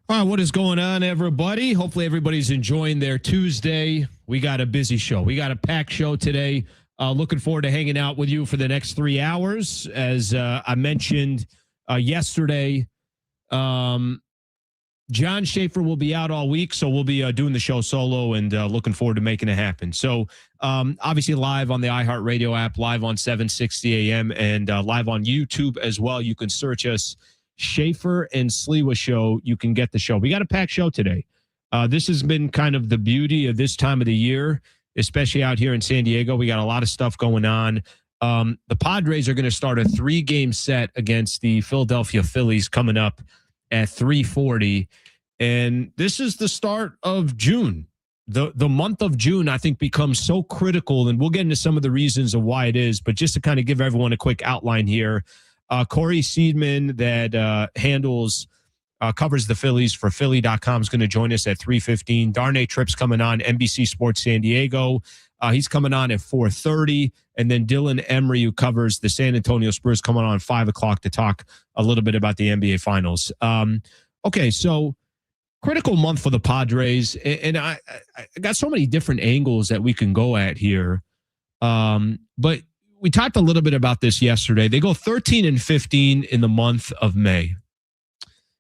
All right, what is going on, everybody? Hopefully everybody's enjoying their Tuesday. We got a busy show. We got a packed show today. Looking forward to hanging out with you for the next 3 hours. As I mentioned yesterday, John Schaefer will be out all week, so we'll be doing the show solo and looking forward to making it happen. So obviously live on the iHeartRadio app, live on 760 AM, and live on YouTube as well. You can search us, Schaefer and Sliwa Show. You can get the show. We got a packed show today. This has been kind of the beauty of this time of the year, especially out here in San Diego. We got a lot of stuff going on. The Padres are going to start a 3-game set against the Philadelphia Phillies coming up at 3:40. And this is the start of June. The month of June, I think, becomes so critical, and we'll get into some of the reasons of why it is. But just to kind of give everyone a quick outline here, Cory Seidman, that covers the Phillies for Philly.com, is going to join us at 3:15. Darnay Tripp's coming on NBC Sports San Diego. He's coming on at 4:30. And then Dillon Emery, who covers the San Antonio Spurs, coming on 5 o'clock to talk a little bit about the NBA Finals. Okay, so critical month for the Padres. And I got so many different angles that we can go at here. But we talked a little bit about this yesterday. They go 13-15 in the month of May.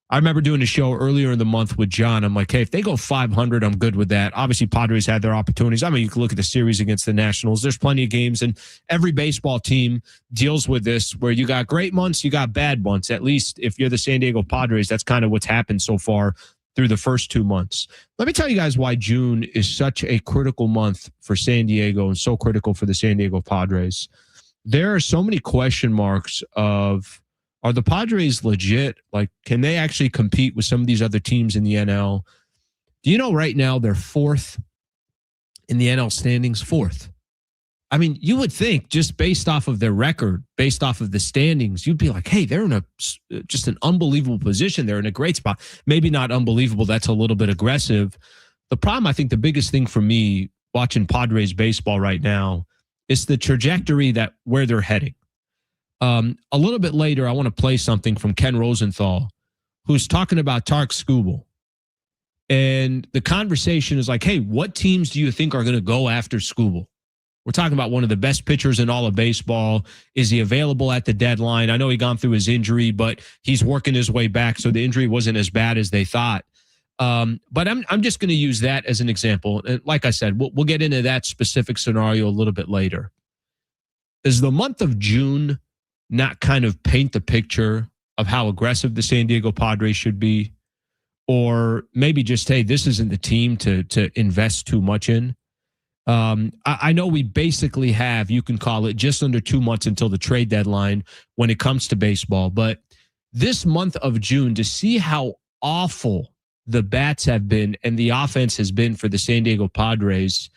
I remember doing a show earlier in the month with John. I'm like, hey, if they go 500, I'm good with that. Obviously, Padres had their opportunities. I mean, you can look at the series against the Nationals. There's plenty of games, and every baseball team deals with this where you got great months, you got bad months. At least if you're the San Diego Padres, that's kind of what's happened so far through the first 2 months. Let me tell you guys why June is such a critical month for San Diego and so critical for the San Diego Padres. There are so many question marks of, are the Padres legit? Like, can they actually compete with some of these other teams in the NL? Do you know right now they're 4th in the NL standings? 4th. I mean, you would think just based off of their record, based off of the standings, you'd be like, hey, they're in just an unbelievable position. They're in a great spot. Maybe not unbelievable. That's a little bit aggressive. The problem, I think the biggest thing for me watching Padres baseball right now, it's the trajectory that where they're heading. A little bit later, I want to play something from Ken Rosenthal, who's talking about Tarik Skubal. And the conversation is like, hey, what teams do you think are going to go after Skubal? We're talking about one of the best pitchers in all of baseball. Is he available at the deadline? I know he gone through his injury, but he's working his way back, so the injury wasn't as bad as they thought. But I'm just going to use that as an example. And like I said, we'll get into that specific scenario a little bit later. Does the month of June not kind of paint the picture of how aggressive the San Diego Padres should be? Or maybe just, hey, this isn't the team to invest too much in? I know we basically have, you can call it, just under 2 months until the trade deadline when it comes to baseball. But this month of June, to see how awful the bats have been and the offense has been for the San Diego Padres,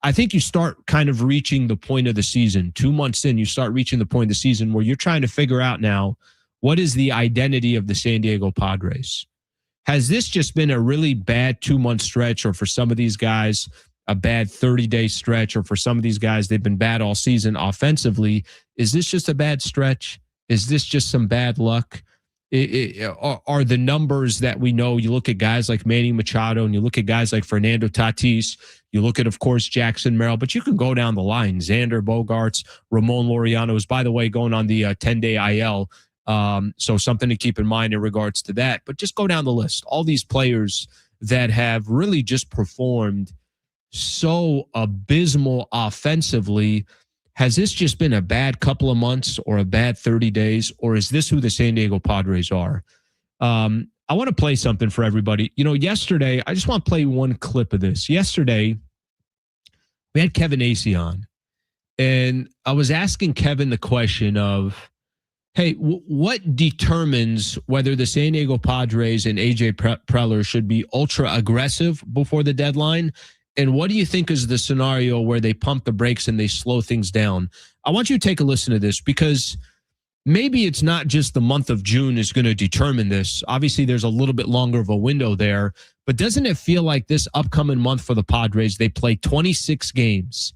I think you start kind of reaching the point of the season. 2 months in, you start reaching the point of the season where you're trying to figure out now, what is the identity of the San Diego Padres? Has this just been a really bad 2-month stretch, or for some of these guys, a bad 30-day stretch, or for some of these guys, they've been bad all season offensively? Is this just a bad stretch? Is this just some bad luck? Are the numbers that we know, you look at guys like Manny Machado and you look at guys like Fernando Tatis, you look at, of course, Jackson Merrill, but you can go down the line. Xander Bogaerts, Ramon Laureano is, by the way, going on the 10-day IL. So something to keep in mind in regards to that. But just go down the list. All these players that have really just performed so abysmal offensively. Has this just been a bad couple of months or a bad 30 days, or is this who the San Diego Padres are? I want to play something for everybody. You know, yesterday, I just want to play one clip of this. Yesterday, we had Kevin Acee on, and I was asking Kevin the question of, hey, what determines whether the San Diego Padres and AJ Preller should be ultra aggressive before the deadline? And what do you think is the scenario where they pump the brakes and they slow things down? I want you to take a listen to this, because maybe it's not just the month of June is going to determine this. Obviously, there's a little bit longer of a window there. But doesn't it feel like this upcoming month for the Padres, they play 26 games?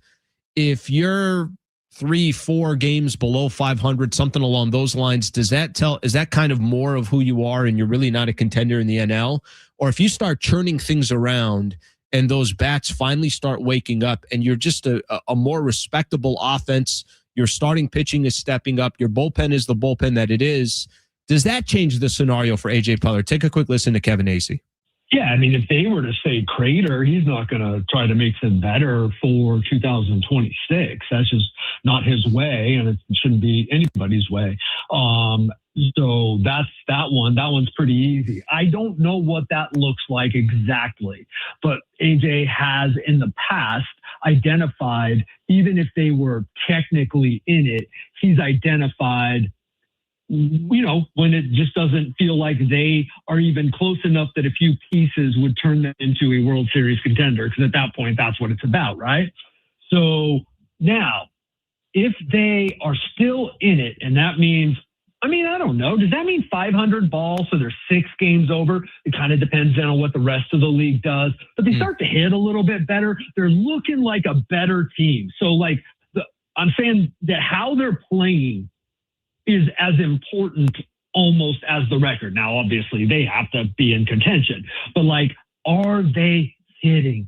If you're 3-4 games below 500, something along those lines, is that kind of more of who you are and you're really not a contender in the NL? Or if you start churning things around and those bats finally start waking up and you're just a more respectable offense, your starting pitching is stepping up, your bullpen is the bullpen that it is, does that change the scenario for AJ Preller? Take a quick listen to Kevin Acee. Yeah, I mean, if they were to say crater, he's not going to try to make them better for 2026. That's just not his way, and it shouldn't be anybody's way. So that's that one. That one's pretty easy. I don't know what that looks like exactly, but AJ has in the past identified, even if they were technically in it, he's identified, when it just doesn't feel like they are even close enough that a few pieces would turn them into a World Series contender. Because at that point, that's what it's about, right? So now, if they are still in it, and that means, I don't know, does that mean 500 balls? So they're 6 games over? It kind of depends on what the rest of the league does. But they start to hit a little bit better. They're looking like a better team. So I'm saying that how they're playing is as important almost as the record. Now, obviously, they have to be in contention. But, are they hitting?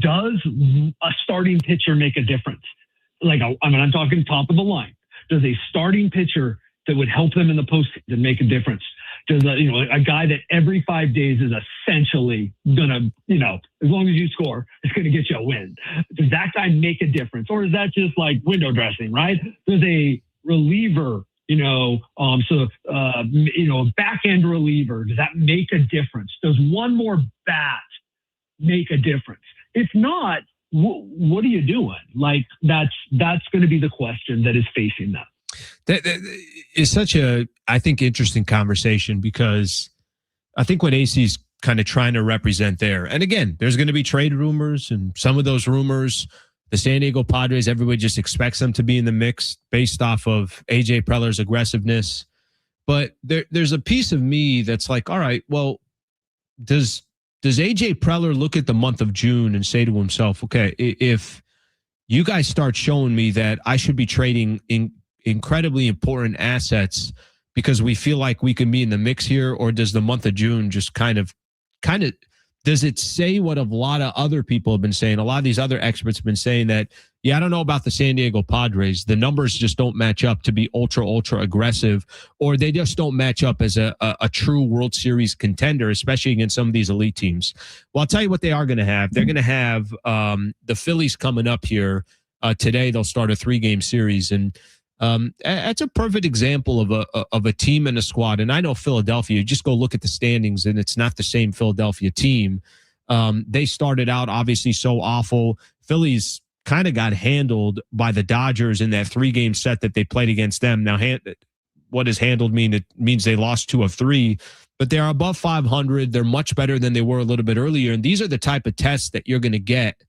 Does a starting pitcher make a difference? I'm talking top of the line. Does a starting pitcher that would help them in the postseason make a difference? Does a guy that every 5 days is essentially going to, as long as you score, it's going to get you a win. Does that guy make a difference? Or is that just like window dressing, right? Does a reliever, a back-end reliever, does that make a difference? Does one more bat make a difference? If not, what are you doing? That's going to be the question that is facing them. That is such a, I think, interesting conversation, because I think what AC's kind of trying to represent there, and again, there's going to be trade rumors, and some of those rumors, the San Diego Padres, everybody just expects them to be in the mix based off of AJ Preller's aggressiveness. But there's a piece of me that's like, all right, well, does AJ Preller look at the month of June and say to himself, okay, if you guys start showing me that I should be trading incredibly important assets because we feel like we can be in the mix here, or does the month of June just kind of does it say what a lot of other people have been saying? A lot of these other experts have been saying that, I don't know about the San Diego Padres. The numbers just don't match up to be ultra aggressive, or they just don't match up as a true World Series contender, especially against some of these elite teams. Well, I'll tell you what they are going to have. They're going to have the Phillies coming up here today. They'll start a 3-game series, and that's a perfect example of a team and a squad. And I know Philadelphia, you just go look at the standings and it's not the same Philadelphia team. They started out obviously so awful. Phillies kind of got handled by the Dodgers in that 3-game set that they played against them. Now, what does handled mean? It means they lost 2 of 3, but they're above 500. They're much better than they were a little bit earlier. And these are the type of tests that you're going to get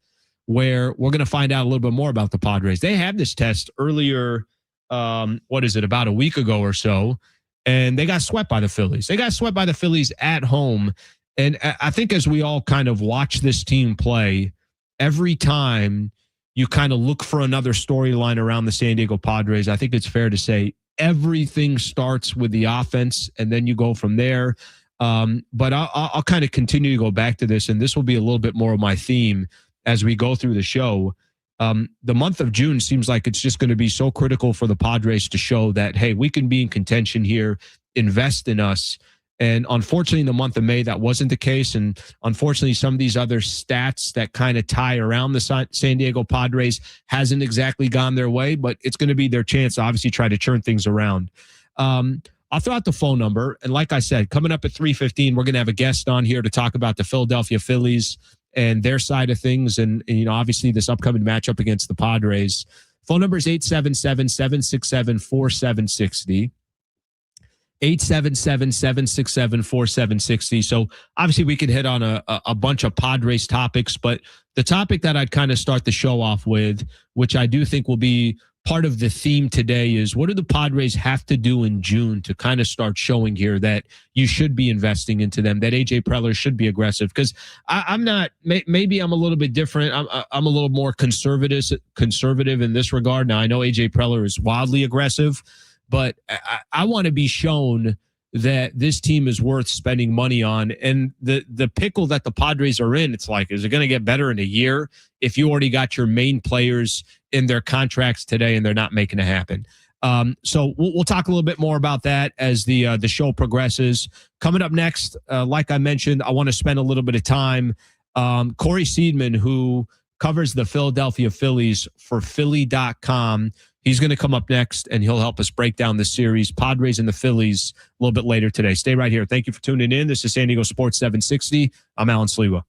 where we're going to find out a little bit more about the Padres. They had this test earlier, about a week ago or so, and they got swept by the Phillies. They got swept by the Phillies at home. And I think as we all kind of watch this team play, every time you kind of look for another storyline around the San Diego Padres, I think it's fair to say everything starts with the offense, and then you go from there. But I'll kind of continue to go back to this, and this will be a little bit more of my theme as we go through the show. The month of June seems like it's just going to be so critical for the Padres to show that, hey, we can be in contention here, invest in us. And unfortunately, in the month of May, that wasn't the case. And unfortunately, some of these other stats that kind of tie around the San Diego Padres hasn't exactly gone their way, but it's going to be their chance to obviously try to turn things around. I'll throw out the phone number. And like I said, coming up at 3:15, we're going to have a guest on here to talk about the Philadelphia Phillies and their side of things. And obviously this upcoming matchup against the Padres. Phone number is 877-767-4760. 877-767-4760. So obviously we could hit on a bunch of Padres topics, but the topic that I'd kind of start the show off with, which I do think will be part of the theme today is, what do the Padres have to do in June to kind of start showing here that you should be investing into them, that AJ Preller should be aggressive? Because I'm not, maybe I'm a little bit different. I'm a little more conservative in this regard. Now, I know AJ Preller is wildly aggressive, but I want to be shown that this team is worth spending money on. And the pickle that the Padres are in, it's like, is it going to get better in a year if you already got your main players in their contracts today and they're not making it happen? So we'll talk a little bit more about that as the show progresses. Coming up next, like I mentioned, I want to spend a little bit of time. Cory Seidman, who covers the Philadelphia Phillies for Philly.com. He's going to come up next, and he'll help us break down the series, Padres and the Phillies, a little bit later today. Stay right here. Thank you for tuning in. This is San Diego Sports 760. I'm Alan Sliwa.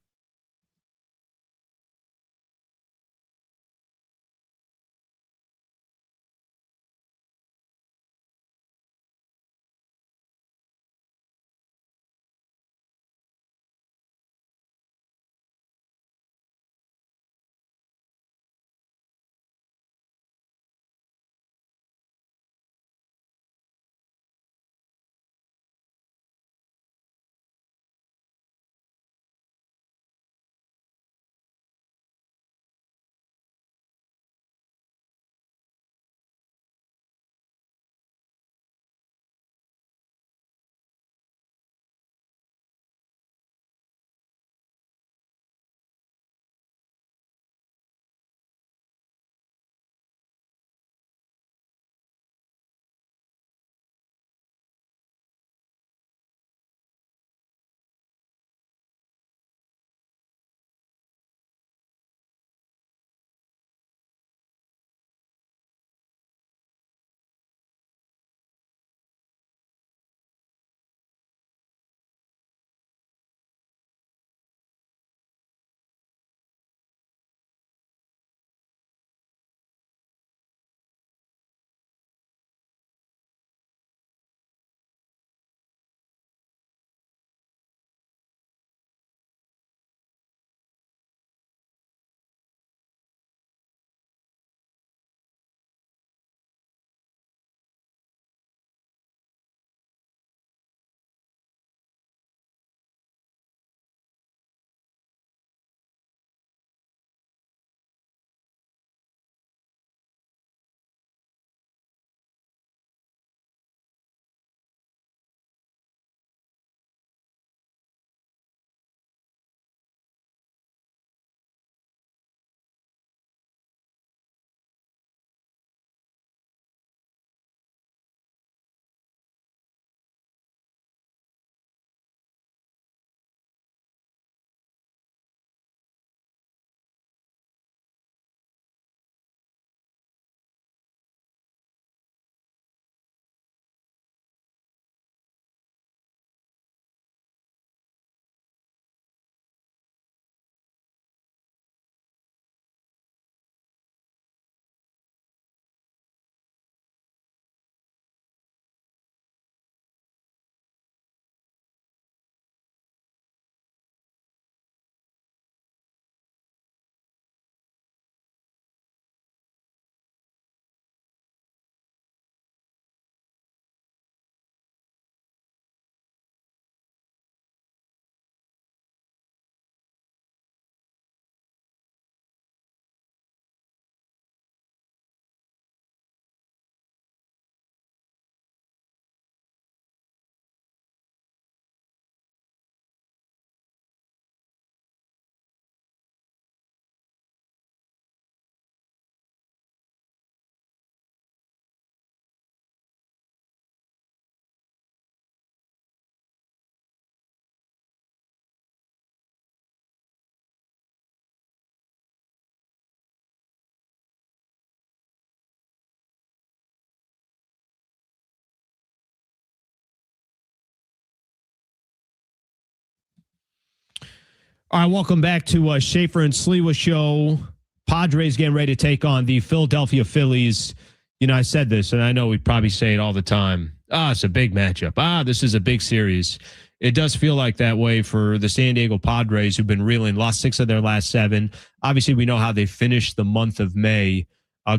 All right, welcome back to Schaefer and Sliwa Show. Padres getting ready to take on the Philadelphia Phillies. You know, I said this, and I know we probably say it all the time. It's a big matchup. This is a big series. It does feel like that way for the San Diego Padres, who've been reeling, lost 6 of their last 7. Obviously, we know how they finished the month of May.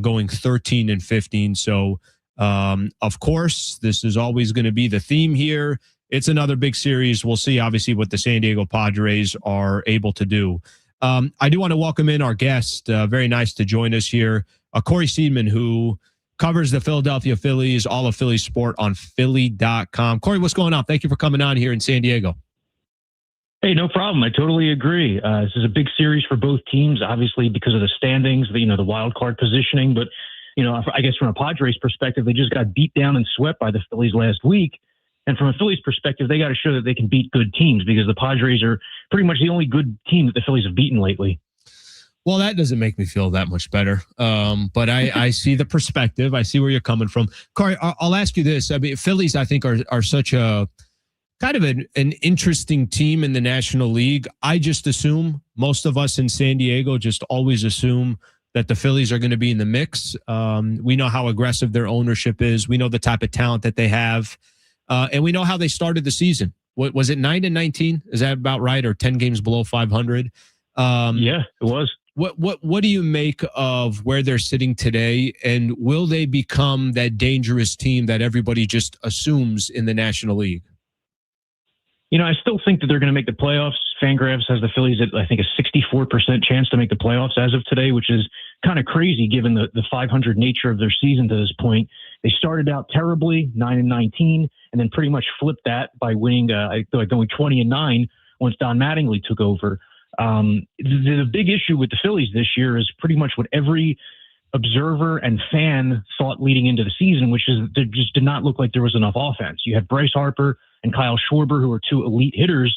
going 13-15. So, of course, this is always going to be the theme here. It's another big series. We'll see, obviously, what the San Diego Padres are able to do. I do want to welcome in our guest. Very nice to join us here. Cory Seidman, who covers the Philadelphia Phillies, all of Phillies sport on Philly.com. Cory, what's going on? Thank you for coming on here in San Diego. Hey, no problem. I totally agree. This is a big series for both teams, obviously, because of the standings, the wild card positioning. But, I guess from a Padres perspective, they just got beat down and swept by the Phillies last week. And from a Phillies perspective, they got to show that they can beat good teams because the Padres are pretty much the only good team that the Phillies have beaten lately. Well, that doesn't make me feel that much better. But I see the perspective. I see where you're coming from. Cory, I'll ask you this. I mean, Phillies, I think, are such a kind of an interesting team in the National League. I just assume, most of us in San Diego just always assume that the Phillies are going to be in the mix. We know how aggressive their ownership is. We know the type of talent that they have. And we know how they started the season. What was it, 9-19? Is that about right? Or 10 games below 500? Yeah, it was. What do you make of where they're sitting today? And will they become that dangerous team that everybody just assumes in the National League? I still think that they're going to make the playoffs. Fangraphs has the Phillies at, I think, a 64% chance to make the playoffs as of today, which is kind of crazy given the 500 nature of their season to this point. They started out terribly, 9-19, and then pretty much flipped that by winning, going 20-9 once Don Mattingly took over. The big issue with the Phillies this year is pretty much what every observer and fan thought leading into the season, which is there just did not look like there was enough offense. You had Bryce Harper and Kyle Schwarber, who are two elite hitters,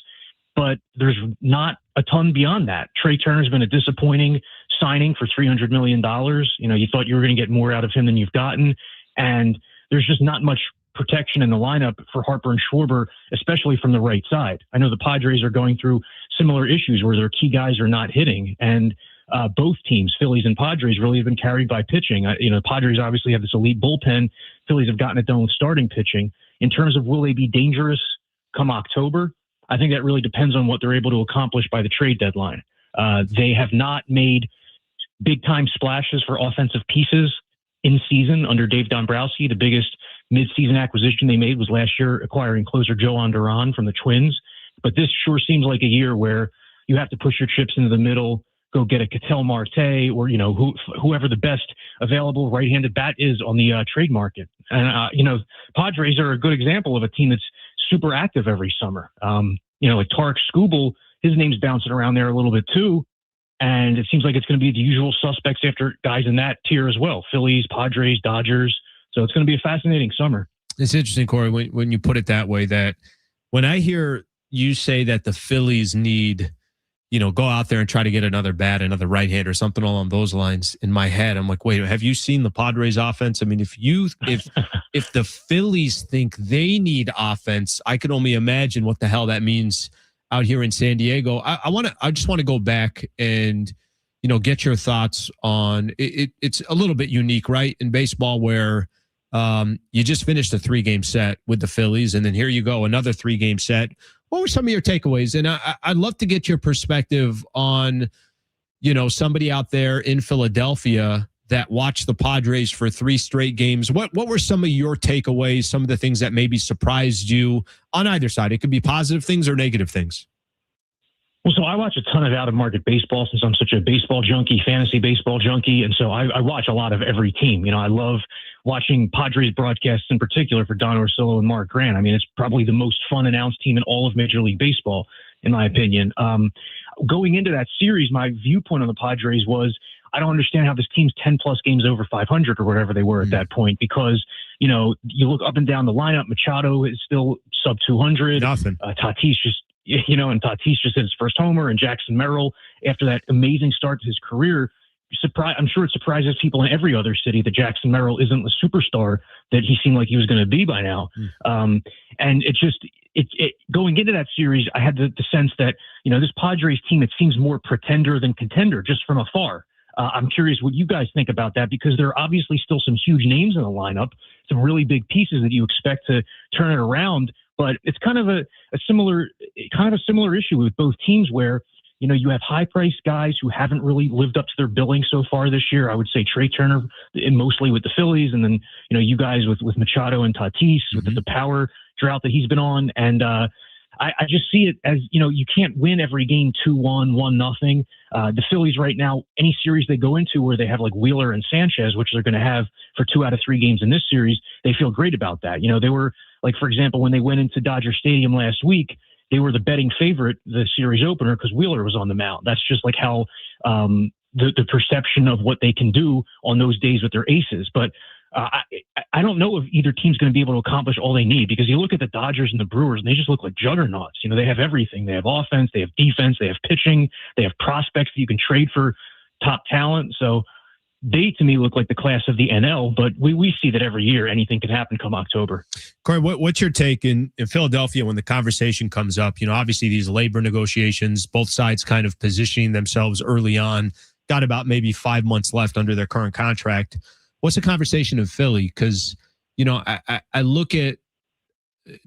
but there's not a ton beyond that. Trey Turner's been a disappointing signing for $300 million. You thought you were going to get more out of him than you've gotten. And there's just not much protection in the lineup for Harper and Schwarber, especially from the right side. I know the Padres are going through similar issues where their key guys are not hitting. And both teams, Phillies and Padres, really have been carried by pitching. The Padres obviously have this elite bullpen. Phillies have gotten it done with starting pitching. In terms of will they be dangerous come October, I think that really depends on what they're able to accomplish by the trade deadline. They have not made big-time splashes for offensive pieces in season under Dave Dombrowski. The biggest mid-season acquisition they made was last year acquiring closer Joan Duran from the Twins. But this sure seems like a year where you have to push your chips into the middle, go get a Ketel Marte or, whoever the best available right-handed bat is on the trade market. And, Padres are a good example of a team that's super active every summer. Like Tarik Skubal, his name's bouncing around there a little bit too. And it seems like it's going to be the usual suspects after guys in that tier as well. Phillies, Padres, Dodgers. So it's going to be a fascinating summer. It's interesting, Cory, when you put it that way, that when I hear you say that the Phillies need, go out there and try to get another bat, another right hand or something along those lines, in my head, I'm like, wait, have you seen the Padres offense? I mean, if the Phillies think they need offense, I could only imagine what the hell that means out here in San Diego. I just want to go back and, get your thoughts on it. It's a little bit unique, right? In baseball where you just finished a 3-game set with the Phillies, and then here you go, another 3-game set. What were some of your takeaways? And I'd love to get your perspective on, somebody out there in Philadelphia that watched the Padres for 3 straight games. What were some of your takeaways, some of the things that maybe surprised you on either side? It could be positive things or negative things. Well, so I watch a ton of out-of-market baseball since I'm such a baseball junkie, fantasy baseball junkie. And so I watch a lot of every team. I love watching Padres broadcasts in particular for Don Orsillo and Mark Grant. I mean, it's probably the most fun announced team in all of Major League Baseball, in my opinion. Going into that series, my viewpoint on the Padres was, I don't understand how this team's 10-plus games over 500 or whatever they were at that point, because, you look up and down the lineup. Machado is still sub 200. Nothing. Tatis just hit his first homer, and Jackson Merrill, after that amazing start to his career, I'm sure it surprises people in every other city that Jackson Merrill isn't the superstar that he seemed like he was going to be by now. And going into that series, I had the sense that, this Padres team, it seems more pretender than contender just from afar. I'm curious what you guys think about that, because there are obviously still some huge names in the lineup, some really big pieces that you expect to turn it around. But it's kind of a similar issue with both teams where, You have high-priced guys who haven't really lived up to their billing so far this year. I would say Trey Turner, mostly with the Phillies, and then you guys with Machado and Tatis with the power drought that he's been on. And I just see it as you can't win every game 2-1, 1-0. The Phillies right now, any series they go into where they have like Wheeler and Sanchez, which they're going to have for 2 out of 3 games in this series, they feel great about that. They were like, for example, when they went into Dodger Stadium last week, they were the betting favorite, the series opener, because Wheeler was on the mound. That's just like how the perception of what they can do on those days with their aces. But I don't know if either team's going to be able to accomplish all they need, because you look at the Dodgers and the Brewers, and they just look like juggernauts. They have everything. They have offense, they have defense, they have pitching, they have prospects that you can trade for top talent. So they, to me, look like the class of the NL, but we see that every year. Anything can happen come October. Cory, what's your take in Philadelphia when the conversation comes up? Obviously these labor negotiations, both sides kind of positioning themselves early on, got about maybe 5 months left under their current contract. What's the conversation in Philly? Because, I look at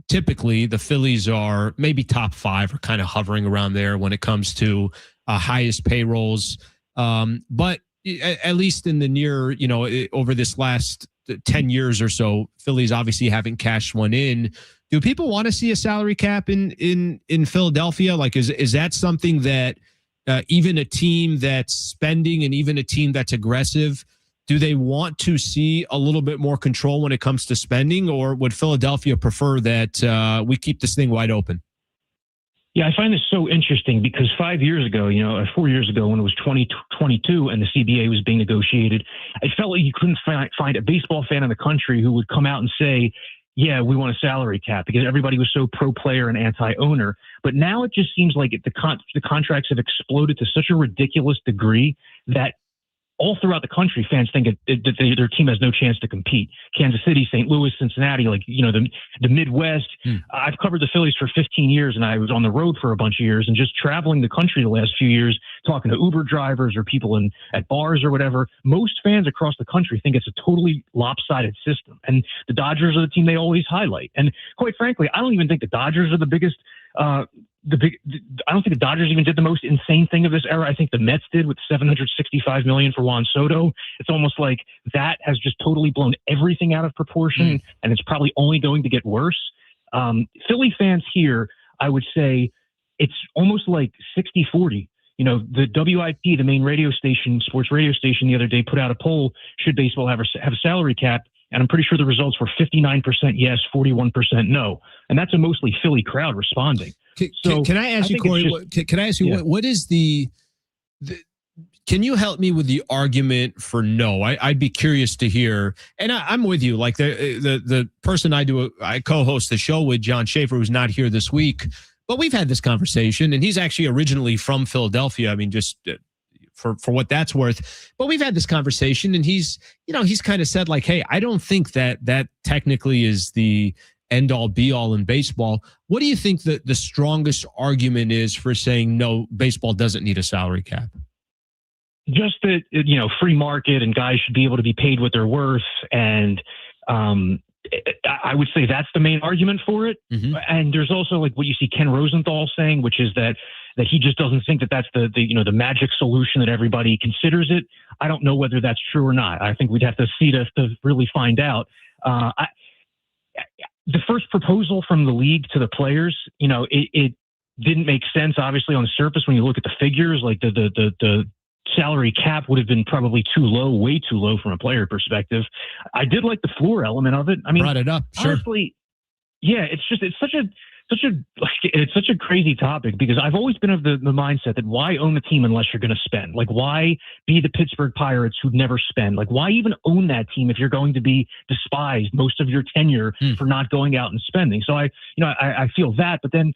typically the Phillies are maybe top 5 or kind of hovering around there when it comes to highest payrolls. But at least in the near, over this last 10 years or so, Phillies obviously haven't cashed one in. Do people want to see a salary cap in Philadelphia? Like, is that something that even a team that's spending and even a team that's aggressive, do they want to see a little bit more control when it comes to spending, or would Philadelphia prefer that we keep this thing wide open? Yeah, I find this so interesting because 5 years ago, 4 years ago, when it was 2022 and the CBA was being negotiated, I felt like you couldn't find a baseball fan in the country who would come out and say, yeah, we want a salary cap, because everybody was so pro-player and anti-owner. But now it just seems like the contracts have exploded to such a ridiculous degree that all throughout the country, fans think that their team has no chance to compete. Kansas City, St. Louis, Cincinnati, the Midwest. I've covered the Phillies for 15 years, and I was on the road for a bunch of years, and just traveling the country the last few years, talking to Uber drivers or people at bars or whatever. Most fans across the country think it's a totally lopsided system, and the Dodgers are the team they always highlight. And quite frankly, I don't even think the Dodgers are the biggest. I don't think the Dodgers even did the most insane thing of this era. I think the Mets did with $765 million for Juan Soto. It's almost like that has just totally blown everything out of proportion, and it's probably only going to get worse. Philly fans here, I would say it's almost like 60-40. The WIP, the main radio station, sports radio station, the other day put out a poll: should baseball have a salary cap? And I'm pretty sure the results were 59% yes, 41% no. And that's a mostly Philly crowd responding. Can I ask you, Cory, can I ask you, what is can you help me with the argument for no? I'd be curious to hear. And I'm with you. Like the person I co-host the show with, John Schaefer, who's not here this week, but we've had this conversation, and he's actually originally from Philadelphia. I mean, just for what that's worth. But we've had this conversation, and he's kind of said, like, hey, I don't think that technically is the end all be all in baseball. What do you think that the strongest argument is for saying no, baseball doesn't need a salary cap? Just that, free market and guys should be able to be paid what they're worth. And I would say that's the main argument for it. Mm-hmm. And there's also like what you see Ken Rosenthal saying, which is that he just doesn't think that that's the magic solution that everybody considers it. I don't know whether that's true or not. I think we'd have to see to really find out. The first proposal from the league to the players, it didn't make sense, obviously, on the surface when you look at the figures. Like the salary cap would have been probably too low, way too low from a player perspective. I did like the floor element of it. I mean, brought it up. Sure. Honestly, yeah, it's such a crazy topic, because I've always been of the mindset that why own the team unless you're going to spend? Like, why be the Pittsburgh Pirates who never spend? Like, why even own that team if you're going to be despised most of your tenure for not going out and spending? So I feel that, but then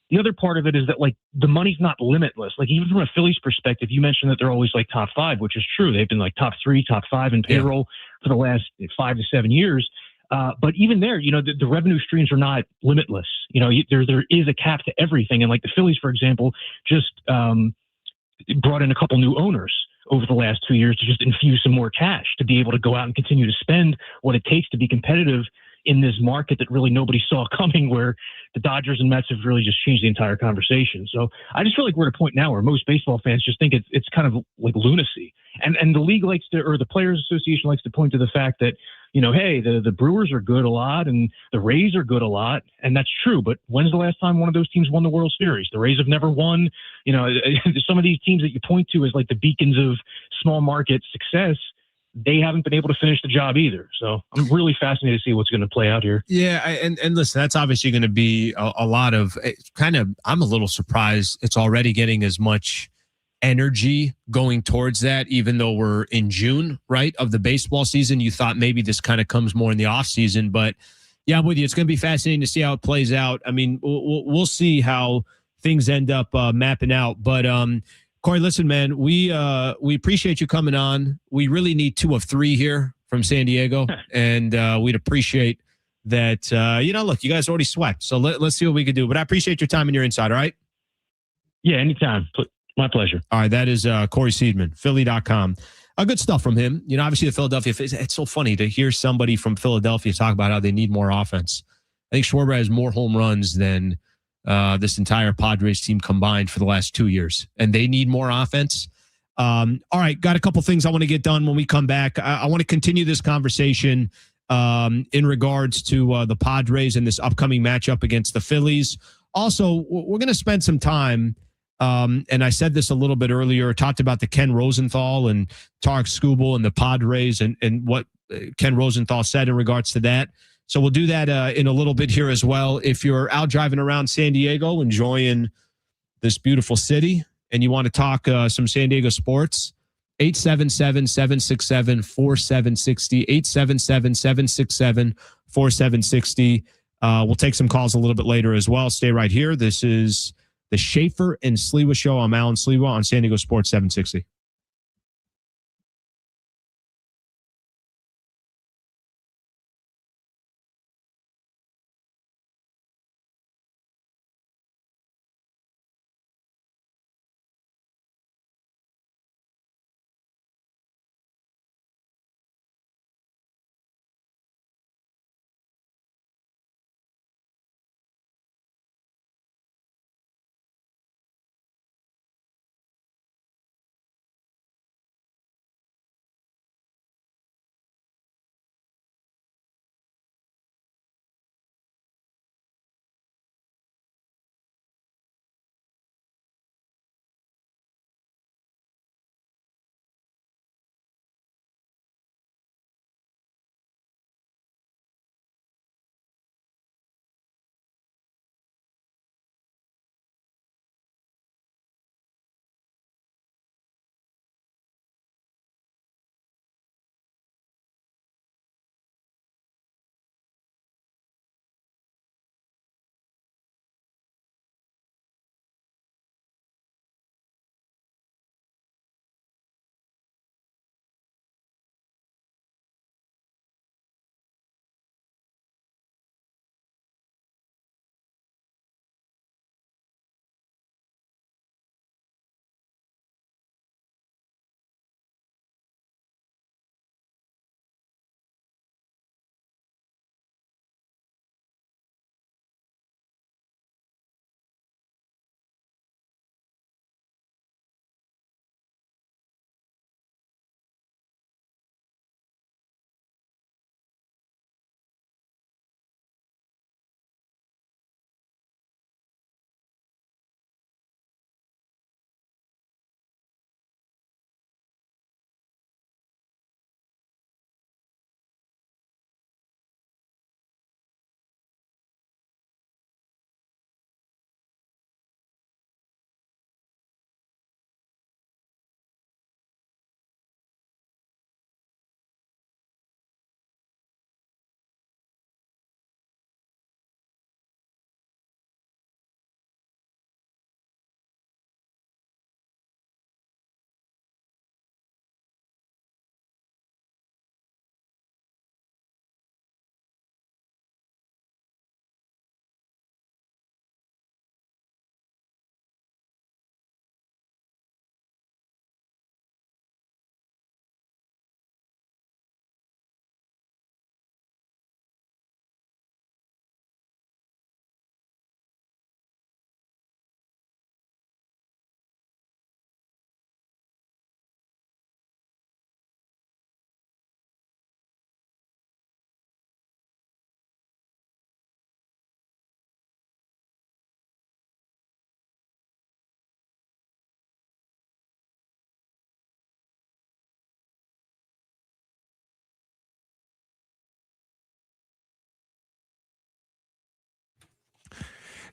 the other part of it is that, like, the money's not limitless. Like, even from a Phillies perspective, you mentioned that they're always like top 5, which is true. They've been like top 3, top 5 in payroll for the last 5 to 7 years. But even there, the revenue streams are not limitless. There is a cap to everything. And like the Phillies, for example, just brought in a couple new owners over the last 2 years to just infuse some more cash to be able to go out and continue to spend what it takes to be competitive in this market that really nobody saw coming, where the Dodgers and Mets have really just changed the entire conversation. So I just feel like we're at a point now where most baseball fans just think it's kind of like lunacy. And the league likes to, or the Players Association likes to point to the fact that, hey, the Brewers are good a lot and the Rays are good a lot. And that's true. But when's the last time one of those teams won the World Series? The Rays have never won. Some of these teams that you point to as like the beacons of small market success, they haven't been able to finish the job either. So I'm really fascinated to see what's going to play out here. Yeah. And listen, that's obviously going to be a lot of I'm a little surprised it's already getting as much energy going towards that, even though we're in June, right, of the baseball season. You thought maybe this kind of comes more in the off season, but yeah, I'm with you. It's going to be fascinating to see how it plays out. I mean, we'll see how things end up mapping out. But Cory, listen, man, we appreciate you coming on. We really need 2 of 3 here from San Diego, and we'd appreciate that. Look, you guys already swept, so let's see what we can do. But I appreciate your time and your insight. All right. Yeah, anytime. My pleasure. All right, that is Cory Seidman, Philly.com. Good stuff from him. Obviously the Philadelphia, it's so funny to hear somebody from Philadelphia talk about how they need more offense. I think Schwarber has more home runs than this entire Padres team combined for the last 2 years, and they need more offense. All right, got a couple things I want to get done when we come back. I want to continue this conversation in regards to the Padres and this upcoming matchup against the Phillies. Also, we're going to spend some time and I said this a little bit earlier, talked about the Ken Rosenthal and Tarik Skubal and the Padres and what Ken Rosenthal said in regards to that. So we'll do that in a little bit here as well. If you're out driving around San Diego, enjoying this beautiful city, and you want to talk some San Diego sports, 877-767-4760, 877-767-4760. We'll take some calls a little bit later as well. Stay right here. This is the Schaefer and Sliwa Show. I'm Alan Sliwa on San Diego Sports 760.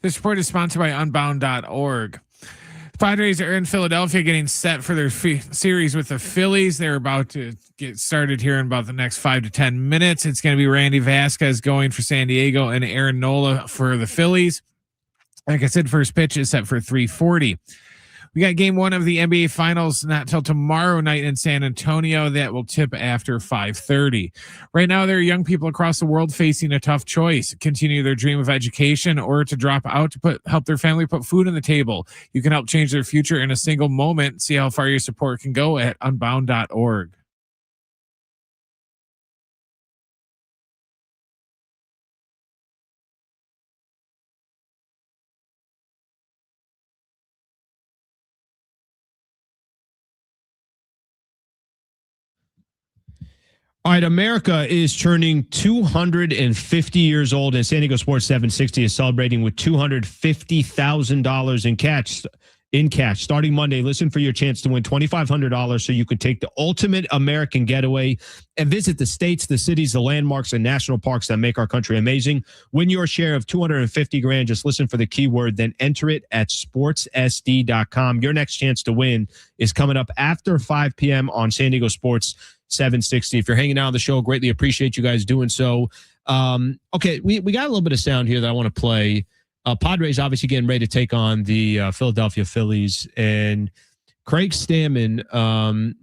This report is sponsored by Unbound.org. Padres are in Philadelphia getting set for their series with the Phillies. They're about to get started here in about the next 5 to 10 minutes. It's going to be Randy Vasquez going for San Diego and Aaron Nola for the Phillies. Like I said, first pitch is set for 3:40. We got game 1 of the NBA Finals not till tomorrow night in San Antonio. That will tip after 5:30. Right now, there are young people across the world facing a tough choice: continue their dream of education or to drop out to help their family put food on the table. You can help change their future in a single moment. See how far your support can go at unbound.org. All right, America is turning 250 years old, and San Diego Sports 760 is celebrating with $250,000 in cash. Starting Monday, listen for your chance to win $2,500 so you can take the ultimate American getaway and visit the states, the cities, the landmarks, and national parks that make our country amazing. Win your share of $250,000. Just listen for the keyword, then enter it at sportssd.com. Your next chance to win is coming up after 5 p.m. on San Diego Sports 760. If you're hanging out on the show, greatly appreciate you guys doing so. Okay, we got a little bit of sound here that I want to play. Padres obviously getting ready to take on the Philadelphia Phillies, and Craig Stammen.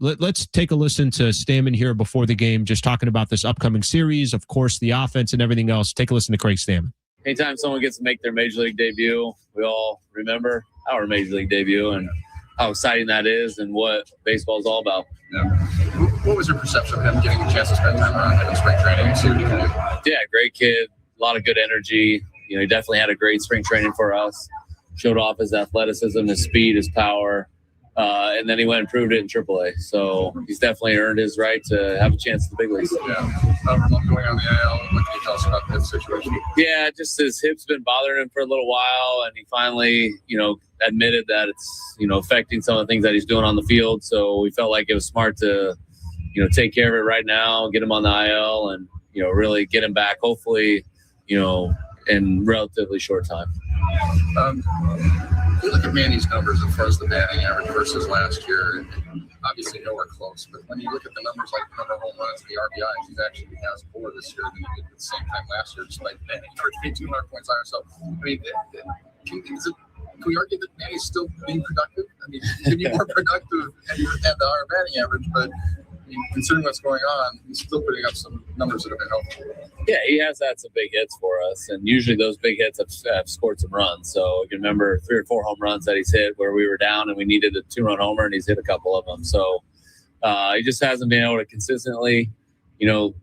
Let's take a listen to Stammen here before the game, just talking about this upcoming series, of course, the offense and everything else. Take a listen to Craig Stammen. Anytime someone gets to make their Major League debut, we all remember our Major League debut and how exciting that is and what baseball is all about. Yeah. What was your perception of him getting a chance to spend time around him in spring training? See what he can do? Yeah, great kid, a lot of good energy. You know, he definitely had a great spring training for us. Showed off his athleticism, his speed, his power, and then he went and proved it in AAA. So he's definitely earned his right to have a chance at the big leagues. Yeah. Going on the IL, what can you tell us about that situation? Yeah, just his hip's been bothering him for a little while, and he finally, admitted that it's, affecting some of the things that he's doing on the field. So we felt like it was smart to, take care of it right now, get him on the IL, and, really get him back, hopefully, in relatively short time. You look at Manny's numbers as far as the batting average versus last year, obviously nowhere close, but when you look at the numbers like the number of home runs, the RBIs, he actually has more this year than he did at the same time last year, despite batting average 200 points higher. So, I mean, can we argue that Manny's still being productive? I mean, he can be more productive and have the higher batting average, but considering what's going on, he's still putting up some numbers that have been helpful. Yeah, he has had some big hits for us, and usually those big hits have scored some runs. So you can remember 3 or 4 home runs that he's hit where we were down and we needed a 2-run homer, and he's hit a couple of them. So he just hasn't been able to consistently,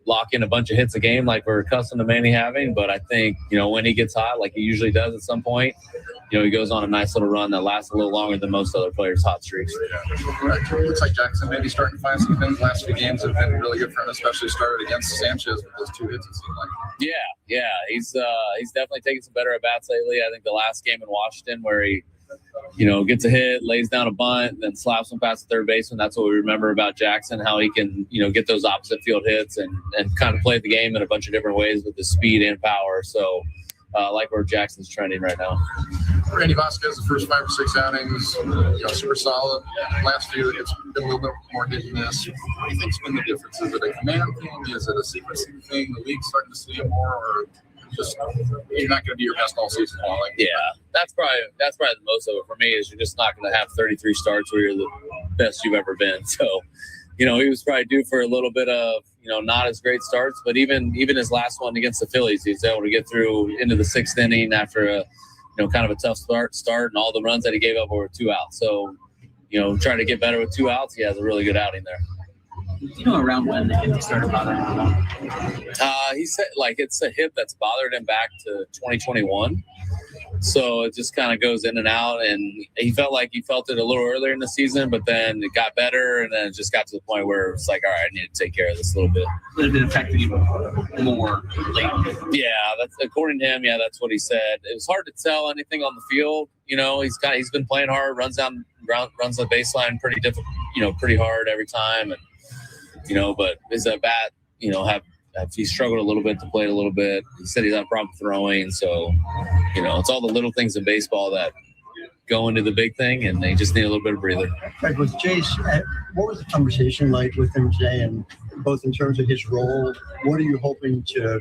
lock in a bunch of hits a game like we're accustomed to Manny having. But I think, when he gets hot, like he usually does at some point, he goes on a nice little run that lasts a little longer than most other players' hot streaks. It looks like Jackson maybe starting to find some things. Last few games have been really good for him, especially started against Sanchez with those 2 hits, it seemed like. Yeah. He's definitely taking some better at-bats lately. I think the last game in Washington where he, gets a hit, lays down a bunt, then slaps one past the third baseman. That's what we remember about Jackson, how he can, get those opposite field hits and kind of play the game in a bunch of different ways with his speed and power. So I like where Jackson's trending right now. Randy Vasquez, the first 5 or 6 outings, super solid. Last year, it's been a little bit more hit and miss. What do you think's been the difference? Is it a command thing? Is it a sequencing thing? The league's starting to see it more, or just you're not going to be your best all season long? Yeah, that's probably the most of it for me. Is you're just not going to have 33 starts where you're the best you've ever been. So, he was probably due for a little bit of not as great starts, but even his last one against the Phillies, he was able to get through into the 6th inning after a kind of a tough start, and all the runs that he gave up were 2 outs. So, trying to get better with 2 outs, he has a really good outing there. Do you know around when the hip started bothering him? He said it's a hip that's bothered him back to 2021. So it just kind of goes in and out, and he felt it a little earlier in the season, but then it got better, and then it just got to the point where it's like, all right, I need to take care of this a little bit. A little bit affected you more lately. Yeah, that's according to him. Yeah, that's what he said. It was hard to tell anything on the field. He's been playing hard, runs the baseline pretty hard every time, and but his at bat, he struggled a little bit to play a little bit. He said he's had a problem throwing. So, it's all the little things in baseball that go into the big thing, and they just need a little bit of breather. Right, with Jace, what was the conversation like with him today, and both in terms of his role, what are you hoping to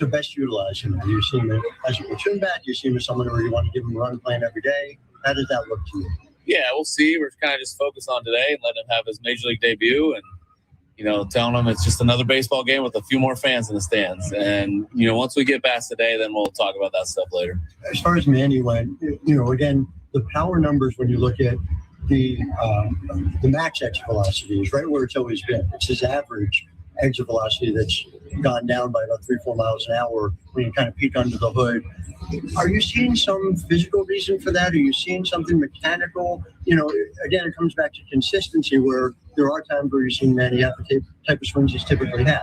best utilize him? Do you see him as a platoon back? Do you see him as someone where you want to give him a run playing every day? How does that look to you? Yeah, we'll see. We're kind of just focused on today and letting him have his major league debut, and telling him it's just another baseball game with a few more fans in the stands. And, once we get past today, then we'll talk about that stuff later. As far as Manny went, again, the power numbers, when you look at the max exit velocity is right where it's always been. It's his average exit velocity that's gone down by about 3-4 miles an hour when you kind of peek under the hood. Are you seeing some physical reason for that? Are you seeing something mechanical? Again, it comes back to consistency, where there are times where you're seeing Manny have the type of swings he's typically had.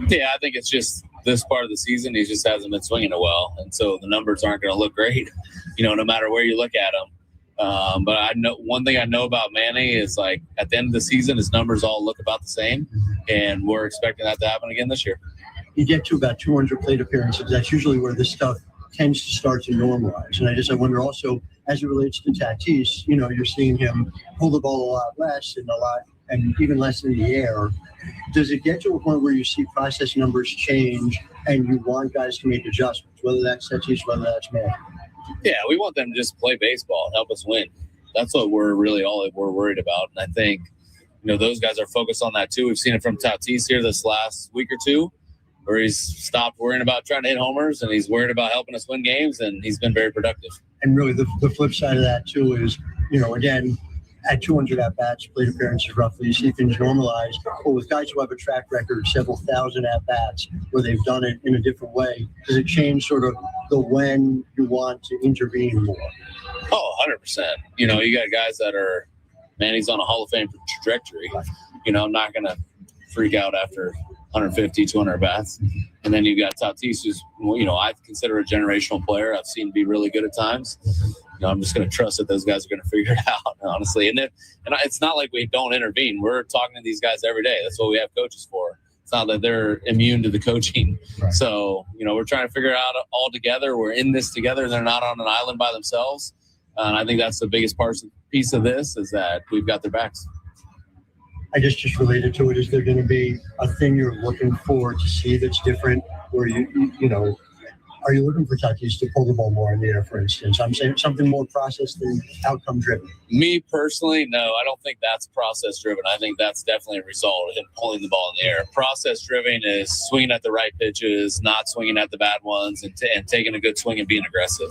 Yeah, I think it's just this part of the season, he just hasn't been swinging it well. And so the numbers aren't going to look great, no matter where you look at them. But I know one thing I know about Manny is, like, at the end of the season, his numbers all look about the same. And we're expecting that to happen again this year. You get to about 200 plate appearances. That's usually where this stuff tends to start to normalize. And I wonder also, as it relates to Tatis, you're seeing him pull the ball a lot less and even less in the air. Does it get to a point where you see process numbers change and you want guys to make adjustments, whether that's Tatis, whether that's Manny? Yeah, we want them to just play baseball and help us win. That's what we're worried about. And I think, those guys are focused on that too. We've seen it from Tatis here this last week or two, where he's stopped worrying about trying to hit homers and he's worried about helping us win games, and he's been very productive. And really the flip side of that too is, again, at 200 at-bats, plate appearances roughly, you see things normalize. But with guys who have a track record, several thousand at-bats, where they've done it in a different way, does it change sort of the when you want to intervene more? Oh, 100%. You got guys that are, Manny's on a Hall of Fame trajectory. I'm not going to freak out after 150, 200 bats. And then you got Tatis, who's, I consider a generational player. I've seen him be really good at times. I'm just going to trust that those guys are going to figure it out, honestly. And it's not like we don't intervene. We're talking to these guys every day. That's what we have coaches for. It's not that they're immune to the coaching. Right. So, we're trying to figure it out all together. We're in this together. They're not on an island by themselves. And I think that's the biggest piece of this, is that we've got their backs. I guess just related to it, is there going to be a thing you're looking for to see that's different, where are you looking for Tatis to pull the ball more in the air, for instance? I'm saying something more process than outcome driven. Me personally, no, I don't think that's process driven. I think that's definitely a result of him pulling the ball in the air. Process driven is swinging at the right pitches, not swinging at the bad ones, and taking a good swing and being aggressive.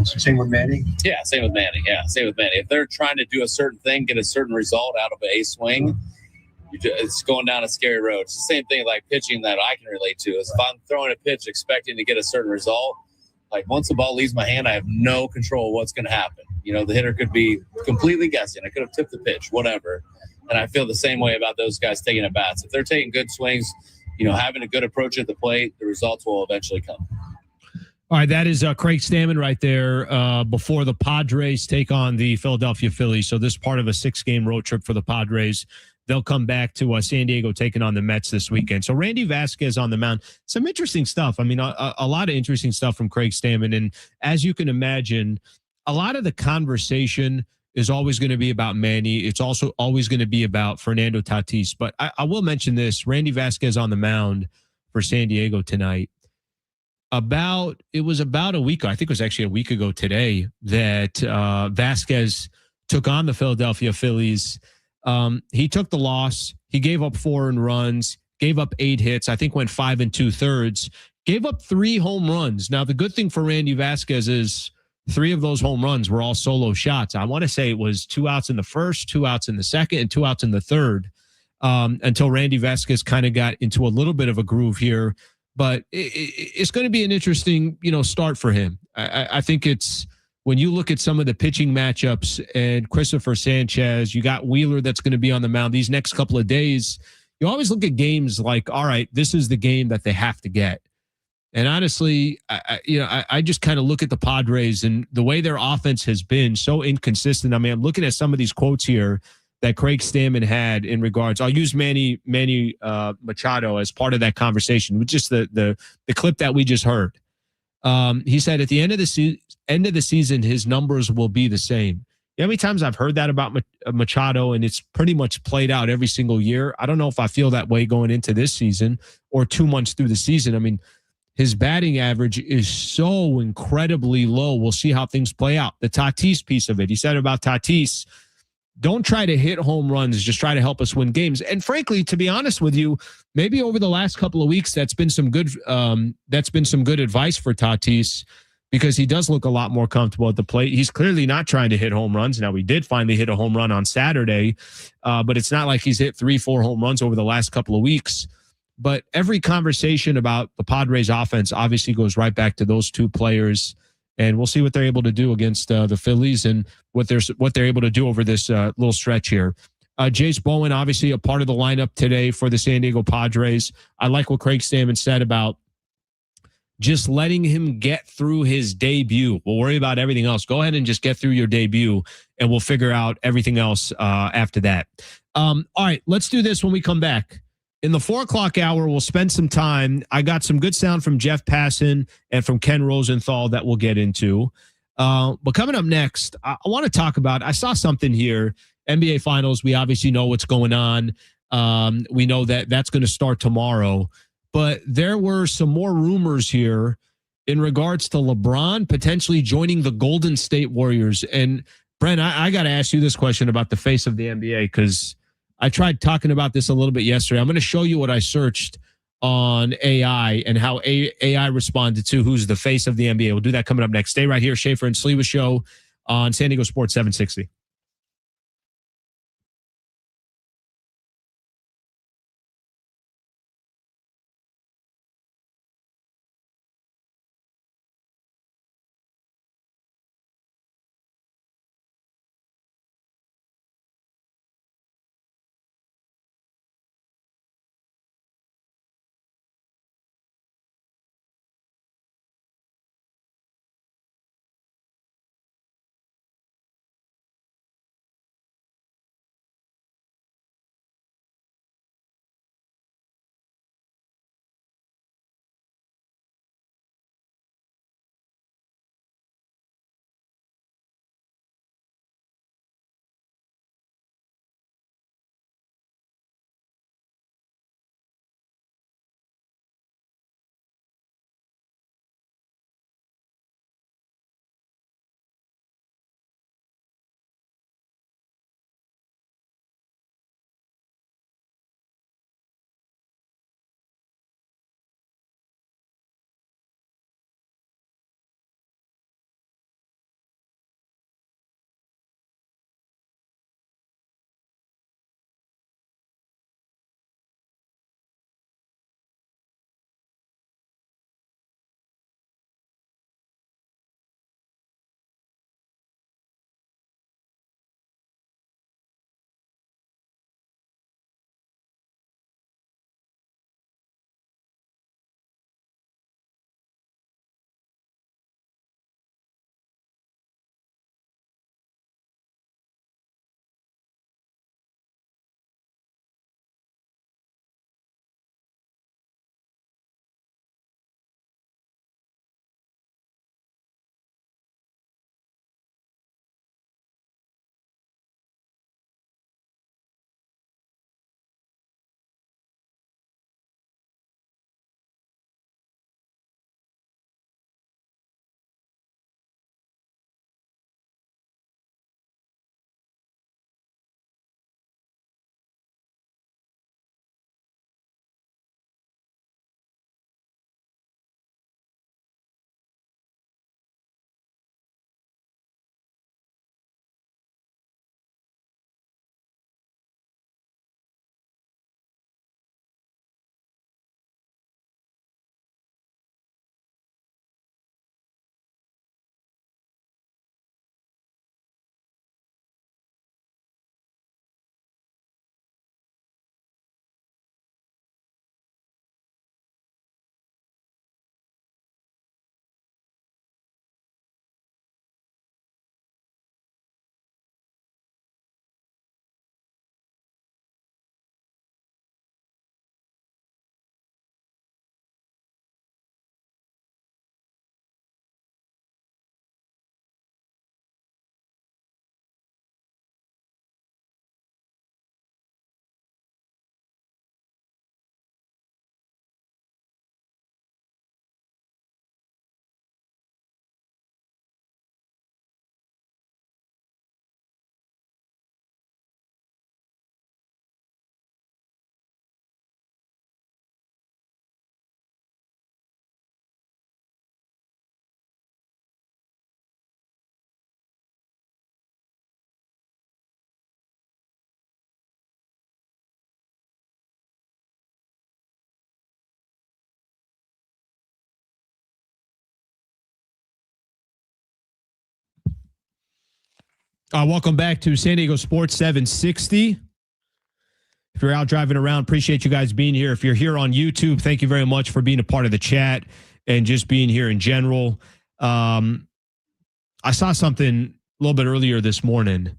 Same with Manny? Yeah, same with Manny. If they're trying to do a certain thing, get a certain result out of a swing, it's going down a scary road. It's the same thing like pitching that I can relate to. Is if I'm throwing a pitch expecting to get a certain result, like once the ball leaves my hand, I have no control of what's going to happen. The hitter could be completely guessing. I could have tipped the pitch, whatever. And I feel the same way about those guys taking at bats. If they're taking good swings, having a good approach at the plate, the results will eventually come. All right, that is Craig Stammen right there before the Padres take on the Philadelphia Phillies. So this part of a 6-game road trip for the Padres. They'll come back to San Diego taking on the Mets this weekend. So Randy Vasquez on the mound. Some interesting stuff. I mean, a lot of interesting stuff from Craig Stammen. And as you can imagine, a lot of the conversation is always going to be about Manny. It's also always going to be about Fernando Tatis. But I will mention this. Randy Vasquez on the mound for San Diego tonight. It was about a week, I think it was actually a week ago today, that Vasquez took on the Philadelphia Phillies. He took the loss. He gave up 4 earned runs, gave up 8 hits. I think went 5 2/3, gave up 3 home runs. Now, the good thing for Randy Vasquez is 3 of those home runs were all solo shots. I want to say it was 2 outs in the first, 2 outs in the second, and 2 outs in the third, until Randy Vasquez kind of got into a little bit of a groove here. But it's going to be an interesting, start for him. I think it's, when you look at some of the pitching matchups and Christopher Sanchez, you got Wheeler that's going to be on the mound these next couple of days. You always look at games like, all right, this is the game that they have to get. And honestly, I just kind of look at the Padres and the way their offense has been so inconsistent. I mean, I'm looking at some of these quotes here. that Craig Stammen had in regards. I'll use Manny Machado as part of that conversation, with just the clip that we just heard. He said at the end of the season, his numbers will be the same. You know how many times I've heard that about Machado, and it's pretty much played out every single year. I don't know if I feel that way going into this season or 2 months through the season. I mean, his batting average is so incredibly low. We'll see how things play out. The Tatis piece of it, he said about Tatis, don't try to hit home runs, just try to help us win games. And frankly, to be honest with you, maybe over the last couple of weeks, that's been some good advice for Tatis, because he does look a lot more comfortable at the plate. He's clearly not trying to hit home runs. Now, we did finally hit a home run on Saturday, but it's not like he's hit 3-4 home runs over the last couple of weeks. But every conversation about the Padres offense obviously goes right back to those two players. And we'll see what they're able to do against the Phillies, and what they're able to do over this little stretch here. Jace Bowen, obviously a part of the lineup today for the San Diego Padres. I like what Craig Stammen said about just letting him get through his debut. We'll worry about everything else. Go ahead and just get through your debut, and we'll figure out everything else after that. All right, let's do this when we come back. In the 4 o'clock hour, we'll spend some time. I got some good sound from Jeff Passan and from Ken Rosenthal that we'll get into. But coming up next, I want to talk about, I saw something here, NBA Finals. We obviously know what's going on. We know that that's going to start tomorrow. But there were some more rumors here in regards to LeBron potentially joining the Golden State Warriors. And, Brent, I got to ask you this question about the face of the NBA, because I tried talking about this a little bit yesterday. I'm going to show you what I searched on AI and how AI responded to who's the face of the NBA. We'll do that coming up next. Stay right here. Schaefer and Sliwa Show on San Diego Sports 760. Welcome back to San Diego Sports 760. If you're out driving around, appreciate you guys being here. If you're here on YouTube, thank you very much for being a part of the chat and just being here in general. I saw something a little bit earlier this morning,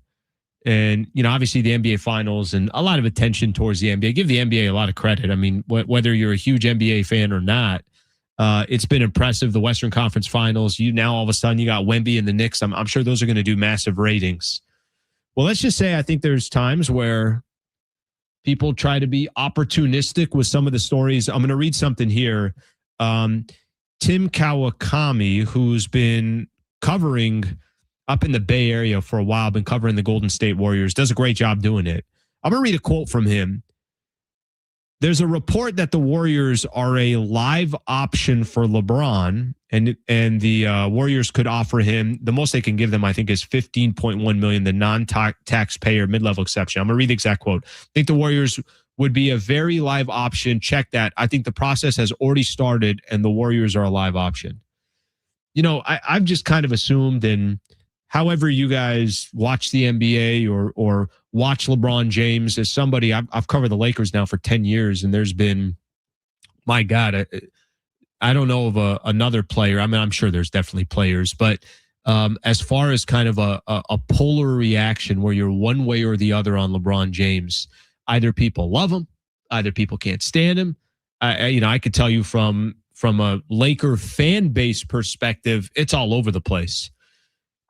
and, obviously the NBA Finals and a lot of attention towards the NBA. Give the NBA a lot of credit. I mean, whether you're a huge NBA fan or not, it's been impressive. The Western Conference Finals, now all of a sudden you got Wemby and the Knicks. I'm sure those are going to do massive ratings. Well, let's just say I think there's times where people try to be opportunistic with some of the stories. I'm going to read something here. Tim Kawakami, who's been covering up in the Bay Area for a while, been covering the Golden State Warriors, does a great job doing it. I'm going to read a quote from him. There's a report that the Warriors are a live option for LeBron, and the Warriors could offer him, the most they can give them, I think, is $15.1 million, the non-taxpayer mid-level exception. I'm going to read the exact quote. I think the Warriors would be a very live option. Check that. I think the process has already started, and the Warriors are a live option. I've just kind of assumed, and however you guys watch the NBA or watch LeBron James, as somebody, I've covered the Lakers now for 10 years, and there's been, my God, I don't know of another player. I mean, I'm sure there's definitely players, but as far as kind of a polar reaction where you're one way or the other on LeBron James, either people love him, either people can't stand him. I could tell you from a Laker fan base perspective, it's all over the place.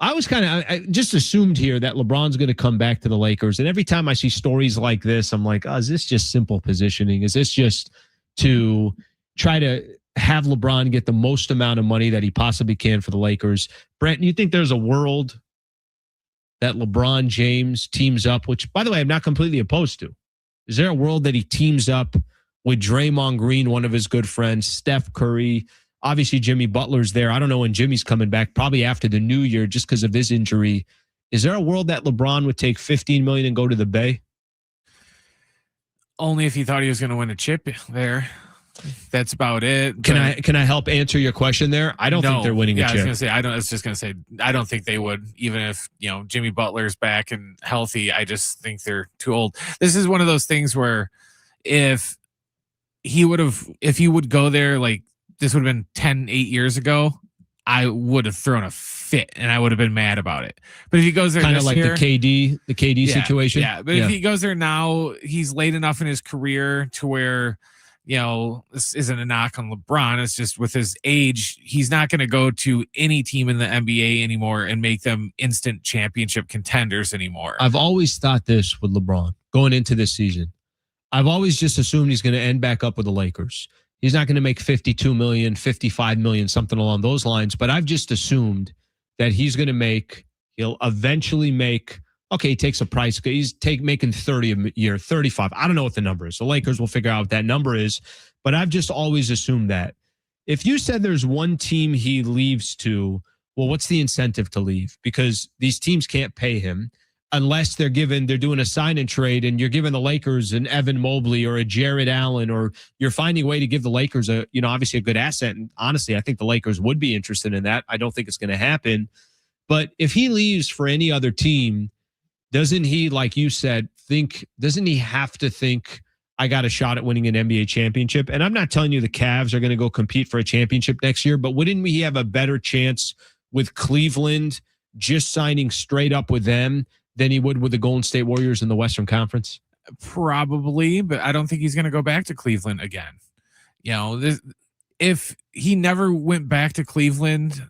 I was I just assumed here that LeBron's going to come back to the Lakers. And every time I see stories like this, I'm like, is this just simple positioning? Is this just to try to have LeBron get the most amount of money that he possibly can for the Lakers? Brent, you think there's a world that LeBron James teams up, which, by the way, I'm not completely opposed to. Is there a world that he teams up with Draymond Green, one of his good friends, Steph Curry? Obviously, Jimmy Butler's there. I don't know when Jimmy's coming back, probably after the new year, just because of his injury. Is there a world that LeBron would take $15 million and go to the Bay? Only if he thought he was going to win a chip there. That's about it. Can I help answer your question there? I don't think they're winning a chip. I was just going to say, I don't think they would, even if, Jimmy Butler's back and healthy. I just think they're too old. This is one of those things where if he would go there, like, this would have been 8 years ago, I would have thrown a fit and I would have been mad about it. But if he goes there, kind of like the KD situation. Yeah. But if he goes there now, he's late enough in his career to where, this isn't a knock on LeBron. It's just with his age, he's not going to go to any team in the NBA anymore and make them instant championship contenders anymore. I've always thought this with LeBron going into this season. I've always just assumed he's going to end back up with the Lakers. He's not going to make $52 million, $55 million, something along those lines. But I've just assumed that he'll eventually make, okay, he takes a price. He's making 30 a year, 35. I don't know what the number is. The Lakers will figure out what that number is. But I've just always assumed that. If you said there's one team he leaves to, well, what's the incentive to leave? Because these teams can't pay him unless they're doing a sign and trade, and you're giving the Lakers an Evan Mobley or a Jared Allen, or you're finding a way to give the Lakers obviously a good asset. And honestly, I think the Lakers would be interested in that. I don't think it's going to happen. But if he leaves for any other team, doesn't he, like you said, doesn't he have to think, I got a shot at winning an NBA championship? And I'm not telling you the Cavs are going to go compete for a championship next year, but wouldn't we have a better chance with Cleveland just signing straight up with them than he would with the Golden State Warriors in the Western Conference? Probably, but I don't think he's going to go back to Cleveland again. If he never went back to Cleveland,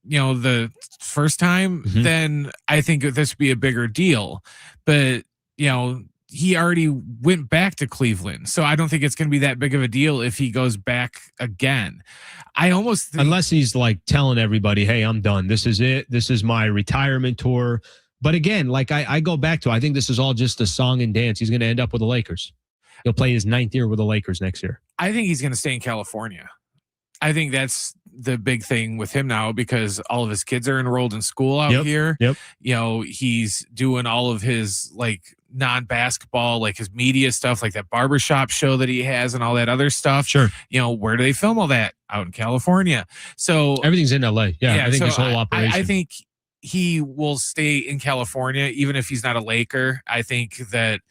the first time, then I think this would be a bigger deal. But, he already went back to Cleveland. So I don't think it's going to be that big of a deal if he goes back again. I almost think, unless he's like telling everybody, hey, I'm done. This is it. This is my retirement tour. But again, like I go back to, I think this is all just a song and dance. He's going to end up with the Lakers. He'll play his 9th year with the Lakers next year. I think he's going to stay in California. I think that's the big thing with him now, because all of his kids are enrolled in school out here. Yep. He's doing all of his like non-basketball, like his media stuff, like that barbershop show that he has and all that other stuff. Sure. Where do they film all that? Out in California. So everything's in LA. Yeah. I think his whole operation. I think he will stay in California, even if he's not a Laker. I think that,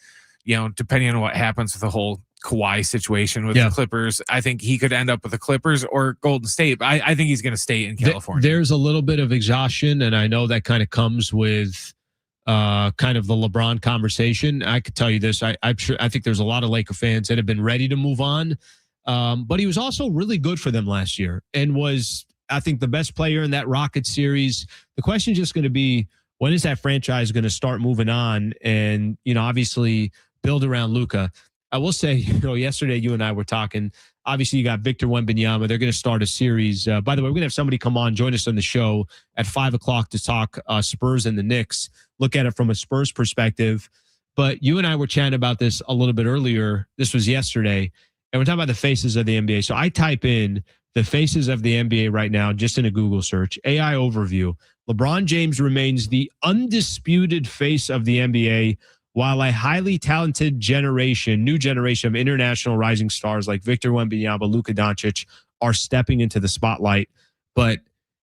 depending on what happens with the whole Kawhi situation with the Clippers, I think he could end up with the Clippers or Golden State. But I think he's going to stay in California. There's a little bit of exhaustion, and I know that kind of comes with kind of the LeBron conversation. I could tell you this. I think there's a lot of Laker fans that have been ready to move on. But he was also really good for them last year and was, I think, the best player in that Rockets series. The question is just going to be, when is that franchise going to start moving on and, obviously build around Luka? I will say, yesterday you and I were talking. Obviously, you got Victor Wembanyama. They're going to start a series. By the way, we're going to have somebody come on, join us on the show at 5 o'clock to talk Spurs and the Knicks, look at it from a Spurs perspective. But you and I were chatting about this a little bit earlier. This was yesterday. And we're talking about the faces of the NBA. So I type in the faces of the NBA right now, just in a Google search, AI overview. LeBron James remains the undisputed face of the NBA, while a highly talented new generation of international rising stars like Victor Wembanyama, Luka Doncic are stepping into the spotlight. But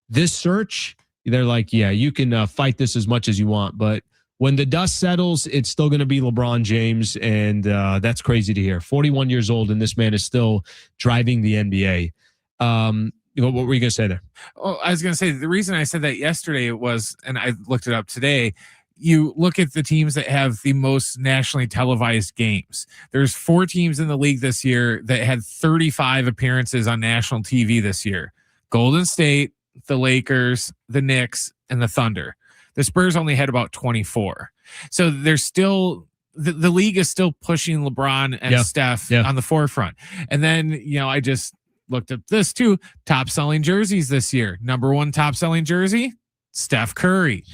this search, they're like, yeah, you can fight this as much as you want. But when the dust settles, it's still going to be LeBron James. And that's crazy to hear. 41 years old, and this man is still driving the NBA. What were you going to say there? Oh, I was going to say, the reason I said that yesterday was, and I looked it up today, you look at the teams that have the most nationally televised games. There's 4 teams in the league this year that had 35 appearances on national TV this year. Golden State, the Lakers, the Knicks, and the Thunder. The Spurs only had about 24. So there's still, the league is still pushing LeBron and Steph on the forefront. And then, I just looked up this too. Top selling jerseys this year. Number 1 top selling jersey, Steph Curry.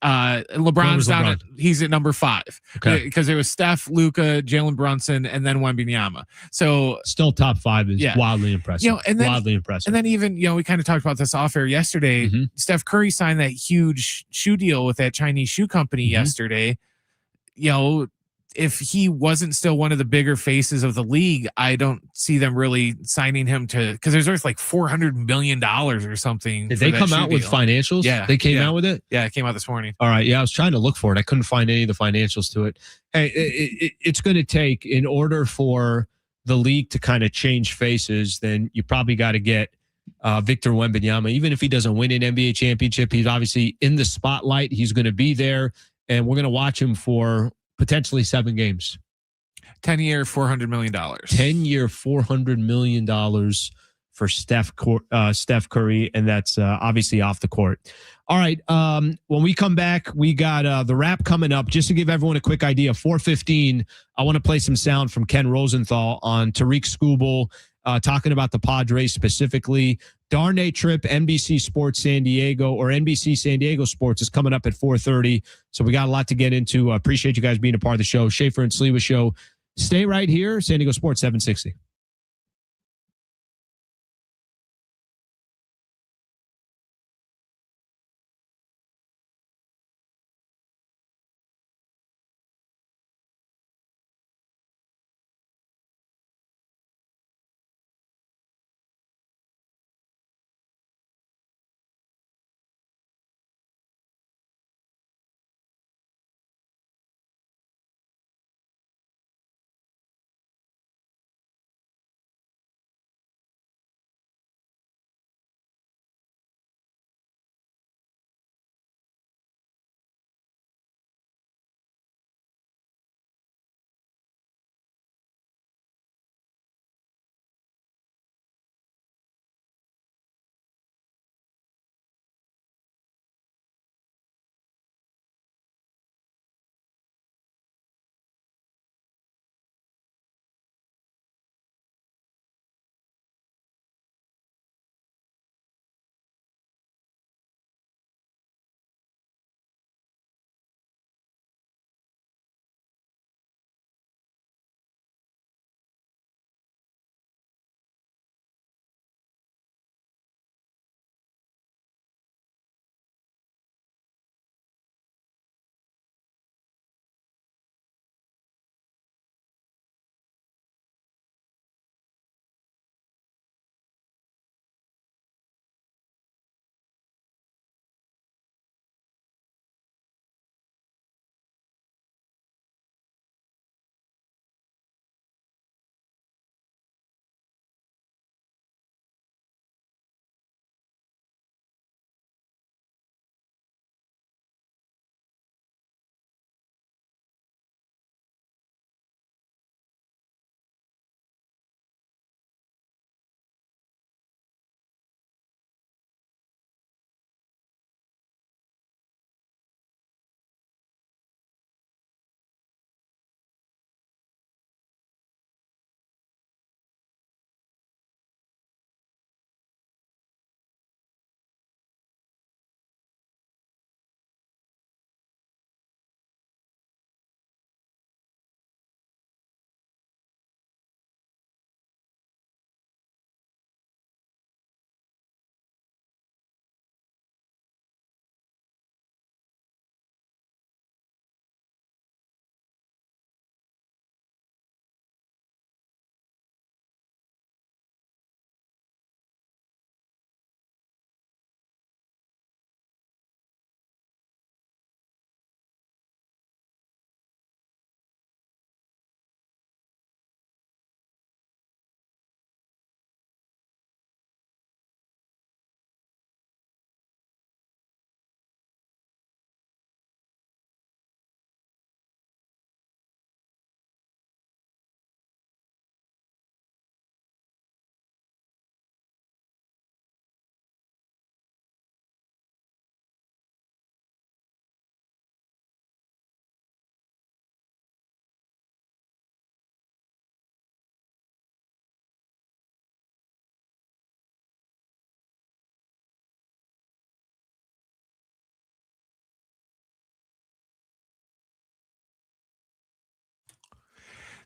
LeBron's down he's at number 5. Okay. Because it was Steph, Luka, Jalen Brunson, and then Wembanyama. So still top 5 is wildly impressive. Wildly impressive. And then even, we kind of talked about this off air yesterday. Mm-hmm. Steph Curry signed that huge shoe deal with that Chinese shoe company yesterday. If he wasn't still one of the bigger faces of the league, I don't see them really signing him because there's worth like $400 million or something. Did they come out with financials? Yeah. They came out with it? Yeah, it came out this morning. All right. Yeah, I was trying to look for it. I couldn't find any of the financials to it. Hey, it's going to take, in order for the league to kind of change faces, then you probably got to get Victor Wembanyama. Even if he doesn't win an NBA championship, he's obviously in the spotlight. He's going to be there, and we're going to watch him for potentially 7 games. 10-year, $400 million. 10-year, $400 million for Steph Curry, and that's obviously off the court. All right, when we come back, we got the wrap coming up. Just to give everyone a quick idea, 4:15, I want to play some sound from Ken Rosenthal on Tarik Skubal, talking about the Padres specifically. Darnay Tripp, NBC Sports San Diego, or NBC San Diego Sports, is coming up at 4:30. So we got a lot to get into. Appreciate you guys being a part of the show. Schaefer and Sliwa Show. Stay right here. San Diego Sports 760.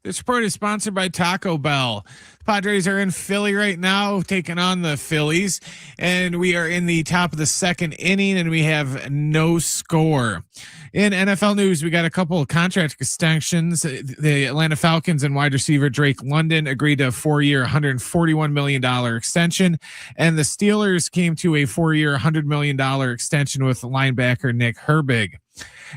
This report is sponsored by Taco Bell. The Padres are in Philly right now, taking on the Phillies, and we are in the top of the second inning, and we have no score. In NFL news, we got a couple of contract extensions. The Atlanta Falcons and wide receiver Drake London agreed to a 4-year, $141 million extension, and the Steelers came to a 4-year, $100 million extension with linebacker Nick Herbig.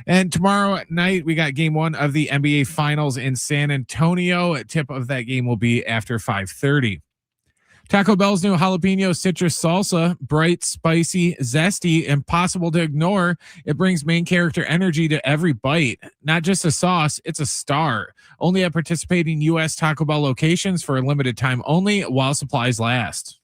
And tomorrow night, we got game 1 of the NBA Finals in San Antonio. A tip of that game will be after 5:30. Taco Bell's new jalapeno citrus salsa, bright, spicy, zesty, impossible to ignore. It brings main character energy to every bite. Not just a sauce, it's a star. Only at participating U.S. Taco Bell locations for a limited time only while supplies last.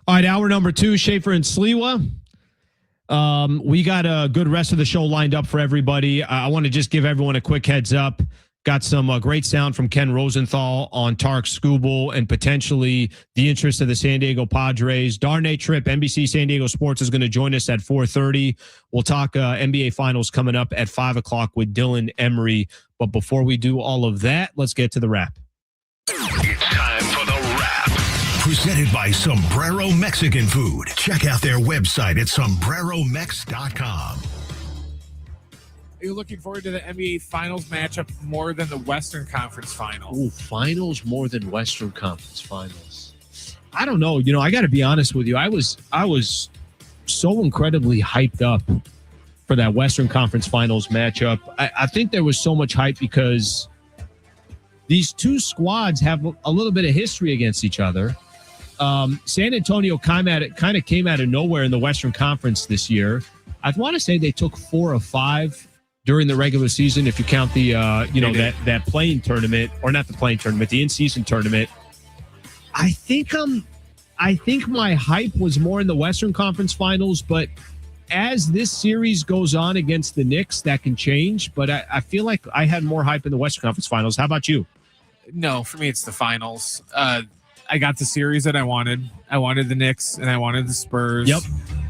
All right, hour number 2, Schaefer and Sliwa. We got a good rest of the show lined up for everybody. I want to just give everyone a quick heads up. Got some great sound from Ken Rosenthal on Tarik Skubal and potentially the interest of the San Diego Padres. Darnay Tripp, NBC San Diego Sports, is going to join us at 4:30. We'll talk NBA Finals coming up at 5 o'clock with Dillon, Emery. But before we do all of that, let's get to the wrap. It's time for the wrap. Presented by Sombrero Mexican Food. Check out their website at sombreromex.com. Are you looking forward to the NBA Finals matchup more than the Western Conference Finals? Ooh, Finals more than Western Conference Finals. I don't know. You know, I got to be honest with you. I was so incredibly hyped up for that Western Conference Finals matchup. I think there was so much hype because these two squads have a little bit of history against each other. San Antonio kind of came out of nowhere in the Western Conference this year. I want to say they took 4 of 5 during the regular season, if you count the that playing tournament, or not the playing tournament, the in-season tournament. I think my hype was more in the Western Conference Finals, but as this series goes on against the Knicks, that can change. But I feel like I had more hype in the Western Conference Finals. How about you? No, for me, it's the Finals. I got the series that I wanted. I wanted the Knicks and I wanted the Spurs. Yep.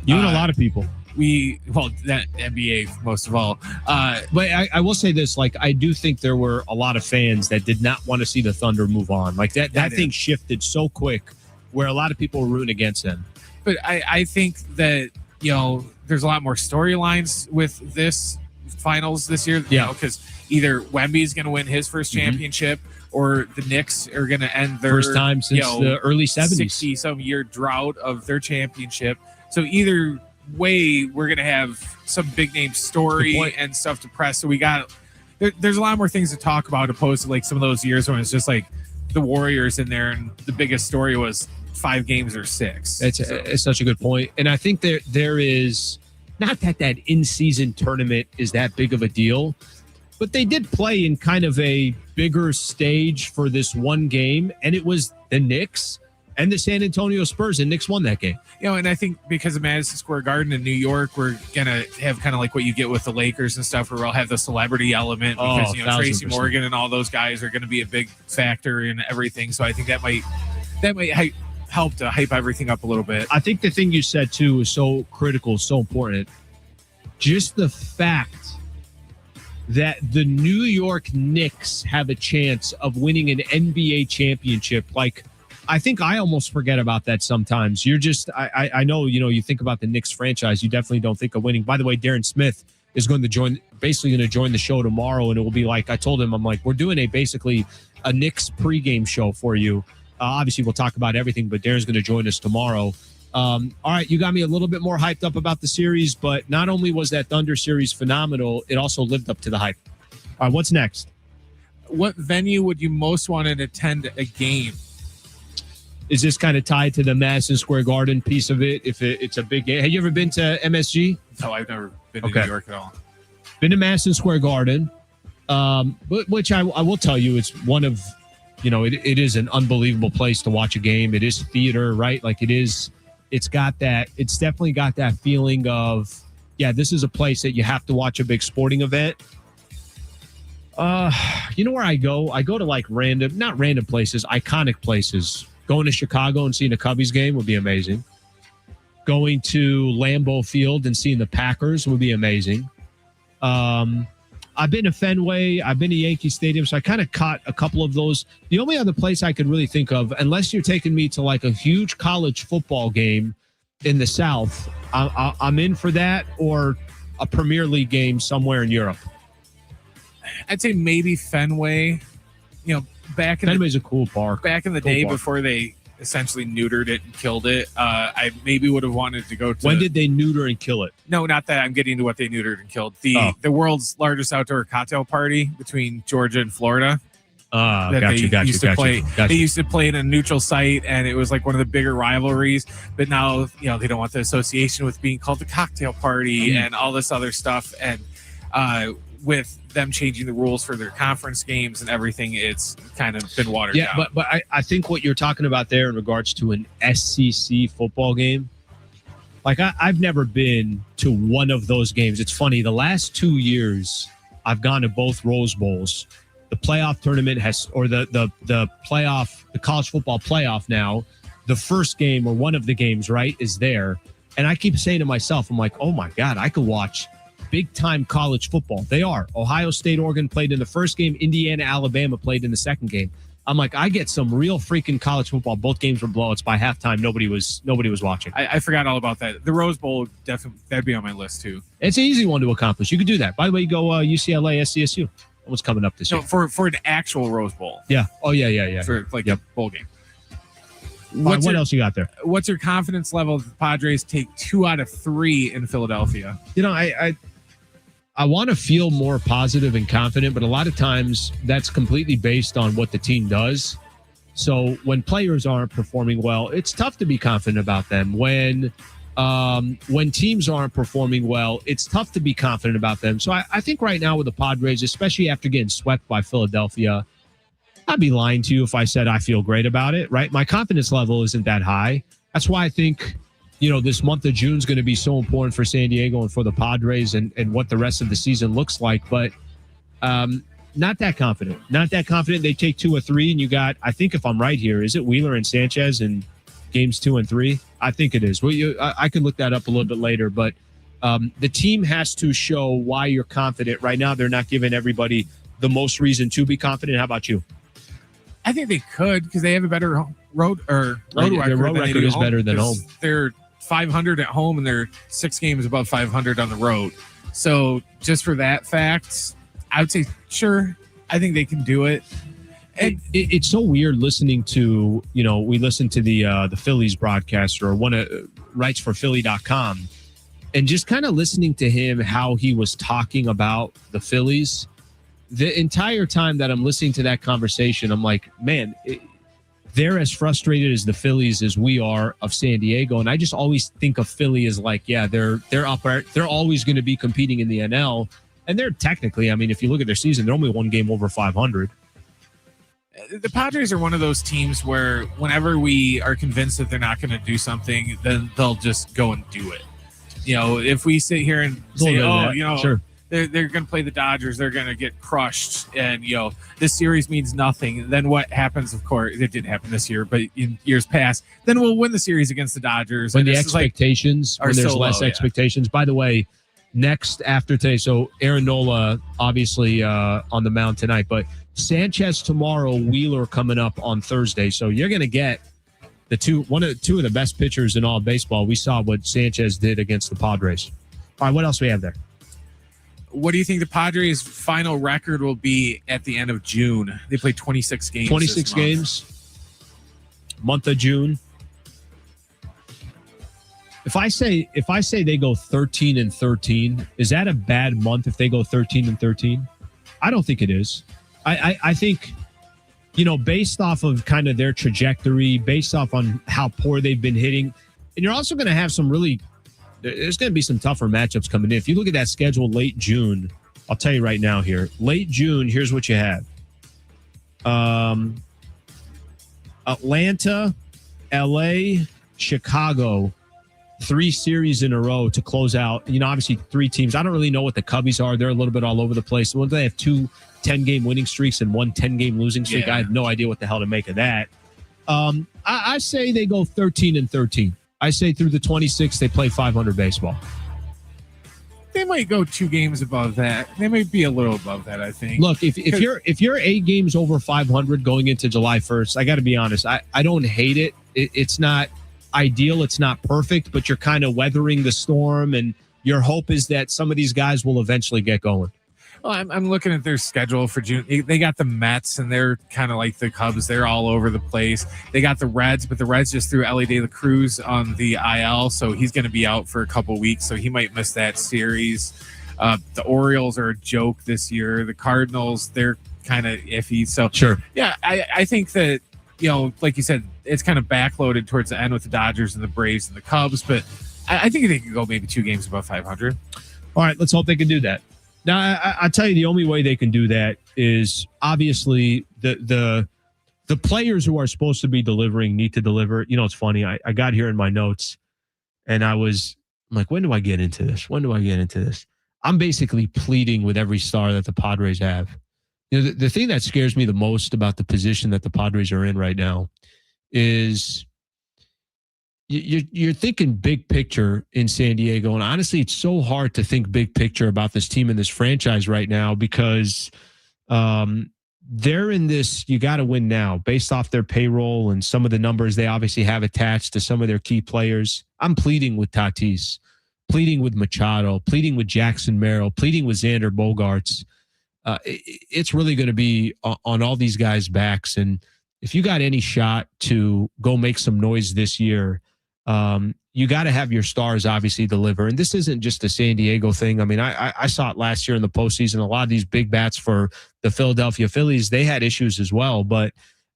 You and a lot of people. That NBA most of all. But I will say this, like, I do think there were a lot of fans that did not want to see the Thunder move on. Like that thing shifted so quick where a lot of people were rooting against them. But I think that, there's a lot more storylines with this finals this year. Yeah. Because either Wemby's going to win his first championship or the Knicks are going to end their first time since the early 70s. 60-some year drought of their championship. So either way, we're going to have some big name story and stuff to press. So we got there's a lot more things to talk about opposed to like some of those years when it's just like the Warriors in there and the biggest story was 5 games or 6. It's such a good point. And I think there is not that in-season tournament is that big of a deal, but they did play in kind of a bigger stage for this one game, and it was the Knicks and the San Antonio Spurs, and Knicks won that game. And I think because of Madison Square Garden in New York, we're going to have kind of like what you get with the Lakers and stuff, where we'll have the celebrity element because, Tracy Morgan and all those guys are going to be a big factor in everything. So I think that might help to hype everything up a little bit. I think the thing you said, too, is so critical, so important. Just the fact that the New York Knicks have a chance of winning an NBA championship, like, I think I almost forget about that sometimes. You're just, I know, you think about the Knicks franchise, you definitely don't think of winning. By the way, Darren Smith is going to join the show tomorrow, and it will be like, I told him, I'm like, we're doing basically a Knicks pregame show for you. Obviously, we'll talk about everything, but Darren's going to join us tomorrow. All right, you got me a little bit more hyped up about the series, but not only was that Thunder series phenomenal, it also lived up to the hype. All right, what's next? What venue would you most want to attend a game? Is this kind of tied to the Madison Square Garden piece of it? If it's a big game. Have you ever been to MSG? No, I've never been to New York at all. Been to Madison Square Garden, but which I will tell you, it's one of it is an unbelievable place to watch a game. It is theater, right? Like it's definitely got that feeling of, yeah, this is a place that you have to watch a big sporting event. You know where I go? I go to like not random places, iconic places. Going to Chicago and seeing a Cubbies game would be amazing. Going to Lambeau Field and seeing the Packers would be amazing. I've been to Fenway. I've been to Yankee Stadium, so I kind of caught a couple of those. The only other place I could really think of, unless you're taking me to like a huge college football game in the South, I'm in for that, or a Premier League game somewhere in Europe. I'd say maybe Fenway. Fenway's a cool park. Back in the day before they essentially neutered it and killed it, I maybe would have wanted to go to. When did they neuter and kill it? No, not that. I'm getting to what they neutered and killed. The world's largest outdoor cocktail party between Georgia and Florida. They used to play in a neutral site, and it was like one of the bigger rivalries. But now, they don't want the association with being called the cocktail party and all this other stuff. And with them changing the rules for their conference games and everything, it's kind of been watered down. Yeah, but I think what you're talking about there in regards to an SEC football game, like I've never been to one of those games. It's funny, the last 2 years I've gone to both Rose Bowls. The playoff tournament the college football playoff now, the first game or one of the games, right, is there. And I keep saying to myself, I'm like, oh my God, I could watch big-time college football. They are. Ohio State, Oregon played in the first game. Indiana, Alabama played in the second game. I'm like, I get some real freaking college football. Both games were blowouts. By halftime, nobody was watching. I forgot all about that. The Rose Bowl, definitely, that'd be on my list too. It's an easy one to accomplish. You could do that. By the way, you go UCLA, SCSU. What's coming up this year? For an actual Rose Bowl. Yeah. Oh, yeah. For a bowl game. What else you got there? What's your confidence level if the Padres take 2 out of 3 in Philadelphia? I want to feel more positive and confident, but a lot of times that's completely based on what the team does. So when players aren't performing well, it's tough to be confident about them. When teams aren't performing well, it's tough to be confident about them. So I think right now with the Padres, especially after getting swept by Philadelphia, I'd be lying to you if I said I feel great about it, right? My confidence level isn't that high. That's why I think this month of June is going to be so important for San Diego and for the Padres and what the rest of the season looks like. But not that confident. Not that confident. They take 2 or 3, and you got, I think if I'm right here, is it Wheeler and Sanchez in games 2 and 3? I think it is. Well, I can look that up a little bit later. But the team has to show why you're confident. Right now, they're not giving everybody the most reason to be confident. How about you? I think they could, because they have a better road record. Their road record is better than home. They're 500 at home, and they're 6 games above 500 on the road. So just for that fact, I would say, sure, I think they can do it. And it's so weird listening to, we listen to the Phillies broadcaster, or one writes for Philly.com, and just kind of listening to him, how he was talking about the Phillies. The entire time that I'm listening to that conversation, I'm like, man, they're as frustrated as the Phillies as we are of San Diego. And I just always think of Philly as like, yeah, they're up. They're always going to be competing in the NL. And they're technically, if you look at their season, they're only 1 game over 500. The Padres are one of those teams where whenever we are convinced that they're not going to do something, then they'll just go and do it. If we sit here and say, sure, they're going to play the Dodgers, they're going to get crushed, and this series means nothing. Then what happens? Of course, it didn't happen this year, but in years past, then we'll win the series against the Dodgers. When the expectations, when there's so less low, expectations. By the way, next after today, so Aaron Nola obviously on the mound tonight, but Sanchez tomorrow, Wheeler coming up on Thursday. So you're going to get two of the best pitchers in all of baseball. We saw what Sanchez did against the Padres. All right, what else we have there? What do you think the Padres' final record will be at the end of June? They played 26 games. 26 games. Month of June. If I say they go 13-13, is that a bad month if they go 13-13? I don't think it is. I think, based off of kind of their trajectory, based off on how poor they've been hitting, and you're also going to have there's going to be some tougher matchups coming in. If you look at that schedule late June, I'll tell you right now here. Late June, here's what you have. Atlanta, LA, Chicago, 3 series in a row to close out. Obviously 3 teams. I don't really know what the Cubbies are. They're a little bit all over the place. Well, they have 2 10-game winning streaks and 1 10-game losing streak. I have no idea what the hell to make of that. I say they go 13-13. I say through the 26th they play 500 baseball. They might go 2 games above that. They might be a little above that, I think. Look, if you're 8 games over 500 going into July 1st, I got to be honest. I don't hate it. It's not ideal. It's not perfect, but you're kind of weathering the storm, and your hope is that some of these guys will eventually get going. Well, I'm looking at their schedule for June. They got the Mets, and they're kind of like the Cubs. They're all over the place. They got the Reds, but the Reds just threw Ellie De La Cruz on the IL, so he's going to be out for a couple weeks, so he might miss that series. The Orioles are a joke this year. The Cardinals, they're kind of iffy. So, sure. Yeah, I think that, like you said, it's kind of backloaded towards the end with the Dodgers and the Braves and the Cubs, but I think they could go maybe 2 games above 500. All right, let's hope they can do that. Now, I tell you, the only way they can do that is obviously the players who are supposed to be delivering need to deliver. It's funny. I got here in my notes, and I'm like, when do I get into this? I'm basically pleading with every star that the Padres have. The thing that scares me the most about the position that the Padres are in right now is you're thinking big picture in San Diego. And honestly, it's so hard to think big picture about this team and this franchise right now because they're in this, you got to win now based off their payroll and some of the numbers they obviously have attached to some of their key players. I'm pleading with Tatis, pleading with Machado, pleading with Jackson Merrill, pleading with Xander Bogaerts. It's really going to be on all these guys' backs. And if you got any shot to go make some noise this year, you got to have your stars obviously deliver. And this isn't just a San Diego thing. I mean, I saw it last year in the postseason. A lot of these big bats for the Philadelphia Phillies, they had issues as well. But,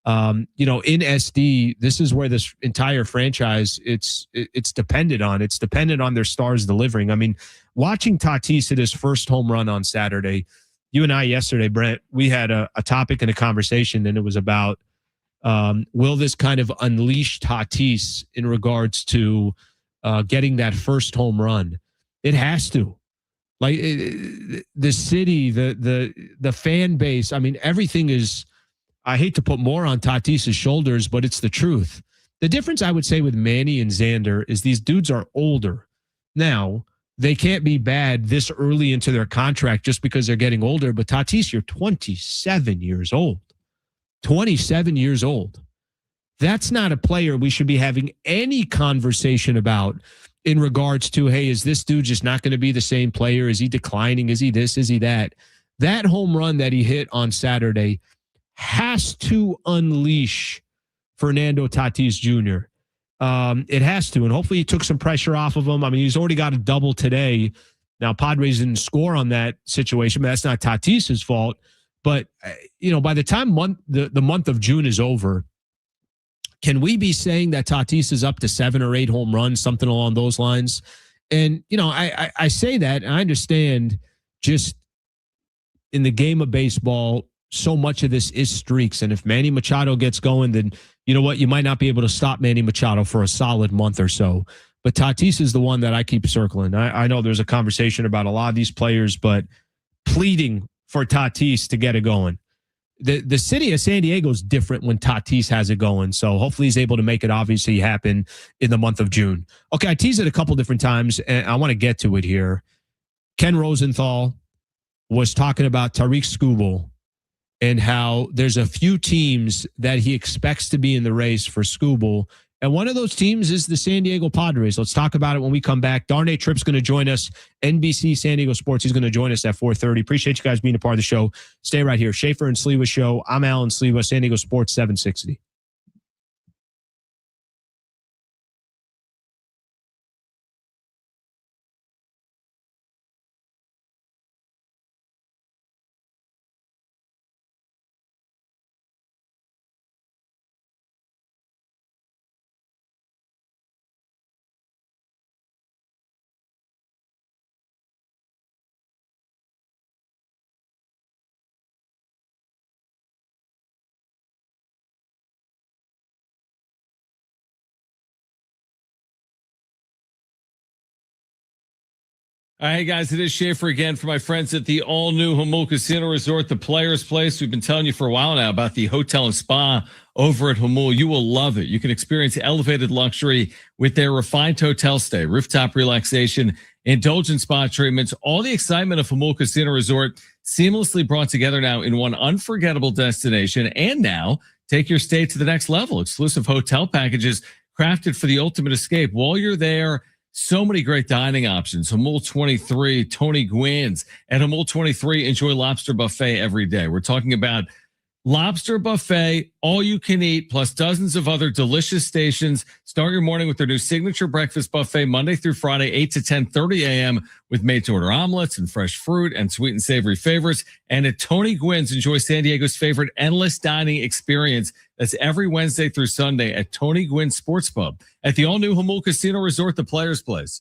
in SD, this is where this entire franchise, it's dependent on. It's dependent on their stars delivering. I mean, watching Tatis hit his first home run on Saturday, you and I yesterday, Brent, we had a topic and a conversation, and it was about, will this kind of unleash Tatis in regards to getting that first home run? It has to. Like the city, the fan base. I mean, everything is. I hate to put more on Tatis's shoulders, but it's the truth. The difference I would say with Manny and Xander is these dudes are older. Now, they can't be bad this early into their contract just because they're getting older. But Tatis, you're 27 years old. 27 years old. That's not a player we should be having any conversation about in regards to, hey, is this dude just not going to be the same player? Is he declining? Is he this? Is he that? That home run that he hit on Saturday has to unleash Fernando Tatis Jr. It has to, and hopefully he took some pressure off of him. I mean, he's already got a double today. Now, Padres didn't score on that situation, but that's not Tatis's fault. But, by the time the month of June is over, can we be saying that Tatis is up to 7 or 8 home runs, something along those lines? And, I say that, and I understand just in the game of baseball, so much of this is streaks. And if Manny Machado gets going, then you know what? You might not be able to stop Manny Machado for a solid month or so. But Tatis is the one that I keep circling. I know there's a conversation about a lot of these players, but pleading for Tatis to get it going. The city of San Diego is different when Tatis has it going. So hopefully he's able to make it obviously happen in the month of June. Okay, I teased it a couple different times, and I want to get to it here. Ken Rosenthal was talking about Tarik Skubal and how there's a few teams that he expects to be in the race for Skubal. And one of those teams is the San Diego Padres. Let's talk about it when we come back. Darnay Tripp's going to join us. NBC San Diego Sports. He's going to join us at 4:30. Appreciate you guys being a part of the show. Stay right here. Schaefer and Sleva Show. I'm Alan Sleva, San Diego Sports 760. All right, guys, it is Schaefer again for my friends at the all-new Jamul Casino Resort, the Players Place. We've been telling you for a while now about the hotel and spa over at Jamul. You will love it. You can experience elevated luxury with their refined hotel stay, rooftop relaxation, indulgent spa treatments, all the excitement of Jamul Casino Resort seamlessly brought together now in one unforgettable destination. And now take your stay to the next level. Exclusive hotel packages crafted for the ultimate escape. While you're there, so many great dining options. Jamul 23, Tony Gwynn's. At Jamul 23, enjoy lobster buffet every day. We're talking about lobster buffet, all you can eat, plus dozens of other delicious stations. Start your morning with their new signature breakfast buffet Monday through Friday, 8 to 10:30 a.m. with made-to-order omelets and fresh fruit and sweet and savory favorites. And at Tony Gwynn's, enjoy San Diego's favorite endless dining experience. That's every Wednesday through Sunday at Tony Gwynn Sports Pub at the all-new Jamul Casino Resort, the Players Place.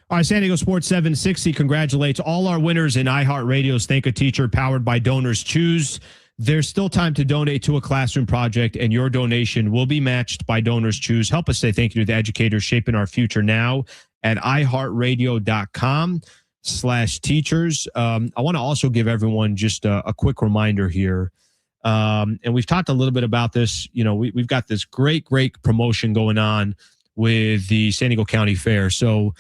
All right, San Diego Sports 760 congratulates all our winners in iHeartRadio's Thank a Teacher powered by Donors Choose. There's still time to donate to a classroom project, and your donation will be matched by Donors Choose. Help us say thank you to the educators shaping our future now at iHeartRadio.com/teachers. I want to also give everyone just a quick reminder here. And we've talked a little bit about this. You know, we've got this great promotion going on with the San Diego County Fair. So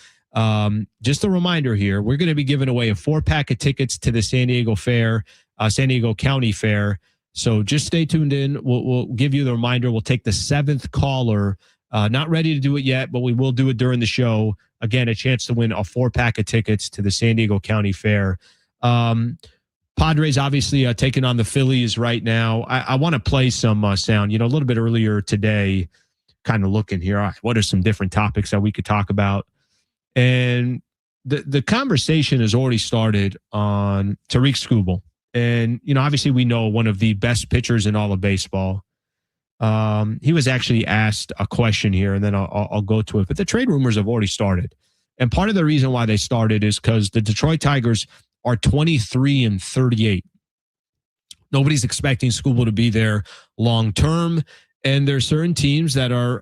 just a reminder here, we're going to be giving away a 4-pack of tickets to the San Diego Fair, San Diego County Fair. So just stay tuned in. We'll give you the reminder. We'll take the 7th caller. Not ready to do it yet, but we will do it during the show. Again, a chance to win a 4-pack of tickets to the San Diego County Fair. Padres obviously taking on the Phillies right now. I want to play some sound. You know, a little bit earlier today, kind of looking here, what are some different topics that we could talk about? And the conversation has already started on Tarik Skubal. And, you know, obviously we know one of the best pitchers in all of baseball. He was actually asked a question here, and then I'll go to it. But the trade rumors have already started. And part of the reason why they started is because the Detroit Tigers are 23-38. Nobody's expecting Skubal to be there long term. And there are certain teams that are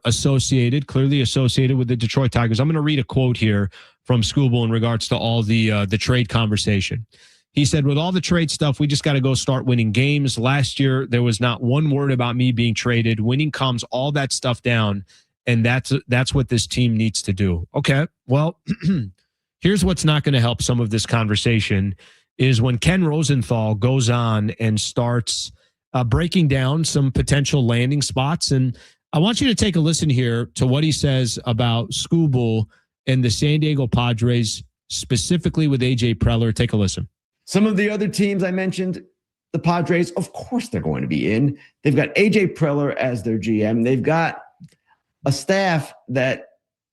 clearly associated with the Detroit Tigers. I'm going to read a quote here from Skubal in regards to all the trade conversation. He said, with all the trade stuff, we just got to go start winning games. Last year, there was not one word about me being traded. Winning calms all that stuff down, and that's what this team needs to do. Okay, well, here's what's not going to help some of this conversation is when Ken Rosenthal goes on and starts breaking down some potential landing spots. And I want you to take a listen here to what he says about Skubal and the San Diego Padres, specifically with AJ Preller. Take a listen. Some of the other teams I mentioned, the Padres, of course they're going to be in. They've got AJ Preller as their GM. They've got a staff that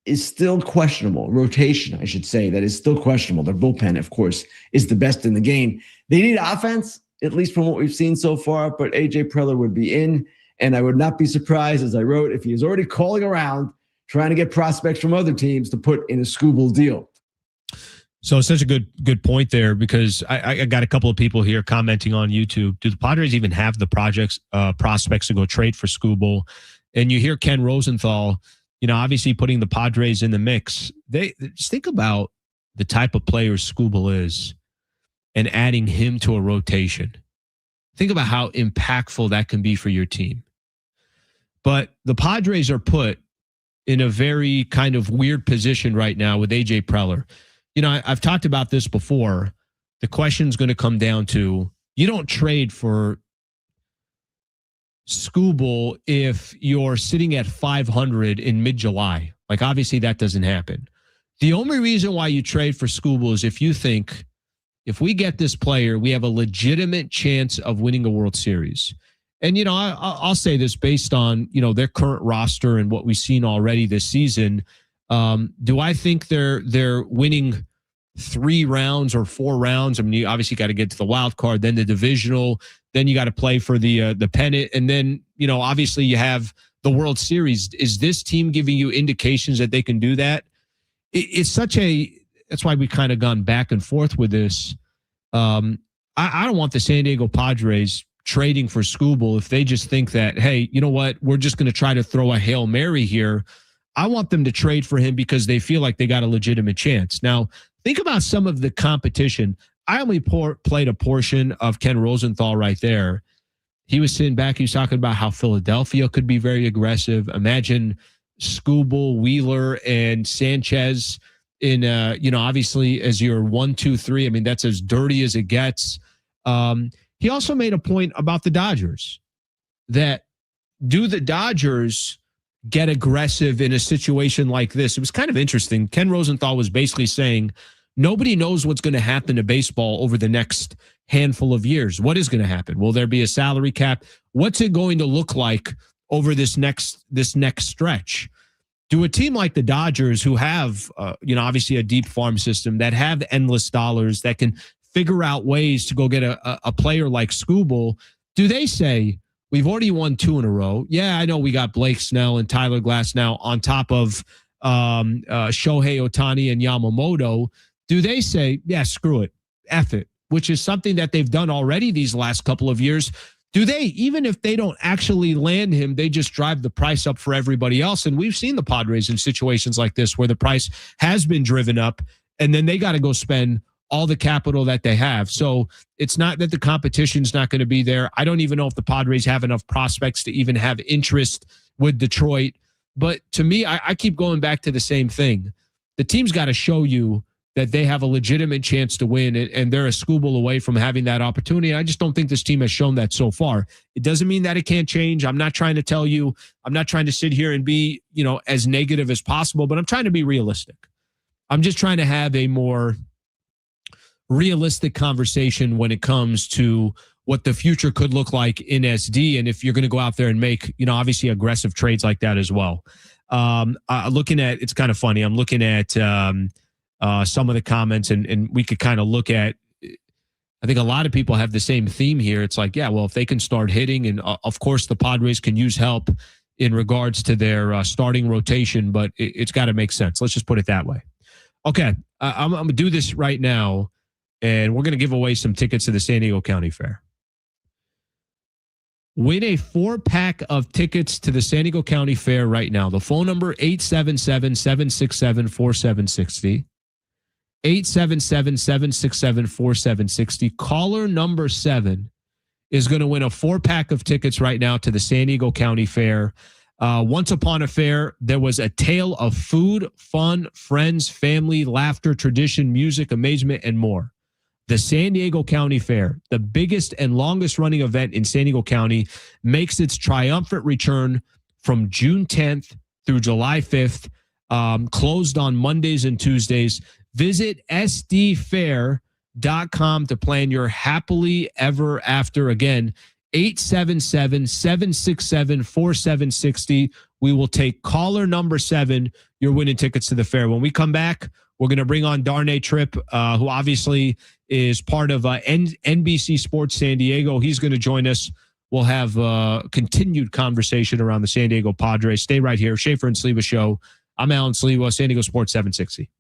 is still questionable. Rotation, I should say, that is still questionable. Their bullpen, of course, is the best in the game. They need offense, at least from what we've seen so far, but AJ Preller would be in, and I would not be surprised, as I wrote, if he is already calling around, trying to get prospects from other teams to put in a Skubal deal. So it's such a good point there, because I got a couple of people here commenting on YouTube. Do the Padres even have the prospects to go trade for Skubal? And you hear Ken Rosenthal, obviously putting the Padres in the mix. They just think about the type of player Skubal is and adding him to a rotation. Think about how impactful that can be for your team. But the Padres are put in a very kind of weird position right now with AJ Preller. I've talked about this before. The question is going to come down to, you don't trade for Skubal if you're sitting at 500 in mid-July. Like, obviously that doesn't happen. The only reason why you trade for Skubal is if you think, if we get this player, we have a legitimate chance of winning a World Series. And, I'll say this based on, their current roster and what we've seen already this season. Do I think they're winning 3 rounds or 4 rounds? I mean, you obviously got to get to the wild card, then the divisional, then you got to play for the pennant, and then obviously you have the World Series. Is this team giving you indications that they can do that? It's that's why we've kind of gone back and forth with this. I don't want the San Diego Padres trading for Skubal if they just think that, hey, you know what, we're just going to try to throw a Hail Mary here. I want them to trade for him because they feel like they got a legitimate chance. Now, think about some of the competition. I only played a portion of Ken Rosenthal right there. He was sitting back. He was talking about how Philadelphia could be very aggressive. Imagine Skubal, Wheeler, and Sanchez in, obviously as your 1, 2, 3. I mean, that's as dirty as it gets. He also made a point about the Dodgers, that do the Dodgers get aggressive in a situation like this? It was kind of interesting. Ken Rosenthal was basically saying, nobody knows what's going to happen to baseball over the next handful of years. What is going to happen? Will there be a salary cap? What's it going to look like over this next stretch? Do a team like the Dodgers, who have, obviously a deep farm system, that have endless dollars, that can figure out ways to go get a player like Skubal, do they say, we've already won 2 in a row? Yeah, I know we got Blake Snell and Tyler Glass now on top of Shohei Ohtani and Yamamoto. Do they say, yeah, screw it, F it, which is something that they've done already these last couple of years? Do they, even if they don't actually land him, they just drive the price up for everybody else? And we've seen the Padres in situations like this where the price has been driven up, and then they got to go spend all the capital that they have. So it's not that the competition's not going to be there. I don't even know if the Padres have enough prospects to even have interest with Detroit. But to me, I keep going back to the same thing. The team's got to show you that they have a legitimate chance to win, and they're a Skubal away from having that opportunity. I just don't think this team has shown that so far. It doesn't mean that it can't change. I'm not trying to tell you, I'm not trying to sit here and be, as negative as possible, but I'm trying to be realistic. I'm just trying to have a more realistic conversation when it comes to what the future could look like in SD, and if you're going to go out there and make, obviously aggressive trades like that as well. Looking at, it's kind of funny. I'm looking at some of the comments, and we could kind of look at, I think a lot of people have the same theme here. It's like, yeah, well, if they can start hitting, and of course the Padres can use help in regards to their starting rotation, but it's got to make sense. Let's just put it that way. Okay, I'm going to do this right now, and we're going to give away some tickets to the San Diego County Fair. Win a 4-pack of tickets to the San Diego County Fair right now. The phone number, 877-767-4760. 877-767-4760. Caller number 7 is going to win a 4-pack of tickets right now to the San Diego County Fair. Once upon a fair, there was a tale of food, fun, friends, family, laughter, tradition, music, amazement, and more. The San Diego County Fair, the biggest and longest running event in San Diego County, makes its triumphant return from June 10th through July 5th, closed on Mondays and Tuesdays. Visit sdfair.com to plan your happily ever after. Again, 877-767-4760. We will take caller number 7. You're winning tickets to the fair. When we come back, we're going to bring on Darnay Tripp, who obviously is part of NBC Sports San Diego. He's going to join us. We'll have continued conversation around the San Diego Padres. Stay right here. Schaefer and Sliwa Show. I'm Alan Sliwa, San Diego Sports 760.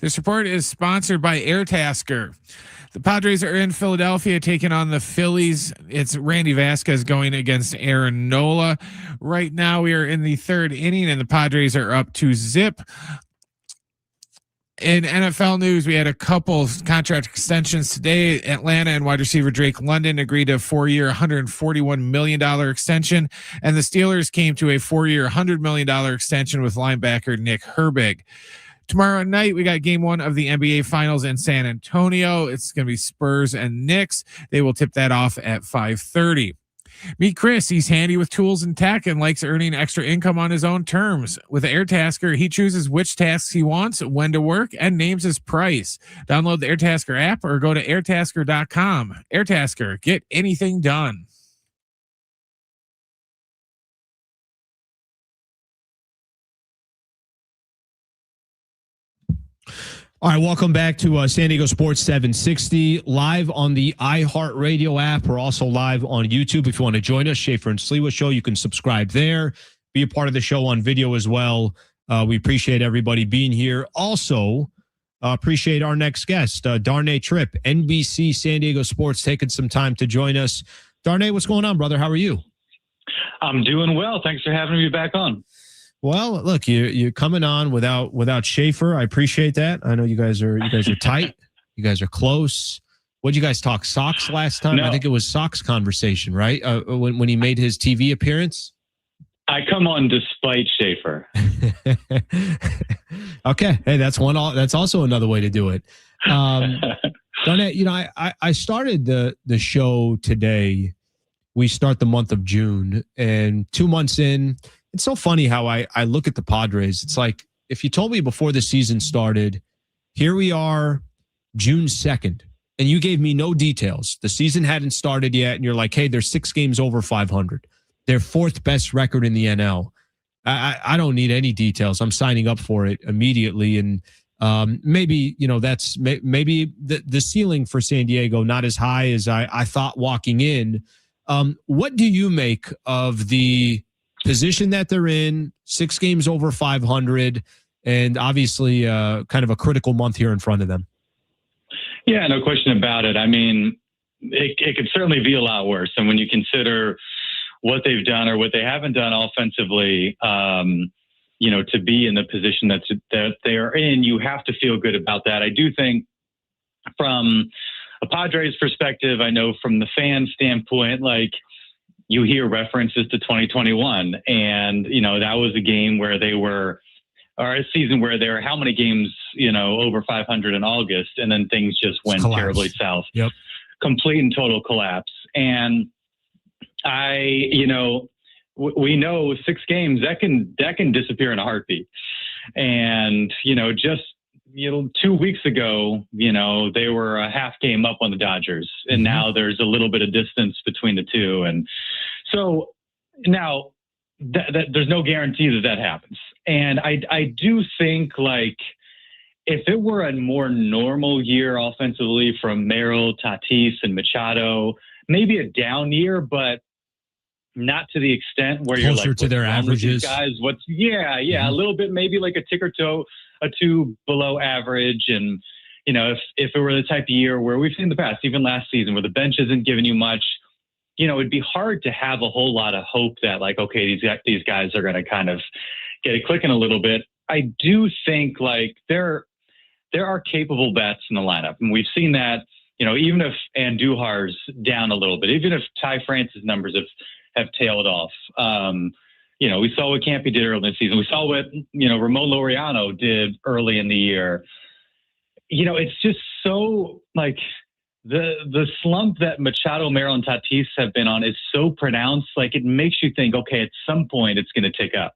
This report is sponsored by Airtasker. The Padres are in Philadelphia taking on the Phillies. It's Randy Vasquez going against Aaron Nola. Right now we are in the 3rd inning and the Padres are up 2-0. In NFL news, we had a couple of contract extensions today. Atlanta and wide receiver Drake London agreed to a 4-year, $141 million extension, and the Steelers came to a 4-year, $100 million extension with linebacker Nick Herbig. Tomorrow night, we got game 1 of the NBA Finals in San Antonio. It's going to be Spurs and Knicks. They will tip that off at 5:30. Meet Chris. He's handy with tools and tech and likes earning extra income on his own terms. With AirTasker, he chooses which tasks he wants, when to work, and names his price. Download the AirTasker app or go to airtasker.com. AirTasker, get anything done. All right, welcome back to San Diego Sports 760, live on the iHeartRadio app. We're also live on YouTube. If you want to join us, Schaefer and Sliwa Show, you can subscribe there. Be a part of the show on video as well. We appreciate everybody being here. Also, appreciate our next guest, Darnay Tripp, NBC San Diego Sports, taking some time to join us. Darnay, what's going on, brother? How are you? I'm doing well. Thanks for having me back on. Well, look, you're coming on without Schaefer. I appreciate that. I know you guys are tight. You guys are close. What did you guys talk Sox last time? No. I think it was Sox conversation, right? When he made his TV appearance. I come on despite Schaefer. Okay, hey, that's also another way to do it. Darnay, I started the show today. We start the month of June, and 2 months in. It's so funny how I look at the Padres. It's like, if you told me before the season started, here we are, June 2nd, and you gave me no details. The season hadn't started yet, and you're like, hey, they're 6 games over 500. They're 4th best record in the NL. I don't need any details. I'm signing up for it immediately, and maybe, that's maybe the ceiling for San Diego, not as high as I thought walking in. What do you make of the position that they're in, 6 games over 500, and obviously kind of a critical month here in front of them? Yeah, no question about it. I mean, it could certainly be a lot worse. And when you consider what they've done or what they haven't done offensively, to be in the position that they are in, you have to feel good about that. I do think from a Padres perspective, I know from the fan standpoint, you hear references to 2021, and that was a game where a season where they were how many games over 500 in August, and then things just went terribly south. Yep, complete and total collapse. And we know 6 games that can disappear in a heartbeat. And just 2 weeks ago, they were a half game up on the Dodgers, and now there's a little bit of distance between the two. And so now there's no guarantee that happens. And I do think, if it were a more normal year offensively from Merrill, Tatis, and Machado, maybe a down year, but not to the extent where closer you're to their averages. Guys, a little bit, maybe like a tick or two below average. And if it were the type of year where we've seen in the past, even last season, where the bench isn't giving you much, it'd be hard to have a whole lot of hope that okay, these guys are going to kind of get it clicking a little bit. I do think there are capable bats in the lineup, and we've seen that. Even if Andujar's down a little bit, even if Ty France's numbers have tailed off. We saw what Campy did early in the season. We saw what, Ramon Laureano did early in the year. It's just so the slump that Machado, Merrill, and Tatis have been on is so pronounced. It makes you think, okay, at some point it's going to tick up.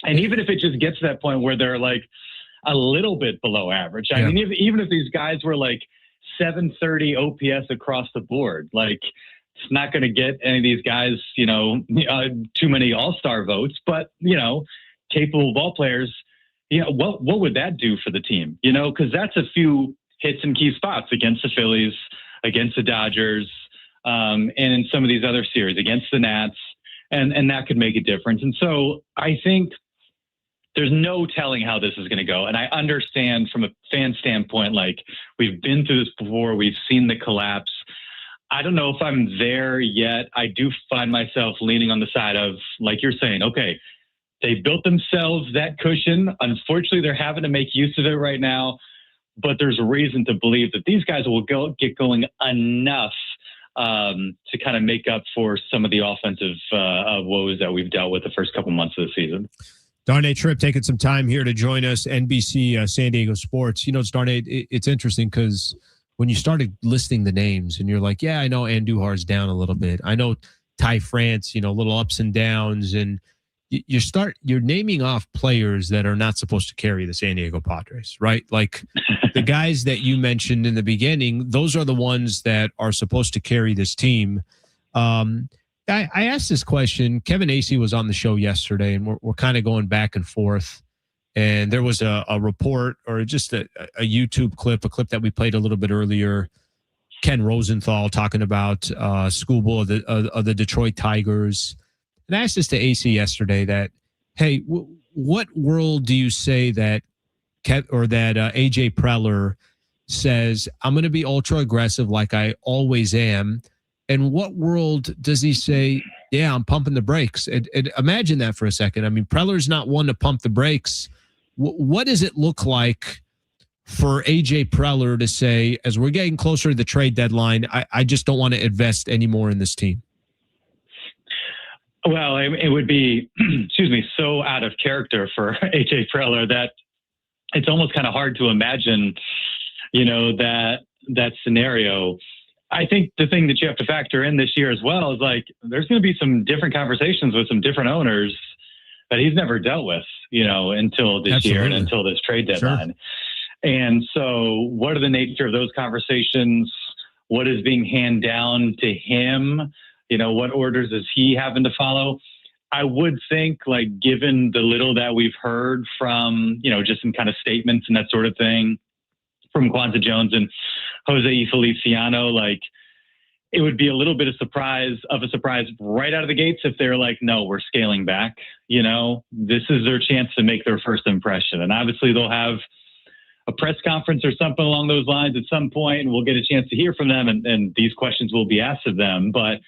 And even if it just gets to that point where they're a little bit below average, I mean, even if these guys were 730 OPS across the board, it's not going to get any of these guys, too many all-star votes, but, capable ball players, what would that do for the team? Because that's a few hits in key spots against the Phillies, against the Dodgers, and in some of these other series against the Nats, and that could make a difference. And so I think there's no telling how this is going to go. And I understand from a fan standpoint, we've been through this before, we've seen the collapse. I don't know if I'm there yet. I do find myself leaning on the side of, you're saying, okay, They built themselves that cushion. Unfortunately, they're having to make use of it right now. But there's a reason to believe that these guys will get going enough to kind of make up for some of the offensive woes that we've dealt with the first couple months of the season. Darnay, Tripp taking some time here to join us, NBC San Diego Sports. You know, it's Darnay, it's interesting because when you started listing the names and you're like, yeah, I know Andujar's down a little bit. I know Ty France, you know, little ups and downs. And you're naming off players that are not supposed to carry the San Diego Padres, right? Like the guys that you mentioned in the beginning, those are the ones that are supposed to carry this team. I asked this question. Kevin Acee was on the show yesterday, and we're kind of going back and forth. And there was a report or just a YouTube clip, a clip that we played a little bit earlier. Ken Rosenthal talking about Skubal of the Detroit Tigers. And I asked this to Acee yesterday that, hey, what world do you say that AJ Preller says, I'm going to be ultra aggressive like I always am? And what world does he say, yeah, I'm pumping the brakes? And imagine that for a second. I mean, Preller's not one to pump the brakes. What does it look like for AJ Preller to say, as we're getting closer to the trade deadline, I just don't want to invest anymore in this team? Well, it would be, so out of character for AJ Preller that it's almost kind of hard to imagine, you know, that scenario. I think the thing that you have to factor in this year as well is like, there's going to be some different conversations with some different owners that he's never dealt with, you know, until this year and until this trade deadline. Sure. And so what are the nature of those conversations? What is being handed down to him? You know, what orders is he having to follow? I would think, like, given the little that we've heard from, you know, just some kind of statements and that sort of thing from Kwanzaa Jones and Jose Feliciano, like, it would be a little bit of a surprise right out of the gates if they're like, no, we're scaling back. You know, this is their chance to make their first impression. And obviously they'll have a press conference or something along those lines at some point, and we'll get a chance to hear from them. And these questions will be asked of them. But,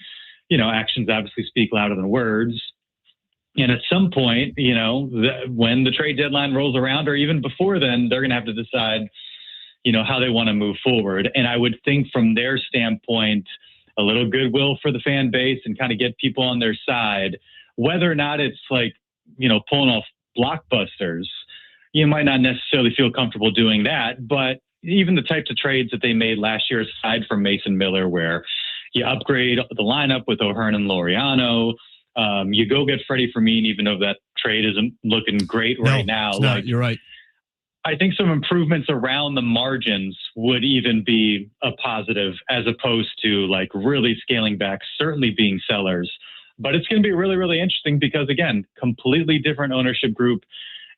you know, actions obviously speak louder than words. And at some point, you know, when the trade deadline rolls around or even before then, they're going to have to decide, you know, how they want to move forward. And I would think from their standpoint, a little goodwill for the fan base and kind of get people on their side, whether or not it's like, you know, pulling off blockbusters. You might not necessarily feel comfortable doing that, but even the types of trades that they made last year, aside from Mason Miller, where you upgrade the lineup with O'Hearn and Laureano, you go get Freddie Fermin, even though that trade isn't looking great right now. Like, you're right. I think some improvements around the margins would even be a positive, as opposed to like really scaling back, certainly being sellers. But it's going to be really, really interesting because, again, completely different ownership group.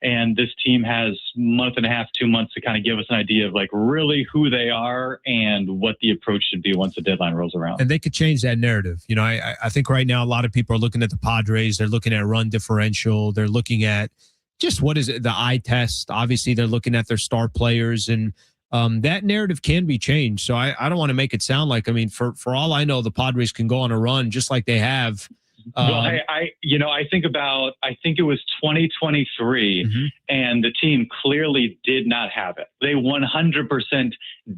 And this team has a month and a half, 2 months to kind of give us an idea of like really who they are and what the approach should be once the deadline rolls around. And they could change that narrative. You know, I think right now a lot of people are looking at the Padres. They're looking at run differential. They're looking at just what is it, the eye test. Obviously, they're looking at their star players, and that narrative can be changed. So I don't want to make it sound like, I mean, for all I know, the Padres can go on a run just like they have. Well, I think it was 2023, and the team clearly did not have it. They 100%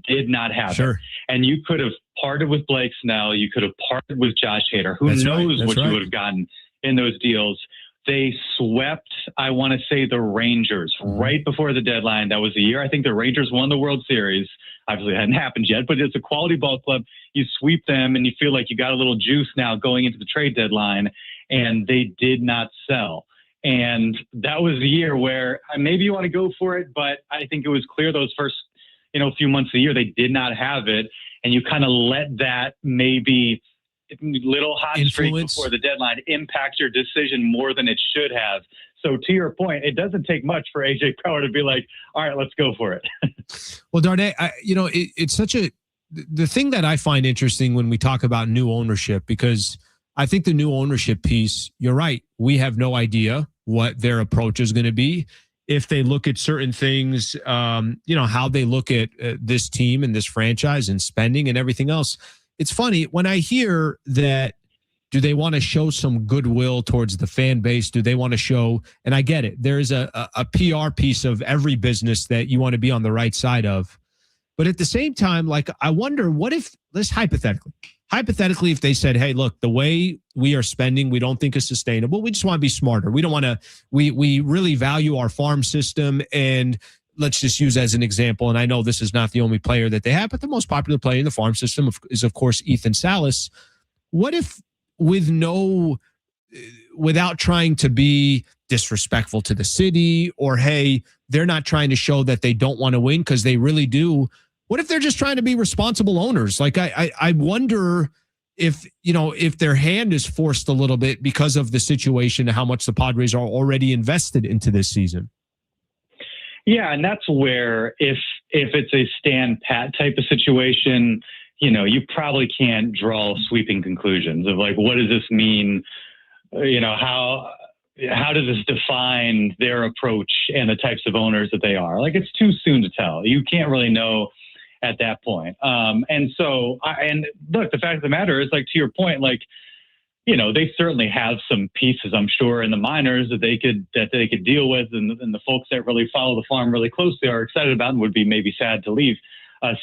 did not have it. And you could have parted with Blake Snell. You could have parted with Josh Hader. Who knows what you would have gotten in those deals. They swept, I want to say, the Rangers right before the deadline. That was the year I think the Rangers won the World Series. Obviously, it hadn't happened yet, but it's a quality ball club. You sweep them, and you feel like you got a little juice now going into the trade deadline, and they did not sell. And that was the year where maybe you want to go for it, but I think it was clear those first, few months of the year they did not have it, and you kind of let that maybe little hot streak before the deadline impact your decision more than it should have. So to your point, it doesn't take much for AJ Preller to be like, all right, let's go for it. Well, Darnay, it's such the thing that I find interesting when we talk about new ownership, because I think the new ownership piece, you're right. We have no idea what their approach is going to be. If they look at certain things, how they look at this team and this franchise and spending and everything else. It's funny when I hear that do they want to show some goodwill towards the fan base? Do they want to show, and I get it, there's a PR piece of every business that you want to be on the right side of. But at the same time, like, I wonder, what if, let's hypothetically, if they said, hey, look, the way we are spending, we don't think is sustainable. We just want to be smarter. We don't want to, we really value our farm system. And let's just use as an example, and I know this is not the only player that they have, but the most popular player in the farm system is, of course, Ethan Salas. What if, without trying to be disrespectful to the city, or, hey, they're not trying to show that they don't want to win because they really do. What if they're just trying to be responsible owners? Like, I wonder if, if their hand is forced a little bit because of the situation, how much the Padres are already invested into this season. Yeah, and that's where if it's a stand pat type of situation, you probably can't draw sweeping conclusions of, like, what does this mean? How does this define their approach and the types of owners that they are? Like, it's too soon to tell. You can't really know at that point. And look, the fact of the matter is, like, to your point, like, they certainly have some pieces, I'm sure, in the minors that they could deal with, and the folks that really follow the farm really closely are excited about and would be maybe sad to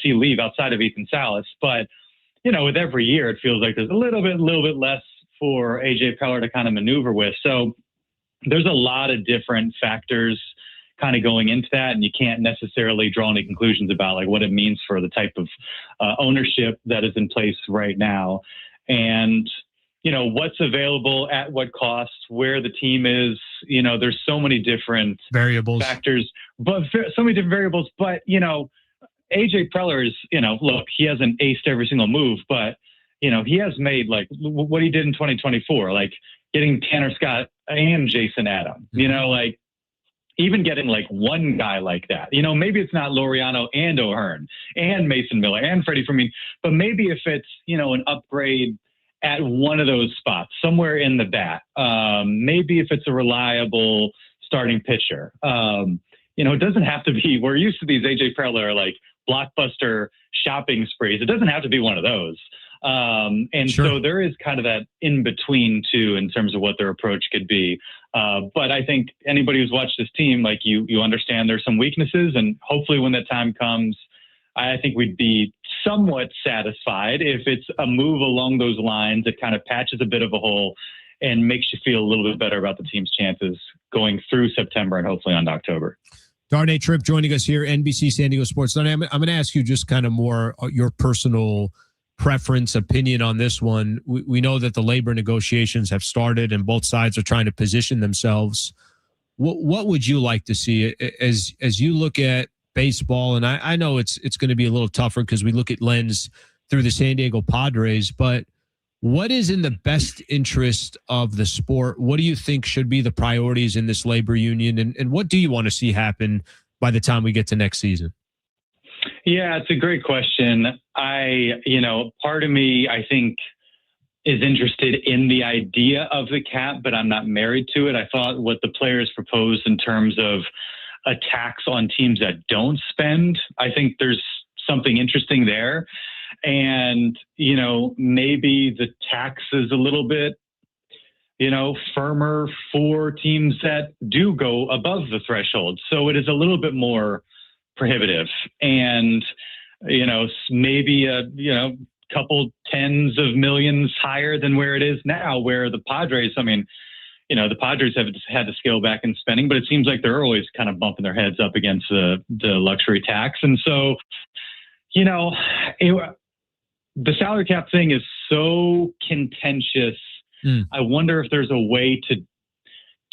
see leave outside of Ethan Salas. But, with every year, it feels like there's a little bit less for AJ Preller to kind of maneuver with. So there's a lot of different factors kind of going into that, and you can't necessarily draw any conclusions about, like, what it means for the type of ownership that is in place right now. And, what's available at what cost, where the team is, there's so many different variables, factors, but so many different variables. But, AJ Preller is, look, he hasn't aced every single move, but, he has made, like, what he did in 2024, like getting Tanner Scott and Jason Adam, like, even getting, like, one guy like that, maybe it's not Laureano and O'Hearn and Mason Miller and Freddie Fermin, but maybe if it's, an upgrade at one of those spots, somewhere in the bat, maybe if it's a reliable starting pitcher, it doesn't have to be, we're used to these AJ Preller, like, blockbuster shopping sprees. It doesn't have to be one of those. And sure. So there is kind of that in between too, in terms of what their approach could be. But I think anybody who's watched this team, like, you understand there's some weaknesses, and hopefully when that time comes, I think we'd be somewhat satisfied if it's a move along those lines that kind of patches a bit of a hole and makes you feel a little bit better about the team's chances going through September and hopefully on October. Darnay, Tripp joining us here, NBC San Diego Sports. Darnay, I'm going to ask you just kind of more your personal preference, opinion on this one. We know that the labor negotiations have started and both sides are trying to position themselves. What would you like to see as you look at baseball? And I know it's going to be a little tougher because we look at lens through the San Diego Padres, but what is in the best interest of the sport? What do you think should be the priorities in this labor union? And what do you want to see happen by the time we get to next season? Yeah, it's a great question. Part of me, I think, is interested in the idea of the cap, but I'm not married to it. I thought what the players proposed in terms of a tax on teams that don't spend, I think there's something interesting there. And, maybe the tax is a little bit, firmer for teams that do go above the threshold. So it is a little bit more prohibitive, and, maybe a, couple tens of millions higher than where it is now, where the Padres, the Padres have had to scale back in spending, but it seems like they're always kind of bumping their heads up against the luxury tax. And so, the salary cap thing is so contentious. I wonder if there's a way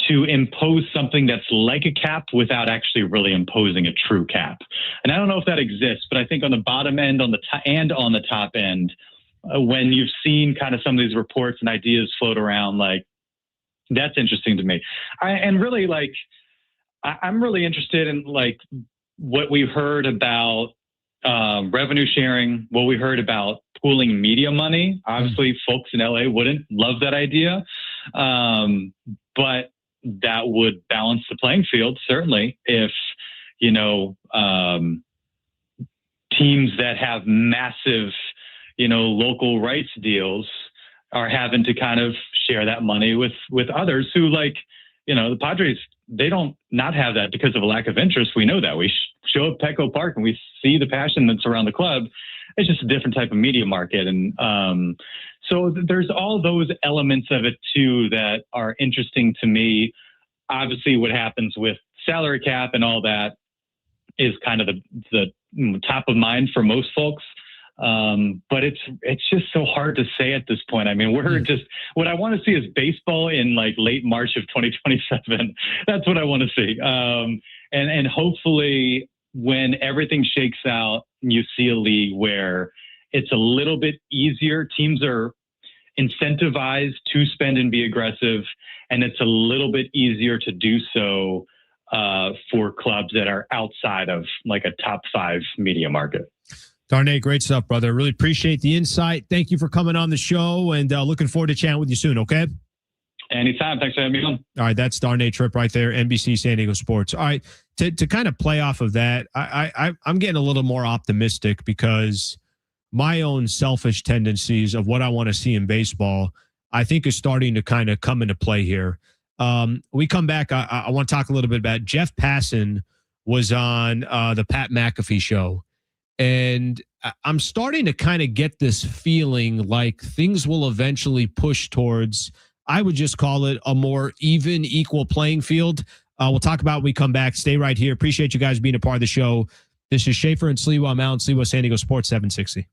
to impose something that's like a cap without actually really imposing a true cap. And I don't know if that exists, but I think on the bottom end, on the top end, when you've seen kind of some of these reports and ideas float around, like, that's interesting to me. I'm really interested in, like, what we've heard about revenue sharing, what we heard about pooling media money. Obviously, folks in LA wouldn't love that idea, but that would balance the playing field, certainly, if, teams that have massive, local rights deals are having to kind of share that money with others who, like, the Padres, they don't not have that because of a lack of interest. We know that. We show up Petco Park and we see the passion that's around the club. It's just a different type of media market. And so there's all those elements of it too that are interesting to me. Obviously what happens with salary cap and all that is kind of the top of mind for most folks. But it's just so hard to say at this point. I mean, what I want to see is baseball in like late March of 2027. That's what I want to see. And hopefully when everything shakes out, you see a league where it's a little bit easier. Teams are incentivized to spend and be aggressive, and it's a little bit easier to do so for clubs that are outside of like a top 5 media market. Darnay, great stuff, brother. Really appreciate the insight. Thank you for coming on the show, and looking forward to chatting with you soon, okay? Anytime. Thanks for having me on. All right, that's Darnay Tripp right there, NBC San Diego Sports. All right, to kind of play off of that, I'm getting a little more optimistic because my own selfish tendencies of what I want to see in baseball, I think, is starting to kind of come into play here. We come back, I want to talk a little bit about Jeff Passan was on the Pat McAfee show. And I'm starting to kind of get this feeling like things will eventually push towards, I would just call it, a more even, equal playing field. We'll talk about when we come back. Stay right here. Appreciate you guys being a part of the show. This is Schaefer and Sliwa. I'm out. Sliwa, San Diego Sports 760.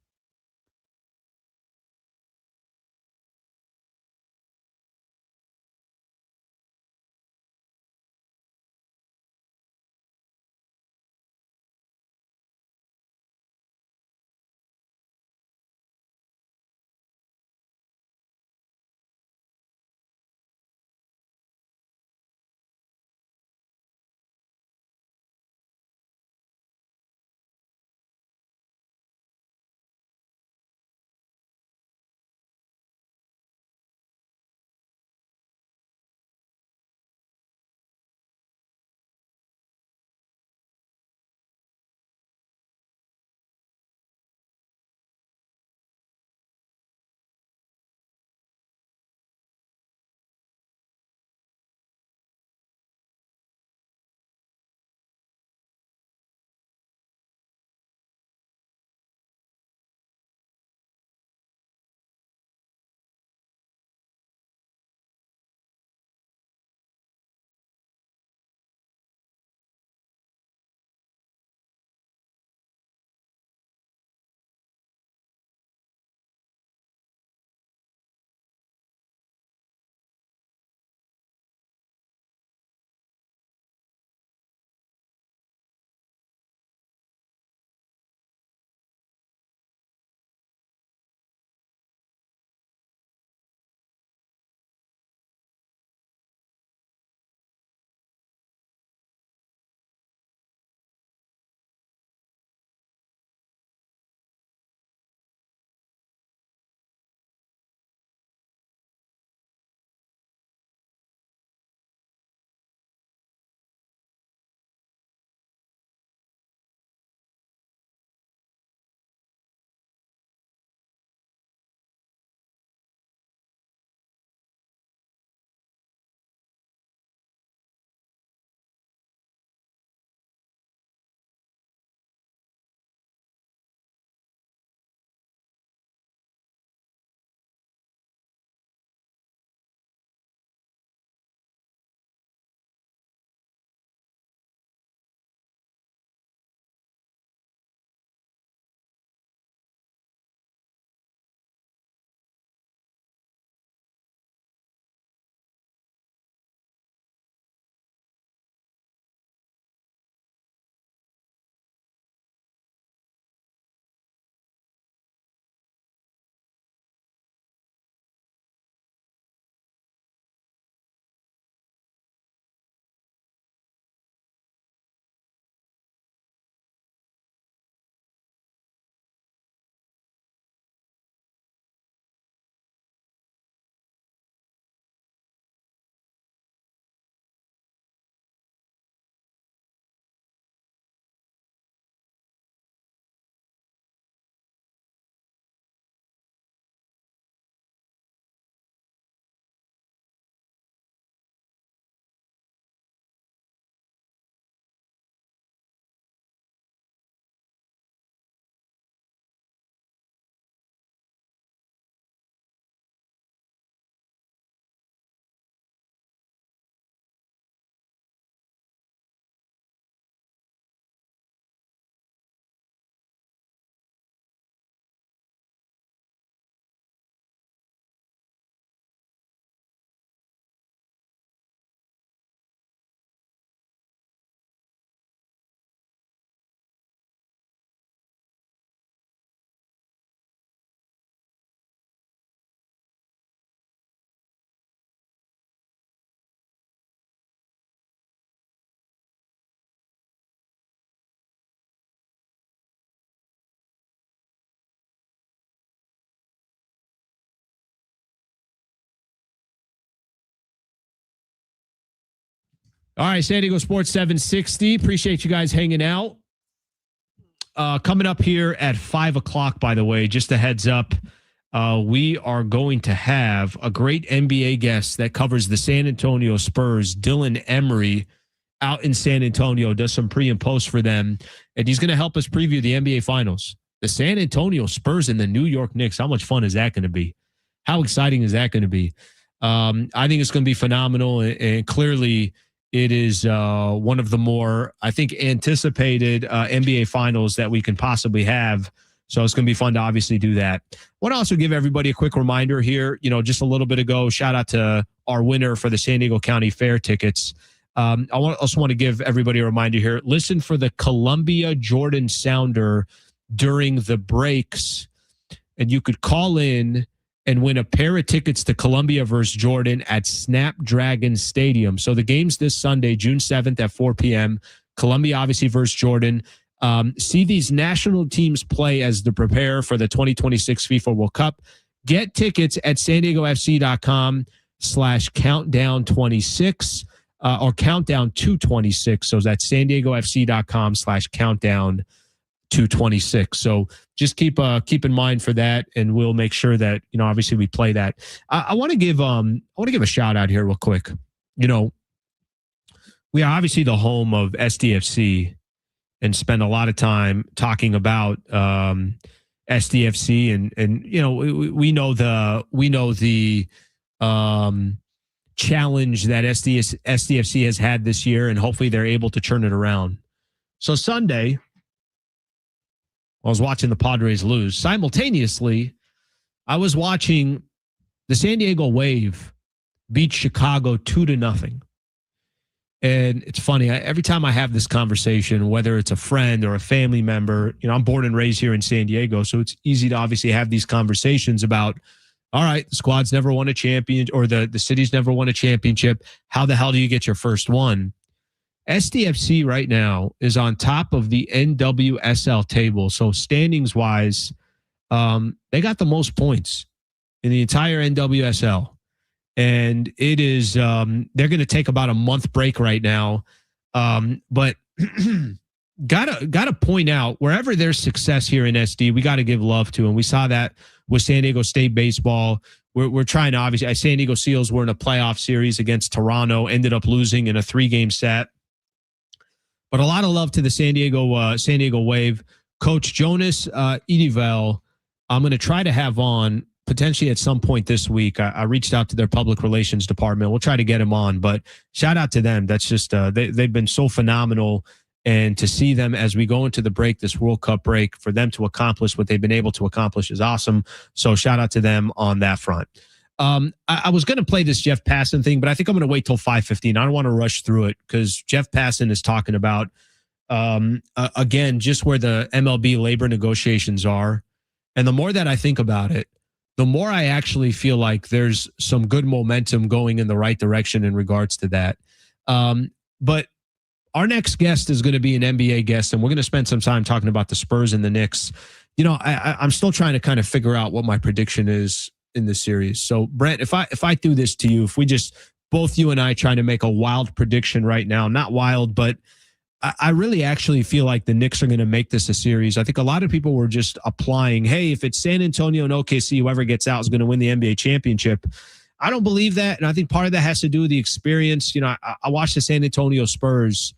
All right, San Diego Sports 760. Appreciate you guys hanging out. Coming up here at 5 o'clock, by the way, just a heads up, we are going to have a great NBA guest that covers the San Antonio Spurs, Dillon Emery, out in San Antonio, does some pre and post for them, and he's going to help us preview the NBA Finals. The San Antonio Spurs and the New York Knicks. How much fun is that going to be? How exciting is that going to be? I think it's going to be phenomenal, and clearly it is one of the more, I think, anticipated NBA Finals that we can possibly have. So it's going to be fun to obviously do that. I want to also give everybody a quick reminder here. Just a little bit ago, shout out to our winner for the San Diego County Fair tickets. I also want to give everybody a reminder here. Listen for the Columbia Jordan Sounder during the breaks, and you could call in and win a pair of tickets to Columbia versus Jordan at Snapdragon Stadium. So the game's this Sunday, June 7th at 4 p.m. Columbia, obviously, versus Jordan. See these national teams play as they prepare for the 2026 FIFA World Cup. Get tickets at sandiegofc.com/countdown26 or countdown to 26. So that's sandiegofc.com/countdown to 26. So just keep in mind for that, and we'll make sure that obviously we play that. I want to give a shout out here real quick. We are obviously the home of SDFC and spend a lot of time talking about SDFC, and we know the challenge that SDFC has had this year, and hopefully they're able to turn it around. So Sunday, I was watching the Padres lose. Simultaneously, I was watching the San Diego Wave beat Chicago 2-0. And it's funny, every time I have this conversation, whether it's a friend or a family member, I'm born and raised here in San Diego, so it's easy to obviously have these conversations about, all right, the squad's never won a champion, or the city's never won a championship. How the hell do you get your first one? SDFC right now is on top of the NWSL table. So standings wise, they got the most points in the entire NWSL. And it is, they're going to take about a month break right now. But gotta point out, wherever there's success here in SD, we got to give love to. And we saw that with San Diego State baseball. We're trying to, obviously, San Diego Seals were in a playoff series against Toronto, ended up losing in a 3-game set. But a lot of love to the San Diego Wave. Coach Jonas Edivel, I'm going to try to have on potentially at some point this week. I reached out to their public relations department. We'll try to get him on, but shout out to them. That's just, they've been so phenomenal. And to see them as we go into the break, this World Cup break, for them to accomplish what they've been able to accomplish is awesome. So shout out to them on that front. I was going to play this Jeff Passan thing, but I think I'm going to wait till 5:15. I don't want to rush through it because Jeff Passan is talking about, again, just where the MLB labor negotiations are. And the more that I think about it, the more I actually feel like there's some good momentum going in the right direction in regards to that. But our next guest is going to be an NBA guest, and we're going to spend some time talking about the Spurs and the Knicks. I'm still trying to kind of figure out what my prediction is in this series. So Brent, if I do this to you, if we just, both you and I, trying to make a wild prediction right now, not wild, but I really actually feel like the Knicks are going to make this a series. I think a lot of people were just applying, hey, if it's San Antonio and OKC, whoever gets out is going to win the NBA championship. I don't believe that. And I think part of that has to do with the experience. I watched the San Antonio Spurs.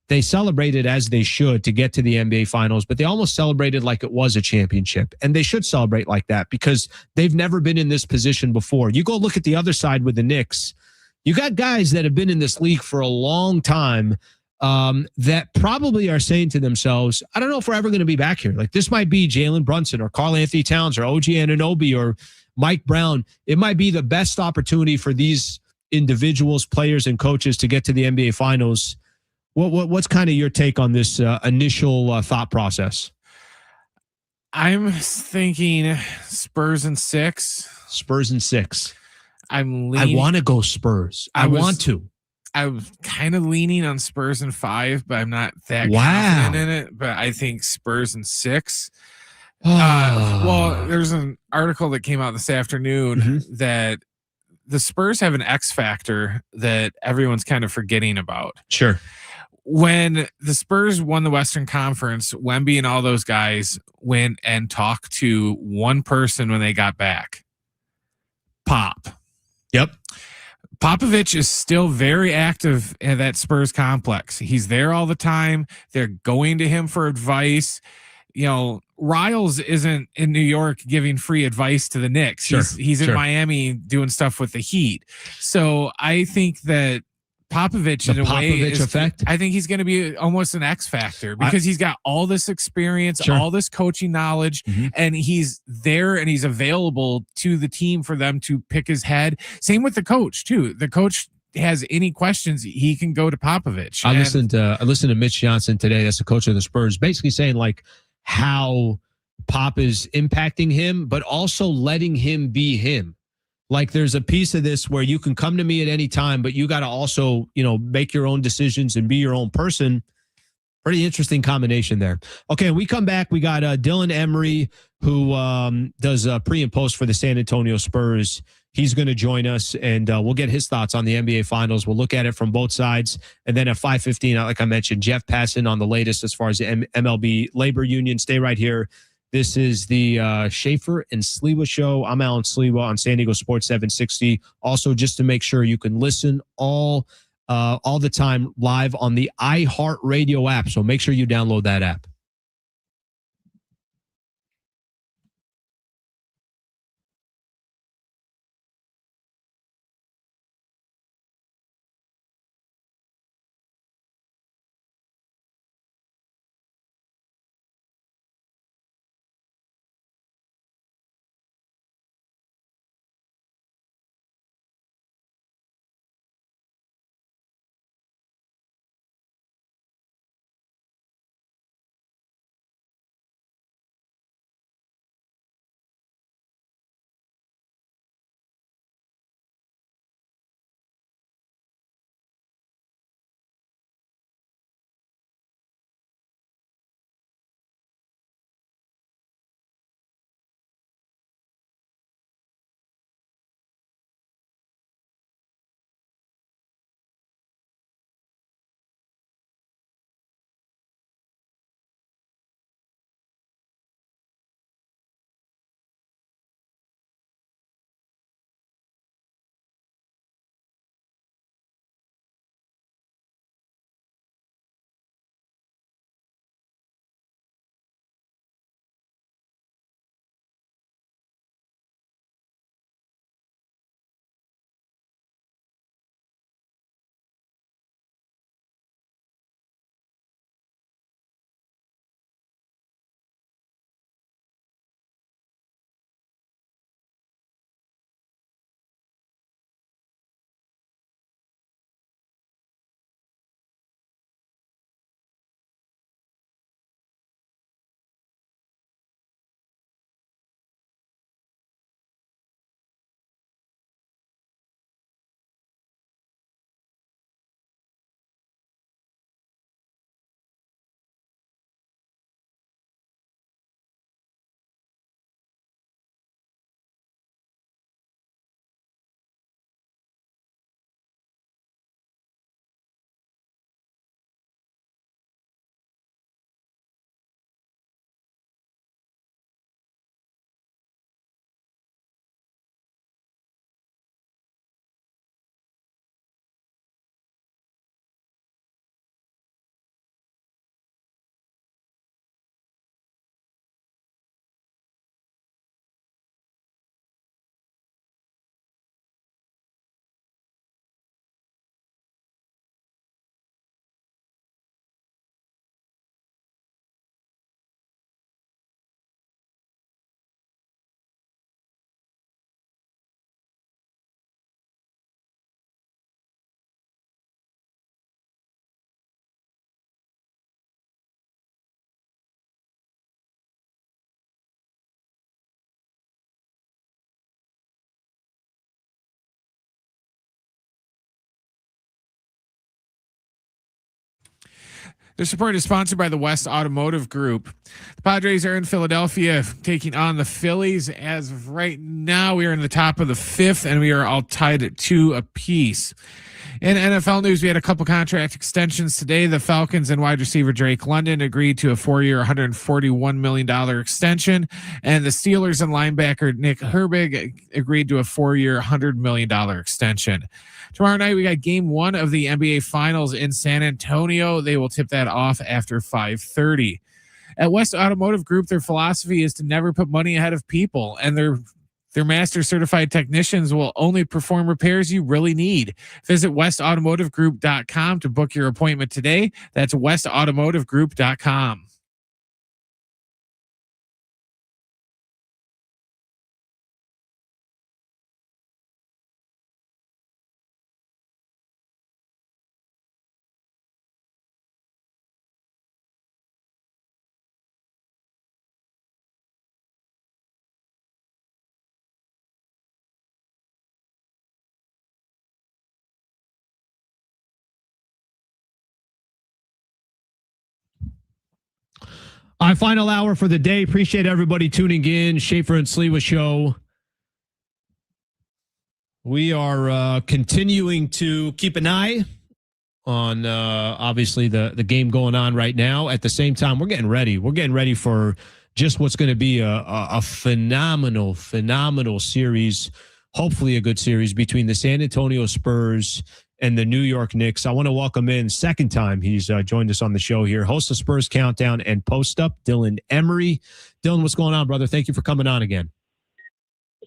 They celebrated as they should to get to the NBA Finals, but they almost celebrated like it was a championship. And they should celebrate like that because they've never been in this position before. You go look at the other side with the Knicks. You got guys that have been in this league for a long time that probably are saying to themselves, I don't know if we're ever going to be back here. Like, this might be Jalen Brunson or Karl Anthony Towns or OG Anunoby or Mike Brown. It might be the best opportunity for these individuals, players, and coaches to get to the NBA Finals. What's kind of your take on this initial thought process? I'm thinking Spurs in 6. Spurs in 6. I want to go Spurs. I want to. I was kind of leaning on Spurs in 5, but I'm not that confident in it. But I think Spurs in 6. Well, there's an article that came out this afternoon that the Spurs have an X factor that everyone's kind of forgetting about. Sure. When the Spurs won the Western Conference, Wemby and all those guys went and talked to one person when they got back. Pop. Yep. Popovich is still very active in that Spurs complex. He's there all the time. They're going to him for advice. You know, Riles isn't in New York giving free advice to the Knicks. Sure. He's in Miami doing stuff with the Heat. So I think that Popovich, in a way, effect. I think he's going to be almost an X factor because he's got all this experience, all this coaching knowledge, and he's there and he's available to the team for them to pick his head. Same with the coach too. The coach has any questions, he can go to Popovich. I listened to Mitch Johnson today. That's the coach of the Spurs, basically saying like how Pop is impacting him, but also letting him be him. Like there's a piece of this where you can come to me at any time, but you got to also, make your own decisions and be your own person. Pretty interesting combination there. Okay, when we come back, we got Dillon Emery, who does pre and post for the San Antonio Spurs. He's going to join us, and we'll get his thoughts on the NBA Finals. We'll look at it from both sides. And then at 5:15, like I mentioned, Jeff Passan on the latest as far as the MLB labor union. Stay right here. This is the Schaefer and Sliwa Show. I'm Alan Sliwa on San Diego Sports 760. Also, just to make sure you can listen all the time live on the iHeartRadio app. So make sure you download that app. The support is sponsored by the West Automotive Group. The Padres are in Philadelphia taking on the Phillies. As of right now, we are in the top of the 5th, and we are all tied at 2 apiece. In NFL news, we had a couple contract extensions today. The Falcons and wide receiver Drake London agreed to a 4-year, $141 million extension, and the Steelers and linebacker Nick Herbig agreed to a 4-year, $100 million extension. Tomorrow night, we got game 1 of the NBA Finals in San Antonio. They will tip that off after 5:30. At West Automotive Group, their philosophy is to never put money ahead of people, and their master certified technicians will only perform repairs you really need. Visit westautomotivegroup.com to book your appointment today. That's westautomotivegroup.com. Our final hour for the day. Appreciate everybody tuning in. Schaefer and Sliwa Show. We are continuing to keep an eye on obviously the game going on right now. At the same time, we're getting ready. We're getting ready for just what's going to be a phenomenal series. Hopefully a good series between the San Antonio Spurs and the New York Knicks. I want to welcome in, second time he's joined us on the show here, host of Spurs Countdown and Post Up, Dillon Emery. Dillon, what's going on, brother? Thank you for coming on again.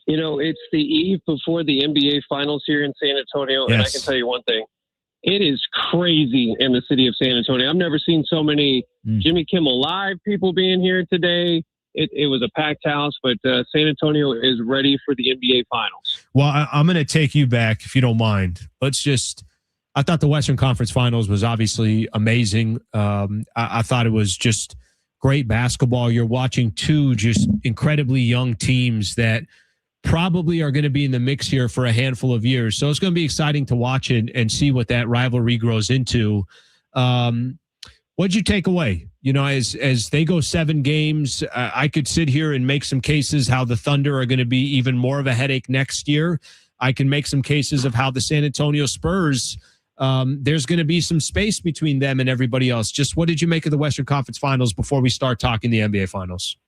You know, it's the eve before the NBA Finals here in San Antonio, and I can tell you one thing. It is crazy in the city of San Antonio. I've never seen so many Jimmy Kimmel Live people being here today. It was a packed house, but San Antonio is ready for the NBA Finals. Well, I'm going to take you back, if you don't mind. I thought the Western Conference Finals was obviously amazing. I thought it was just great basketball. You're watching two just incredibly young teams that probably are going to be in the mix here for a handful of years. So it's going to be exciting to watch it and see what that rivalry grows into. What'd you take away? You know, as they go 7 games, I could sit here and make some cases how the Thunder are going to be even more of a headache next year. I can make some cases of how the San Antonio Spurs, there's going to be some space between them and everybody else. Just what did you make of the Western Conference Finals before we start talking the NBA Finals?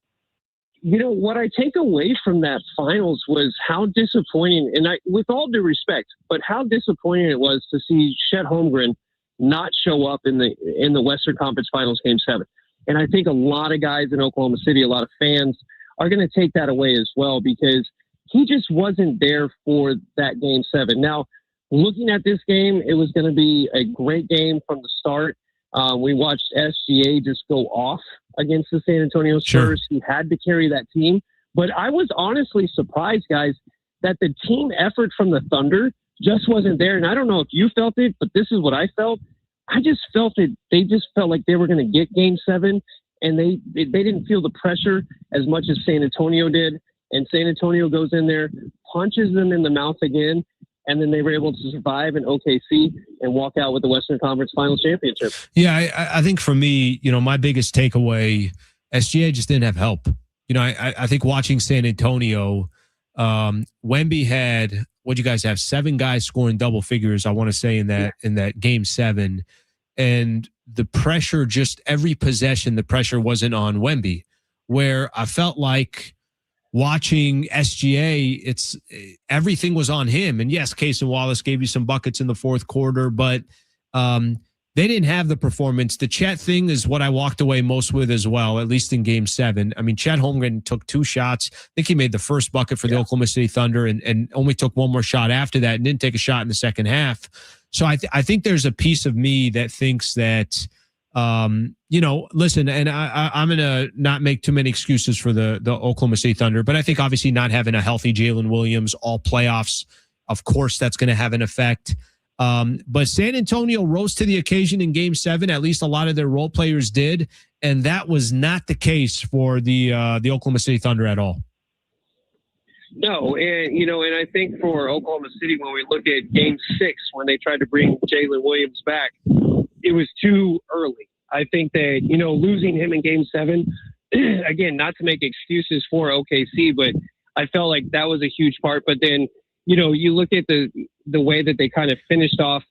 You know, what I take away from that finals was how disappointing, and with all due respect, but how disappointing it was to see Chet Holmgren not show up in the Western Conference Finals Game 7. And I think a lot of guys in Oklahoma City, a lot of fans are going to take that away as well, because he just wasn't there for that Game 7. Now, looking at this game, it was going to be a great game from the start. We watched SGA just go off against the San Antonio Spurs. Sure. He had to carry that team. But I was honestly surprised, guys, that the team effort from the Thunder just wasn't there. And I don't know if you felt it, but this is what I felt. I just felt it. They just felt like they were going to get Game 7, and they didn't feel the pressure as much as San Antonio did. And San Antonio goes in there, punches them in the mouth again, and then they were able to survive in OKC and walk out with the Western Conference Finals championship. Yeah, I think for me, you know, my biggest takeaway, SGA just didn't have help. You know, I think watching San Antonio, Wemby had, what'd you guys have? 7 guys scoring double figures, I want to say, in that Game 7. And the pressure, just every possession, the pressure wasn't on Wemby, where I felt like watching SGA, everything was on him. And yes, Case and Wallace gave you some buckets in the fourth quarter, but they didn't have the performance. The Chet thing is what I walked away most with as well, at least in Game 7. I mean, Chet Holmgren took 2 shots. I think he made the first bucket for the Oklahoma City Thunder and only took 1 more shot after that and didn't take a shot in the second half. So I think there's a piece of me that thinks that, you know, listen, and I'm going to not make too many excuses for the Oklahoma City Thunder, but I think obviously not having a healthy Jalen Williams all playoffs, of course, that's going to have an effect. But San Antonio rose to the occasion in Game 7. At least a lot of their role players did, and that was not the case for the Oklahoma City Thunder at all. No, and I think for Oklahoma City, when we look at Game 6, when they tried to bring Jalen Williams back, it was too early. I think that, losing him in Game 7, again, not to make excuses for OKC, but I felt like that was a huge part. But then, you look at the way that they kind of finished off,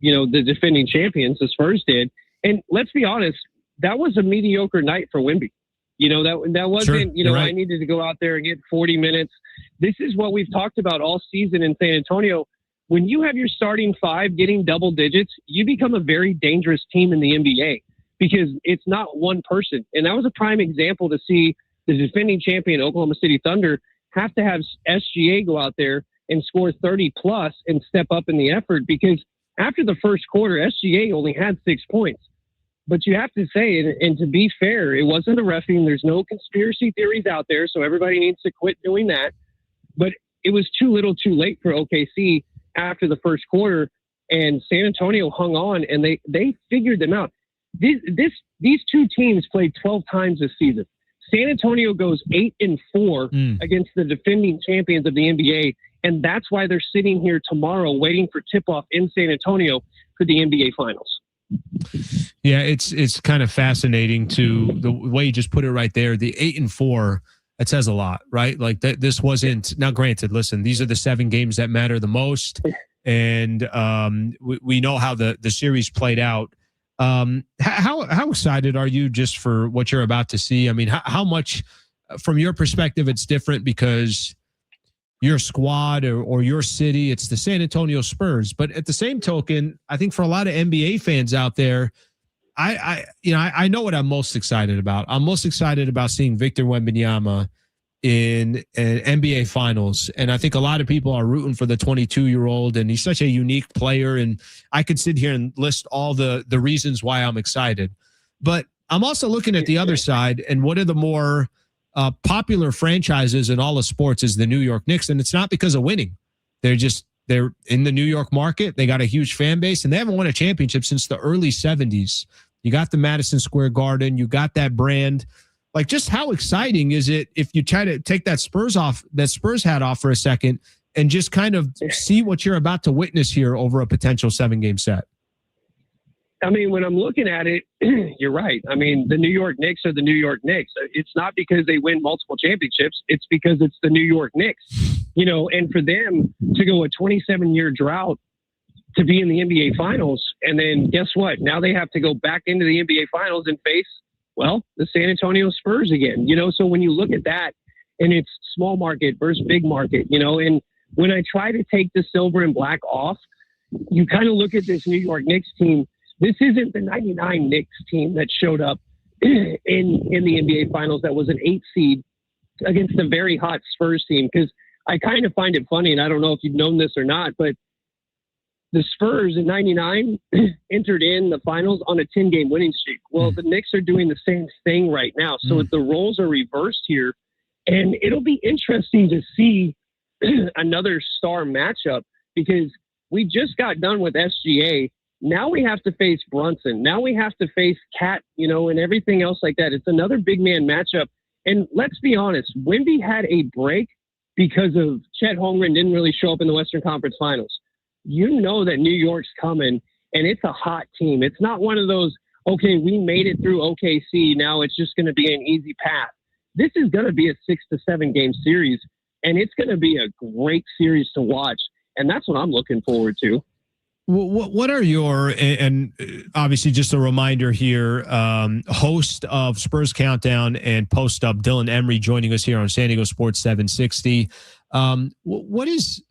the defending champions, the Spurs did. And let's be honest, that was a mediocre night for Wemby. That wasn't, right. I needed to go out there and get 40 minutes. This is what we've talked about all season in San Antonio. When you have your starting 5 getting double digits, you become a very dangerous team in the NBA because it's not one person. And that was a prime example to see the defending champion Oklahoma City Thunder have to have SGA go out there and score 30 plus and step up in the effort, because after the first quarter, SGA only had 6 points. But you have to say, and to be fair, it wasn't a reffing. There's no conspiracy theories out there, so everybody needs to quit doing that. But it was too little too late for OKC after the first quarter, and San Antonio hung on, and they figured them out. These two teams played 12 times this season. San Antonio goes 8-4 against the defending champions of the NBA, and that's why they're sitting here tomorrow waiting for tip-off in San Antonio for the NBA Finals. Yeah, it's kind of fascinating to the way you just put it right there. The 8-4, that says a lot, right? Like this wasn't, now granted, listen, these are the 7 games that matter the most. And we know how the series played out. How excited are you just for what you're about to see? I mean, how much from your perspective, it's different because your squad or your city, it's the San Antonio Spurs. But at the same token, I think for a lot of NBA fans out there, I know what I'm most excited about. I'm most excited about seeing Victor Wembanyama in an NBA Finals. And I think a lot of people are rooting for the 22-year-old, and he's such a unique player. And I could sit here and list all the reasons why I'm excited. But I'm also looking at the other side, and one of the more popular franchises in all of sports is the New York Knicks. And it's not because of winning. They're in the New York market. They got a huge fan base, and they haven't won a championship since the early 70s. You got the Madison Square Garden. You got that brand. Like, just how exciting is it if you try to take that Spurs hat off for a second and just kind of see what you're about to witness here over a potential 7-game set? I mean, when I'm looking at it, you're right. I mean, the New York Knicks are the New York Knicks. It's not because they win multiple championships. It's because it's the New York Knicks, and for them to go a 27-year drought to be in the NBA Finals. And then guess what? Now they have to go back into the NBA Finals and face, the San Antonio Spurs again. So when you look at that, and it's small market versus big market, and when I try to take the silver and black off, you kind of look at this New York Knicks team. This isn't the 99 Knicks team that showed up in the NBA Finals that was an 8 seed against a very hot Spurs team. Because I kind of find it funny, and I don't know if you've known this or not, but the Spurs in 99 entered in the finals on a 10-game winning streak. Well, the Knicks are doing the same thing right now. So the roles are reversed here. And it'll be interesting to see another star matchup, because we just got done with SGA. Now we have to face Brunson. Now we have to face Cat, and everything else like that. It's another big man matchup. And let's be honest, Wemby had a break because of Chet Holmgren didn't really show up in the Western Conference Finals. You know that New York's coming, and it's a hot team. It's not one of those, okay, we made it through OKC, now it's just going to be an easy path. This is going to be a 6 to 7 game series, and it's going to be a great series to watch. And that's what I'm looking forward to. What are your, and obviously just a reminder here, host of Spurs Countdown and Post Up, Dillon Emery, joining us here on San Diego Sports 760. What is,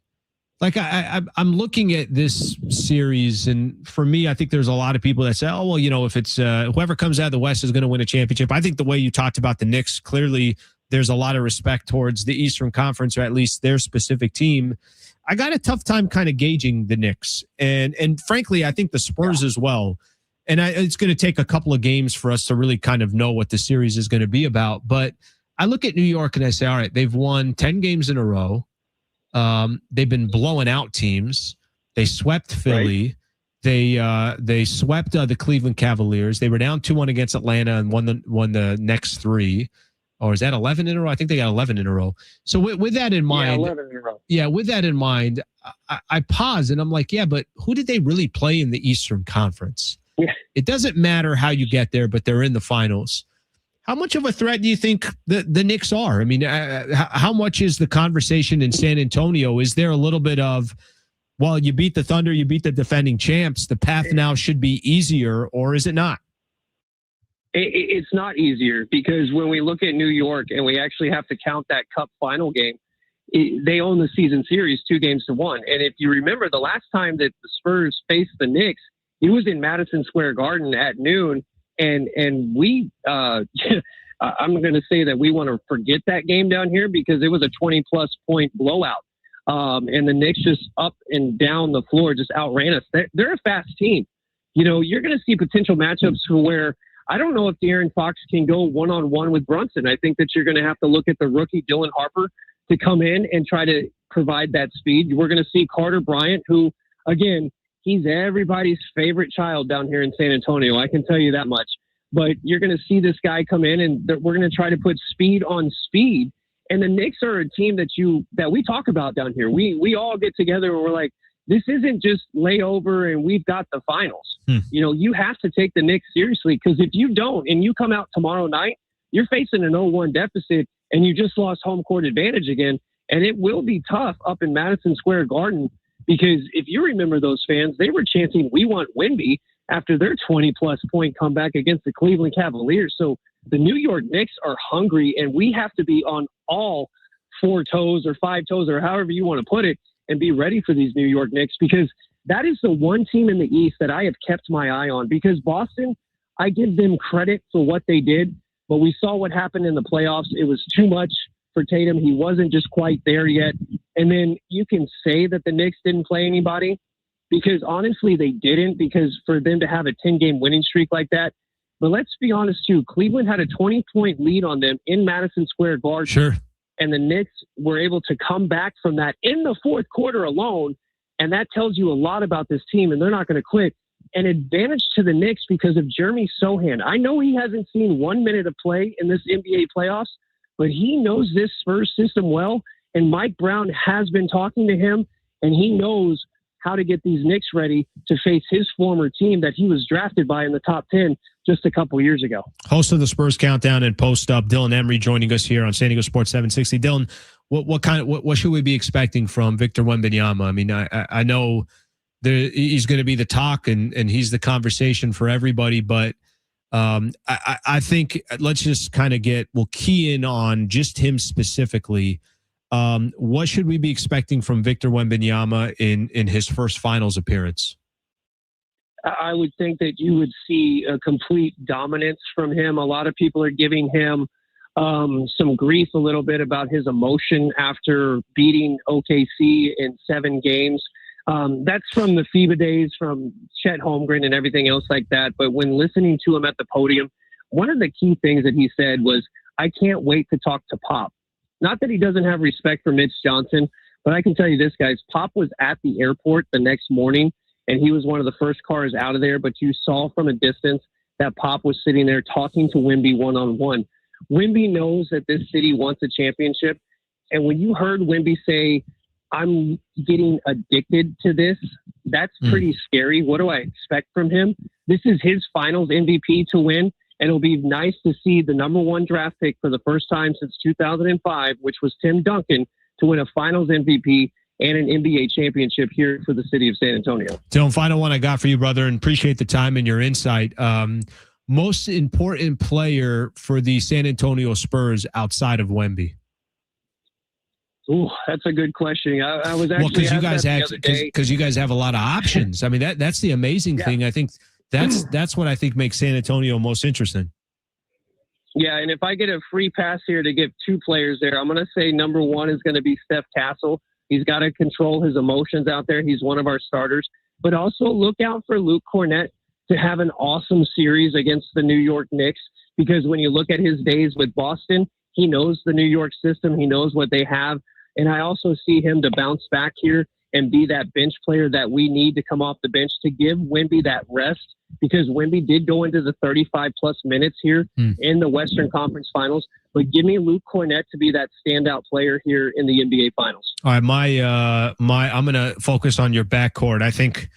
like, I'm looking at this series, and for me, I think there's a lot of people that say, oh, well, if it's whoever comes out of the West is going to win a championship. I think the way you talked about the Knicks, clearly there's a lot of respect towards the Eastern Conference, or at least their specific team. I got a tough time kind of gauging the Knicks, and frankly, I think the Spurs as well. And it's going to take a couple of games for us to really kind of know what the series is going to be about. But I look at New York and I say, all right, they've won 10 games in a row. They've been blowing out teams. They swept Philly. Right. They swept the Cleveland Cavaliers. They were down 2-1 against Atlanta and won the next 3. Or is that 11 in a row? I think they got 11 in a row. So with that in mind, 11 in a row. Yeah, with that in mind, I pause and I'm like, yeah, but who did they really play in the Eastern Conference? it doesn't matter how you get there, but they're in the finals. How much of a threat do you think the Knicks are? I mean, how much is the conversation in San Antonio? Is there a little bit of, well, you beat the Thunder, you beat the defending champs, the path now should be easier, or is it not? It's not easier, because when we look at New York and we actually have to count that Cup final game, they own the season series 2-1. And if you remember, the last time that the Spurs faced the Knicks, it was in Madison Square Garden at noon. And we, I'm going to say that we want to forget that game down here, because it was a 20-plus point blowout. And the Knicks just up and down the floor just outran us. They're a fast team. You know, you're going to see potential matchups where I don't know if De'Aaron Fox can go one-on-one with Brunson. I think that you're going to have to look at the rookie Dillon Harper to come in and try to provide that speed. We're going to see Carter Bryant, who, again, he's everybody's favorite child down here in San Antonio. I can tell you that much. But you're going to see this guy come in, and we're going to try to put speed on speed. And the Knicks are a team that we talk about down here. We all get together and we're like, this isn't just layover and we've got the finals. You know, you have to take the Knicks seriously, because if you don't and you come out tomorrow night, you're facing an 0-1 deficit and you just lost home court advantage again. And it will be tough up in Madison Square Garden, because if you remember those fans, they were chanting, "We want Wemby," after their 20-plus point comeback against the Cleveland Cavaliers. So the New York Knicks are hungry, and we have to be on all 4 toes or 5 toes or however you want to put it, and be ready for these New York Knicks, because that is the one team in the East that I have kept my eye on. Because Boston, I give them credit for what they did, but we saw what happened in the playoffs. It was too much for Tatum. He wasn't just quite there yet. And then you can say that the Knicks didn't play anybody, because honestly they didn't, because for them to have a 10-game winning streak like that. But let's be honest too, Cleveland had a 20-point lead on them in Madison Square Garden. Sure. And the Knicks were able to come back from that in the fourth quarter alone. And that tells you a lot about this team, and they're not going to quit. An advantage to the Knicks because of Jeremy Sohan. I know he hasn't seen 1 minute of play in this NBA playoffs, but he knows this Spurs system well. And Mike Brown has been talking to him, and he knows how to get these Knicks ready to face his former team that he was drafted by in the top 10 just a couple years ago. Host of the Spurs Countdown and Post Up, Dillon Emery, joining us here on San Diego Sports 760. Dillon, what should we be expecting from Victor Wembanyama? I mean, I know he's going to be the talk and he's the conversation for everybody, but I think let's just kind of we'll key in on just him specifically. What should we be expecting from Victor Wembanyama in his first finals appearance? I would think that you would see a complete dominance from him. A lot of people are giving him some grief a little bit about his emotion after beating OKC in 7 games. That's from the FIBA days, from Chet Holmgren and everything else like that. But when listening to him at the podium, one of the key things that he said was, "I can't wait to talk to Pop." Not that he doesn't have respect for Mitch Johnson, but I can tell you this, guys. Pop was at the airport the next morning, and he was one of the first cars out of there. But you saw from a distance that Pop was sitting there talking to Wemby one-on-one. Wemby knows that this city wants a championship. And when you heard Wemby say, "I'm getting addicted to this," that's pretty scary. What do I expect from him? This is his finals MVP to win. And it'll be nice to see the number 1 draft pick for the first time since 2005, which was Tim Duncan, to win a finals MVP and an NBA championship here for the city of San Antonio. Dillon, final one I got for you, brother, and appreciate the time and your insight. Most important player for the San Antonio Spurs outside of Wemby? Ooh, that's a good question. I was actually because you guys have a lot of options. I mean, that's the amazing thing. I think that's what I think makes San Antonio most interesting. Yeah, and if I get a free pass here to give 2 players there, I'm going to say number 1 is going to be Steph Castle. He's got to control his emotions out there. He's one of our starters. But also look out for Luke Cornett to have an awesome series against the New York Knicks, because when you look at his days with Boston, he knows the New York system. He knows what they have. And I also see him to bounce back here and be that bench player that we need to come off the bench to give Wemby that rest, because Wemby did go into the 35-plus minutes here in the Western Conference Finals. But give me Luke Cornett to be that standout player here in the NBA Finals. All right, I'm going to focus on your backcourt. I think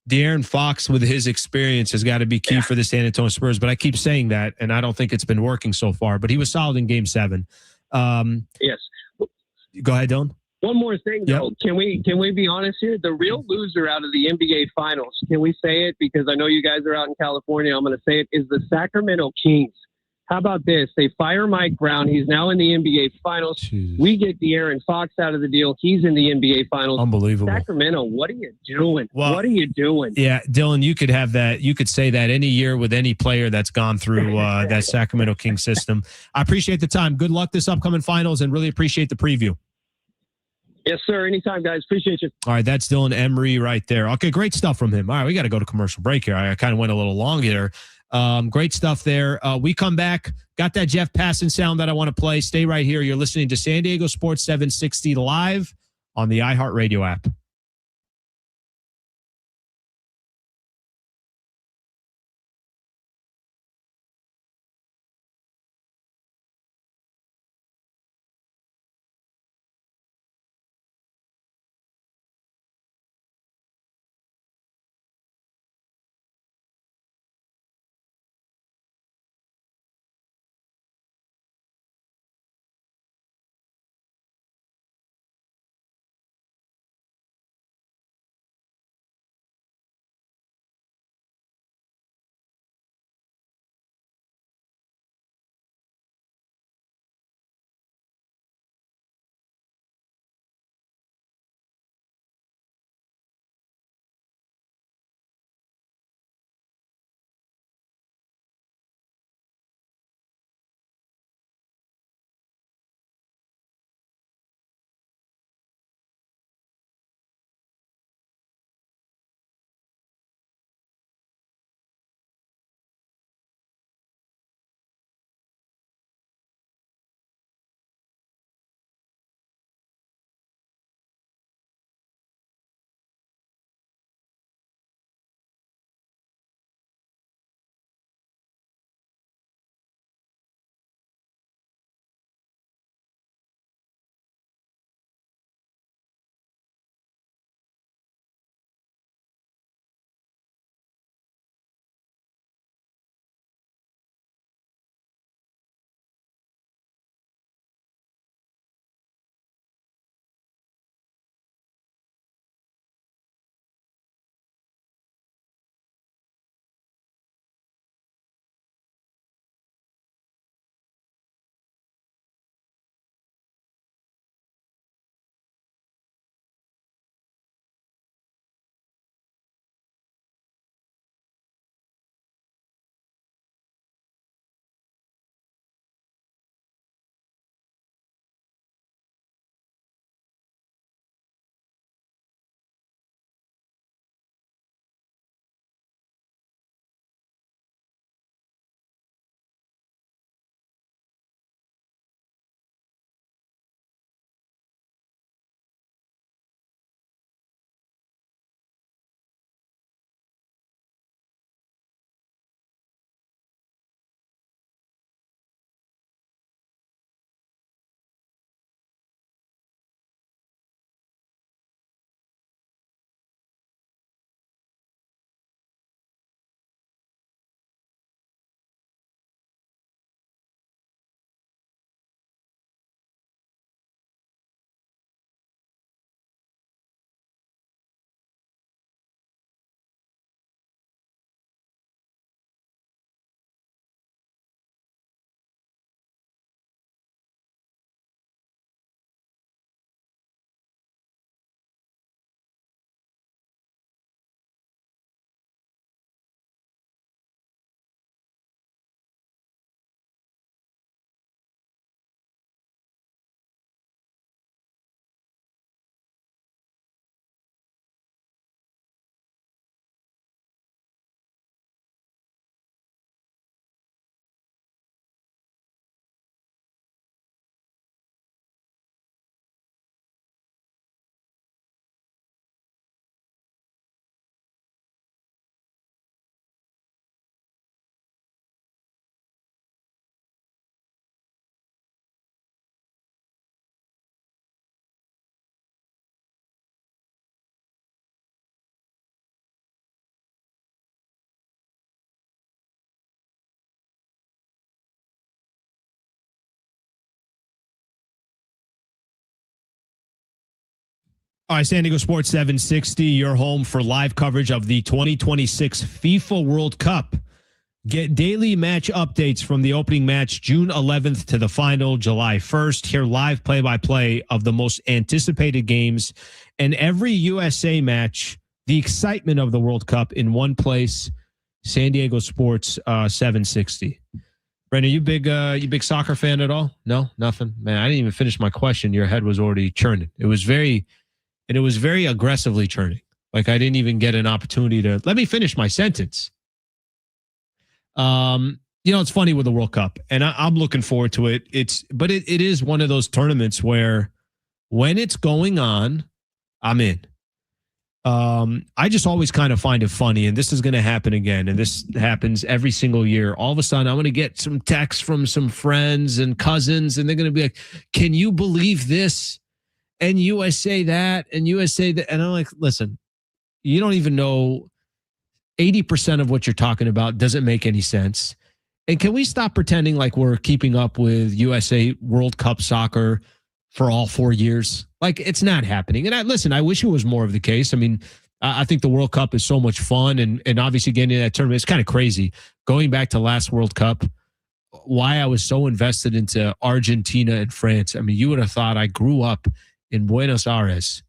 De'Aaron Fox, with his experience, has got to be key for the San Antonio Spurs. But I keep saying that, and I don't think it's been working so far. But he was solid in Game 7. Yes. Go ahead, Dillon. One more thing, though. Can we be honest here? The real loser out of the NBA Finals, can we say it? Because I know you guys are out in California. I'm going to say it, is the Sacramento Kings. How about this? They fire Mike Brown. He's now in the NBA Finals. Jesus. We get De'Aaron Fox out of the deal. He's in the NBA Finals. Unbelievable. Sacramento, what are you doing? Well, what are you doing? Yeah, Dillon, you could have that. You could say that any year with any player that's gone through that Sacramento Kings system. I appreciate the time. Good luck this upcoming finals, and really appreciate the preview. Yes, sir. Anytime, guys. Appreciate you. All right, that's Dillon Emery right there. Okay, great stuff from him. All right, we got to go to commercial break here. I kind of went a little long here. Great stuff there. We come back. Got that Jeff Passan sound that I want to play. Stay right here. You're listening to San Diego Sports 760 live on the iHeartRadio app. All right, San Diego Sports 760, your home for live coverage of the 2026 FIFA World Cup. Get daily match updates from the opening match June 11th to the final July 1st. Hear live play-by-play of the most anticipated games and every USA match, the excitement of the World Cup in one place. San Diego Sports 760. Brendan, you big soccer fan at all? No, nothing. Man, I didn't even finish my question. Your head was already churning. It was very aggressively churning. Like I didn't even get an opportunity to let me finish my sentence. It's funny with the World Cup, and I'm looking forward to it. It is one of those tournaments where when it's going on, I'm in. I just always kind of find it funny, and this is going to happen again, and this happens every single year. All of a sudden, I'm going to get some texts from some friends and cousins, and they're going to be like, "Can you believe this?" And USA that, and USA that, and I'm like, "Listen, you don't even know." 80% of what you're talking about doesn't make any sense. And can we stop pretending like we're keeping up with USA World Cup soccer for all 4 years? Like it's not happening. And I wish it was more of the case. I mean, I think the World Cup is so much fun and obviously getting in that tournament, it's kind of crazy. Going back to last World Cup, why I was so invested into Argentina and France. I mean, you would have thought I grew up in Buenos Aires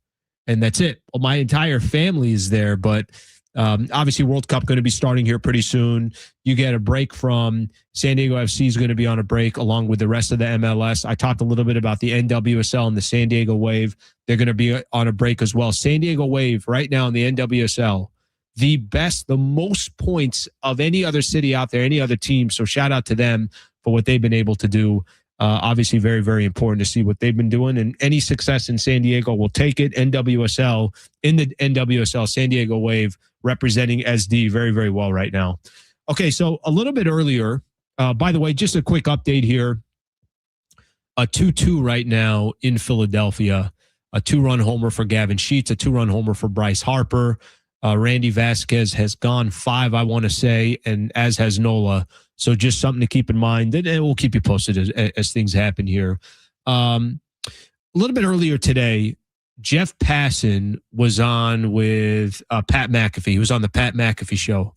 and that's it. Well, my entire family is there, but obviously, World Cup going to be starting here pretty soon. You get a break from San Diego FC is going to be on a break along with the rest of the MLS. I talked a little bit about the NWSL and the San Diego Wave. They're going to be on a break as well. San Diego Wave right now in the NWSL, the most points of any other city out there, any other team. So shout out to them for what they've been able to do. Obviously, very, very important to see what they've been doing. And any success in San Diego will take it. NWSL, in the NWSL, San Diego Wave, representing SD very, very well right now. Okay, so a little bit earlier, by the way, just a quick update here. A 2-2 right now in Philadelphia. A 2-run homer for Gavin Sheets, a 2-run homer for Bryce Harper. Randy Vasquez has gone 5, I want to say, and as has Nola. So just something to keep in mind. And we'll keep you posted as things happen here. A little bit earlier today, Jeff Passan was on with Pat McAfee. He was on the Pat McAfee show.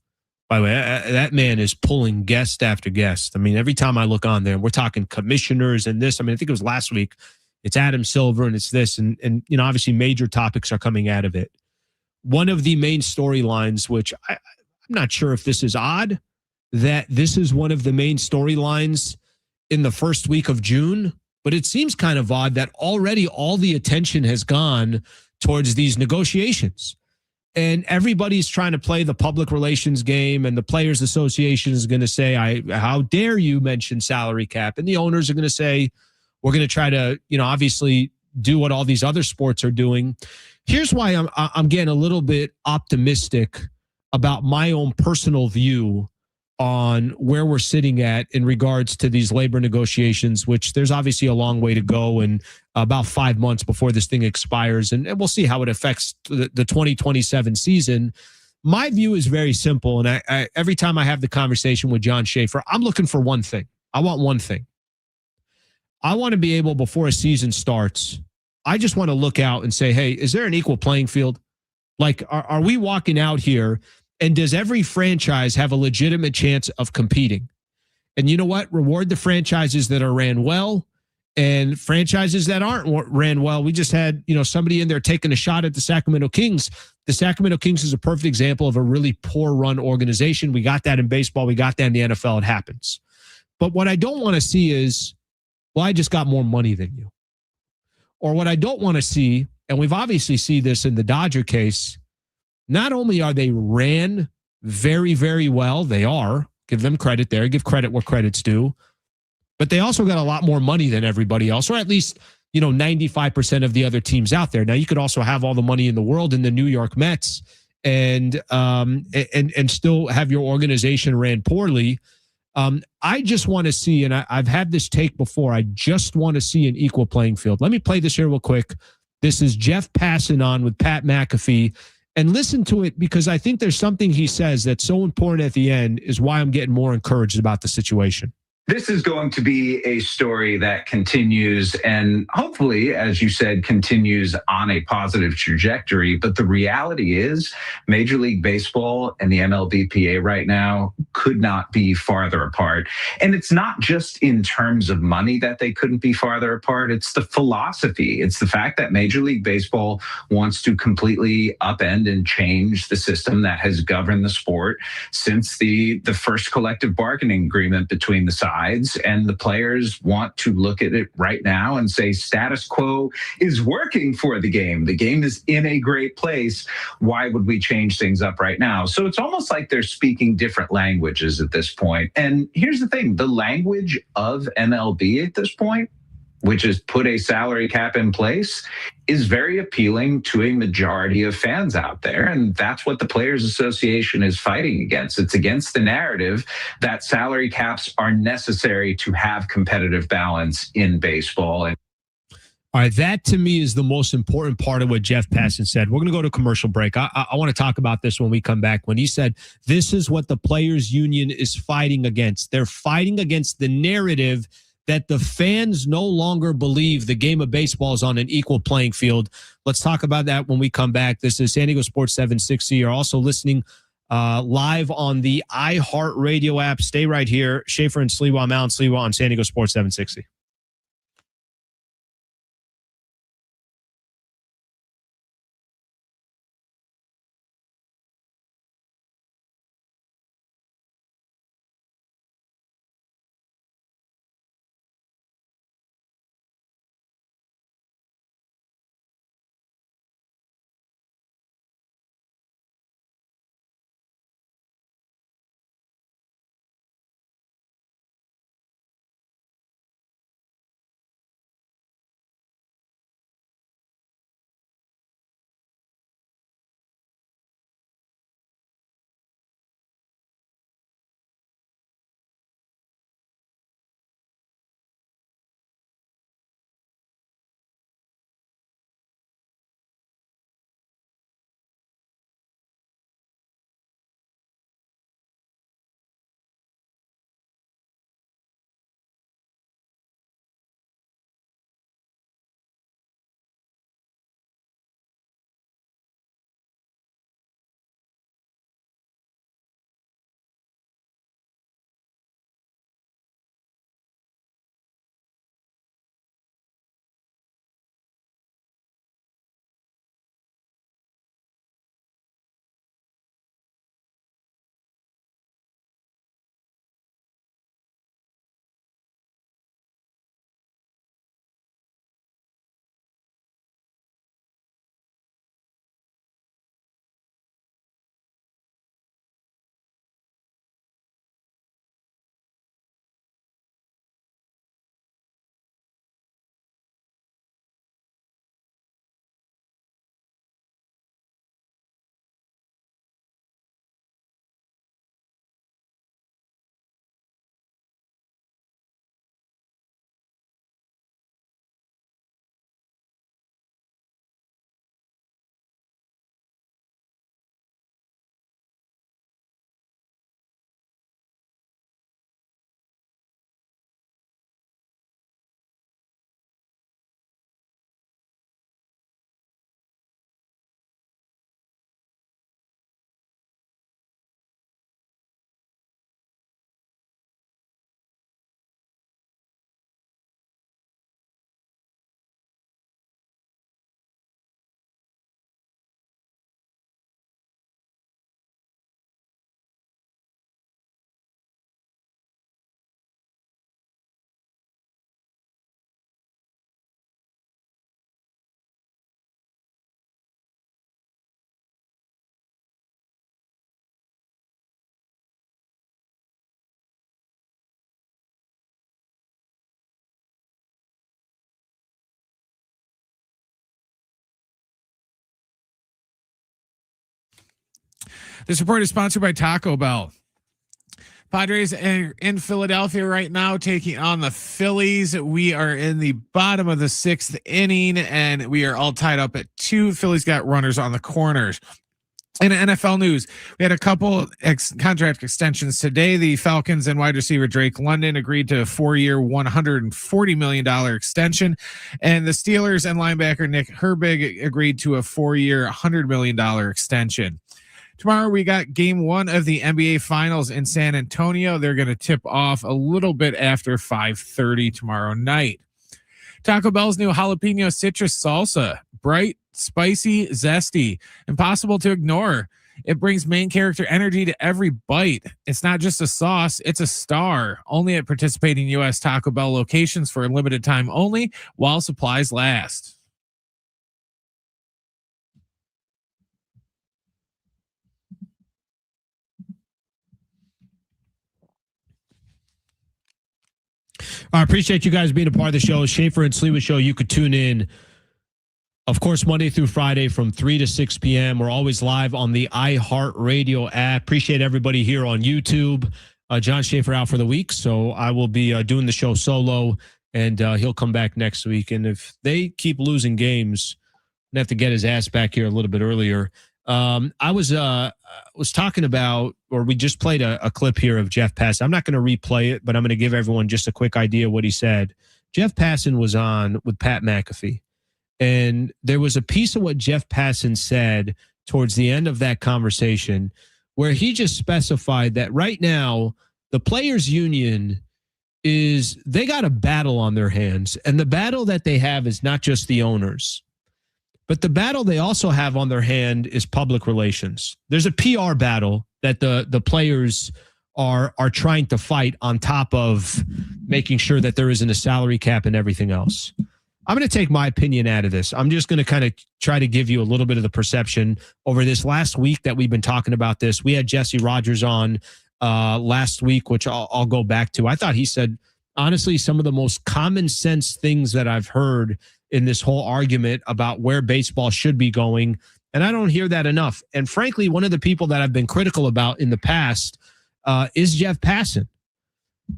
By the way, that man is pulling guest after guest. I mean, every time I look on there, we're talking commissioners and this. I mean, I think it was last week. It's Adam Silver and it's this. And obviously major topics are coming out of it. One of the main storylines, which I'm not sure if this is odd, that this is one of the main storylines in the first week of June. But it seems kind of odd that already all the attention has gone towards these negotiations. And everybody's trying to play the public relations game, and the Players Association is going to say, how dare you mention salary cap? And the owners are going to say, we're going to try to, obviously do what all these other sports are doing. Here's why I'm getting a little bit optimistic about my own personal view on where we're sitting at in regards to these labor negotiations, which there's obviously a long way to go and about 5 months before this thing expires. And we'll see how it affects the 2027 season. My view is very simple. And I every time I have the conversation with John Schaefer, I'm looking for one thing. I want one thing. I want to be able, before a season starts, I just want to look out and say, hey, is there an equal playing field? Like, are we walking out here? And does every franchise have a legitimate chance of competing? And you know what? Reward the franchises that are ran well and franchises that aren't ran well. We just had, somebody in there taking a shot at the Sacramento Kings. The Sacramento Kings is a perfect example of a really poor run organization. We got that in baseball. We got that in the NFL. It happens. But what I don't want to see is, well, I just got more money than you. Or what I don't want to see, and we've obviously seen this in the Dodger case, not only are they ran very, very well, they are, give them credit there, give credit where credit's due, but they also got a lot more money than everybody else, or at least, 95% of the other teams out there. Now, you could also have all the money in the world in the New York Mets and still have your organization ran poorly. I just want to see, and I've had this take before, I just want to see an equal playing field. Let me play this here real quick. This is Jeff Passan on with Pat McAfee. And listen to it, because I think there's something he says that's so important at the end is why I'm getting more encouraged about the situation. this is going to be a story that continues and hopefully, as you said, continues on a positive trajectory. But the reality is Major League Baseball and the MLBPA right now could not be farther apart. And it's not just in terms of money that they couldn't be farther apart. It's the philosophy. It's the fact that Major League Baseball wants to completely upend and change the system that has governed the sport since the first collective bargaining agreement between the sides. And the players want to look at it right now and say status quo is working for the game. The game is in a great place. Why would we change things up right now? So it's almost like they're speaking different languages at this point. And here's the thing, the language of MLB at this point, which is put a salary cap in place, is very appealing to a majority of fans out there. And that's what the Players Association is fighting against. It's against the narrative that salary caps are necessary to have competitive balance in baseball. And all right, that to me is the most important part of what Jeff Passan said. We're going to go to commercial break. I want to talk about this when we come back. When he said, this is what the Players Union is fighting against. They're fighting against the narrative that the fans no longer believe the game of baseball is on an equal playing field. Let's talk about that when we come back. This is San Diego Sports 760. You're also listening live on the iHeartRadio app. Stay right here. Schaefer and Sliwa, Mal and Sliwa on San Diego Sports 760. This report is sponsored by Taco Bell. Padres are in Philadelphia right now taking on the Phillies. We are in the bottom of the 6th inning, and we are all tied up at 2. Phillies got runners on the corners. In NFL news, we had a couple contract extensions today. The Falcons and wide receiver Drake London agreed to a 4-year, $140 million extension. And the Steelers and linebacker Nick Herbig agreed to a 4-year, $100 million extension. Tomorrow, we got game 1 of the NBA Finals in San Antonio. They're going to tip off a little bit after 5:30 tomorrow night. Taco Bell's new jalapeno citrus salsa. Bright, spicy, zesty, impossible to ignore. It brings main character energy to every bite. It's not just a sauce, it's a star. Only at participating U.S. Taco Bell locations for a limited time only while supplies last. I appreciate you guys being a part of the show. Schaefer and Sleewa Show, you could tune in, of course, Monday through Friday from 3 to 6 p.m. We're always live on the iHeartRadio app. Appreciate everybody here on YouTube. John Schaefer out for the week, so I will be doing the show solo, and he'll come back next week. And if they keep losing games, I'm going to have to get his ass back here a little bit earlier. I was talking about, or we just played a clip here of Jeff Passan. I'm not going to replay it, but I'm going to give everyone just a quick idea of what he said. Jeff Passan was on with Pat McAfee, and there was a piece of what Jeff Passan said towards the end of that conversation where he just specified that right now the players union they got a battle on their hands, and the battle that they have is not just the owners. But the battle they also have on their hand is public relations. There's a PR battle that the players are trying to fight on top of making sure that there isn't a salary cap and everything else. I'm going to take my opinion out of this. I'm just going to kind of try to give you a little bit of the perception over this last week that we've been talking about this. We had Jesse Rogers on last week, which I'll go back to. I thought he said, honestly, some of the most common sense things that I've heard in this whole argument about where baseball should be going. And I don't hear that enough. And frankly, one of the people that I've been critical about in the past is Jeff Passan.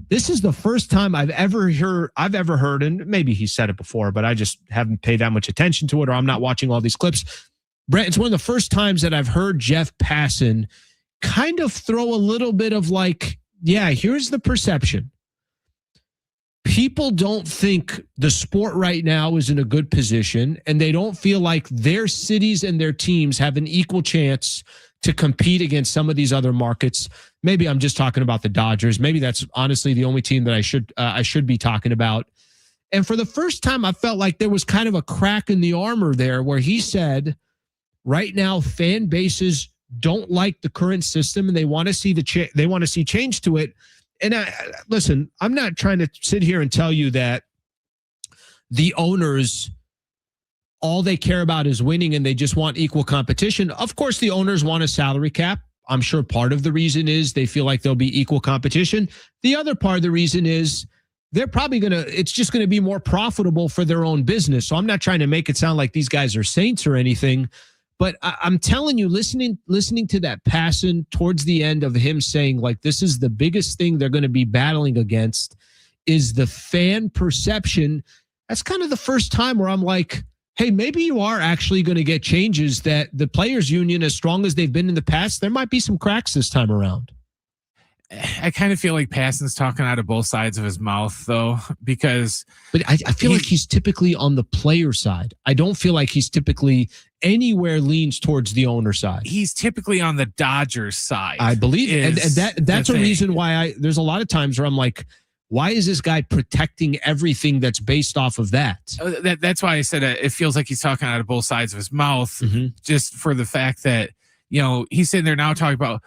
This is the first time I've ever heard, and maybe he said it before, but I just haven't paid that much attention to it, or I'm not watching all these clips. Brett, it's one of the first times that I've heard Jeff Passan kind of throw a little bit of like, yeah, here's the perception. People don't think the sport right now is in a good position, and they don't feel like their cities and their teams have an equal chance to compete against some of these other markets. Maybe I'm just talking about the Dodgers. Maybe that's honestly the only team that I should be talking about. And for the first time, I felt like there was kind of a crack in the armor there where he said, right now, fan bases don't like the current system and they want to see they want to see change to it. And listen, I'm not trying to sit here and tell you that the owners, all they care about is winning and they just want equal competition. Of course, the owners want a salary cap. I'm sure part of the reason is they feel like there'll be equal competition. The other part of the reason is they're probably it's just going to be more profitable for their own business. So I'm not trying to make it sound like these guys are saints or anything. But I'm telling you, listening to that Passan towards the end of him saying, like, this is the biggest thing they're going to be battling against is the fan perception. That's kind of the first time where I'm like, hey, maybe you are actually going to get changes that the players union, as strong as they've been in the past, there might be some cracks this time around. I kind of feel like Passan's talking out of both sides of his mouth, though, because... But I feel like he's typically on the player side. I don't feel like he's typically anywhere leans towards the owner side. He's typically on the Dodgers side. I believe, and that's a reason why there's a lot of times where I'm like, why is this guy protecting everything that's based off of that? That's why I said it feels like he's talking out of both sides of his mouth, just for the fact that, he's sitting there now talking about,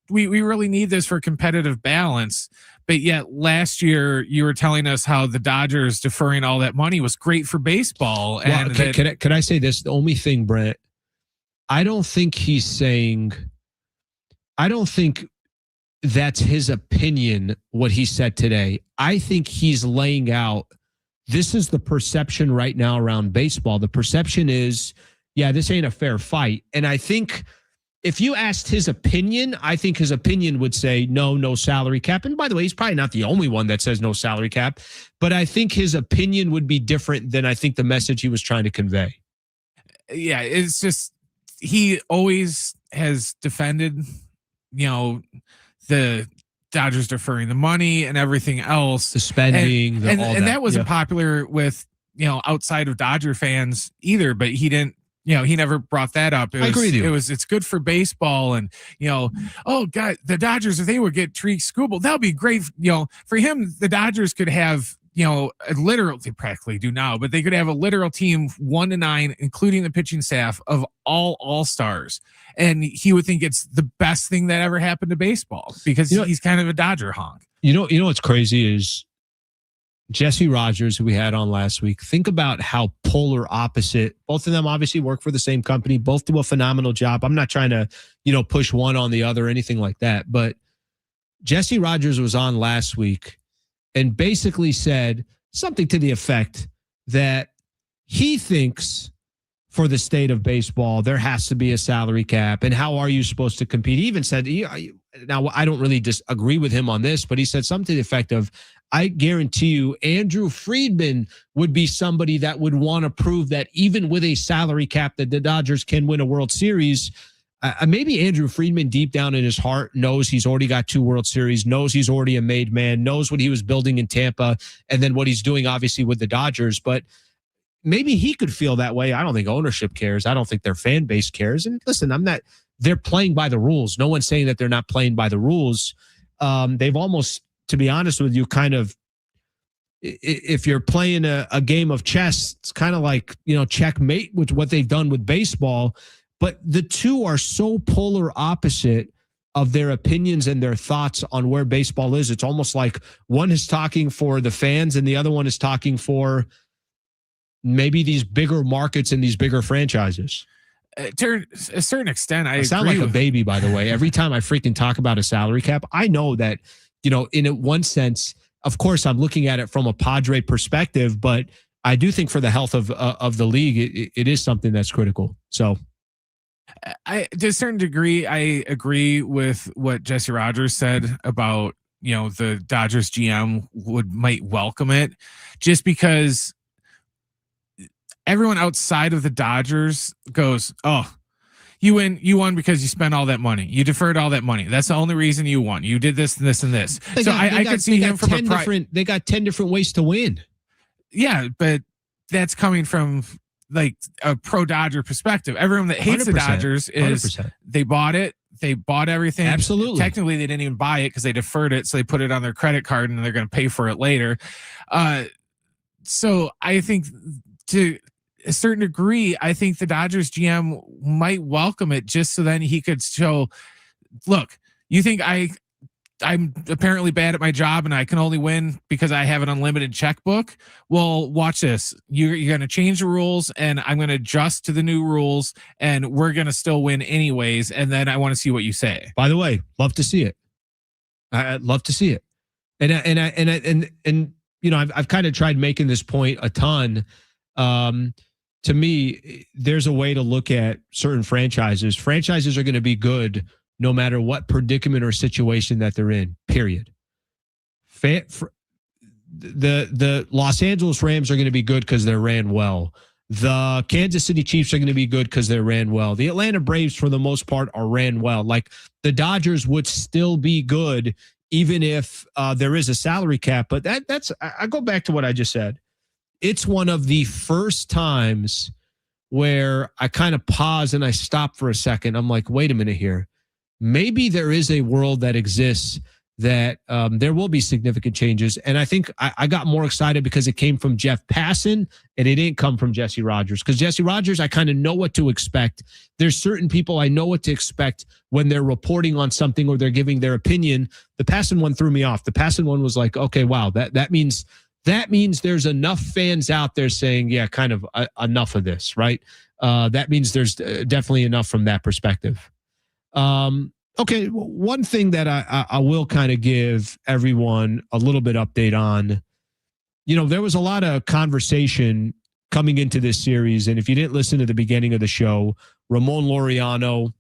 we really need this for competitive balance. But yet last year you were telling us how the Dodgers deferring all that money was great for baseball. And can I say this? The only thing, Brent, I don't think that's his opinion, what he said today. I think he's laying out, this is the perception right now around baseball. The perception is, yeah, this ain't a fair fight. And I think if you asked his opinion, I think his opinion would say no salary cap. And by the way, he's probably not the only one that says no salary cap, but I think his opinion would be different than I think the message he was trying to convey. Yeah, it's just he always has defended, the Dodgers deferring the money and everything else, the spending, and that wasn't popular with outside of Dodger fans either. But he didn't. He never brought that up. I agree with you. It's good for baseball, and oh God, the Dodgers, if they would get Tarik Skubal, that would be great. For him, the Dodgers could have they practically do now, but they could have a literal team 1 to 9, including the pitching staff of all stars. And he would think it's the best thing that ever happened to baseball because he's kind of a Dodger honk. What's crazy is Jesse Rogers, who we had on last week. Think about how polar opposite. Both of them obviously work for the same company. Both do a phenomenal job. I'm not trying to, push one on the other or anything like that. But Jesse Rogers was on last week and basically said something to the effect that he thinks for the state of baseball, there has to be a salary cap. And how are you supposed to compete? He even said, now I don't really disagree with him on this, but he said something to the effect of, I guarantee you, Andrew Friedman would be somebody that would want to prove that even with a salary cap that the Dodgers can win a World Series. Maybe Andrew Friedman deep down in his heart knows he's already got 2 World Series, knows he's already a made man, knows what he was building in Tampa, and then what he's doing obviously with the Dodgers. But maybe he could feel that way. I don't think ownership cares. I don't think their fan base cares. And listen, they're playing by the rules. No one's saying that they're not playing by the rules. They've almost, to be honest with you, kind of, if you're playing a game of chess, it's kind of like, checkmate with what they've done with baseball. But the two are so polar opposite of their opinions and their thoughts on where baseball is. It's almost like one is talking for the fans and the other one is talking for maybe these bigger markets and these bigger franchises. To a certain extent, I sound like a baby, by the way. Every time I freaking talk about a salary cap, I know that, in one sense, of course, I'm looking at it from a Padre perspective, but I do think for the health of the league, it is something that's critical. So, to a certain degree, I agree with what Jesse Rogers said about, the Dodgers GM might welcome it, just because everyone outside of the Dodgers goes, oh, you won because you spent all that money. You deferred all that money. That's the only reason you won. You did this and this and this. I could see him from they got 10 different ways to win. Yeah, but that's coming from like a pro Dodger perspective. Everyone that hates 100%, the Dodgers is 100%. They bought it. They bought everything. Absolutely. Technically, they didn't even buy it because they deferred it. So they put it on their credit card and they're going to pay for it later. So I think to a certain degree, I think the Dodgers GM might welcome it just so then he could show, look, you think I'm apparently bad at my job and I can only win because I have an unlimited checkbook. Well, watch this. You're going to change the rules and I'm going to adjust to the new rules and we're going to still win anyways. And then I want to see what you say. By the way, love to see it. I'd love to see it. And I've kind of tried making this point a ton. To me, there's a way to look at certain franchises. Franchises are going to be good no matter what predicament or situation that they're in, period. The Los Angeles Rams are going to be good because they're ran well. The Kansas City Chiefs are going to be good because they're ran well. The Atlanta Braves, for the most part, are ran well. Like the Dodgers would still be good even if there is a salary cap. But I go back to what I just said. It's one of the first times where I kind of pause and I stop for a second. I'm like, wait a minute here. Maybe there is a world that exists that there will be significant changes. And I think I got more excited because it came from Jeff Passan and it didn't come from Jesse Rogers. Because Jesse Rogers, I kind of know what to expect. There's certain people I know what to expect when they're reporting on something or they're giving their opinion. The Passan one threw me off. The Passan one was like, okay, wow, that means there's enough fans out there saying, yeah, kind of enough of this, right? That means there's definitely enough from that perspective. Okay, one thing that I will kind of give everyone a little bit update on, there was a lot of conversation coming into this series, and if you didn't listen to the beginning of the show, Ramon Laureano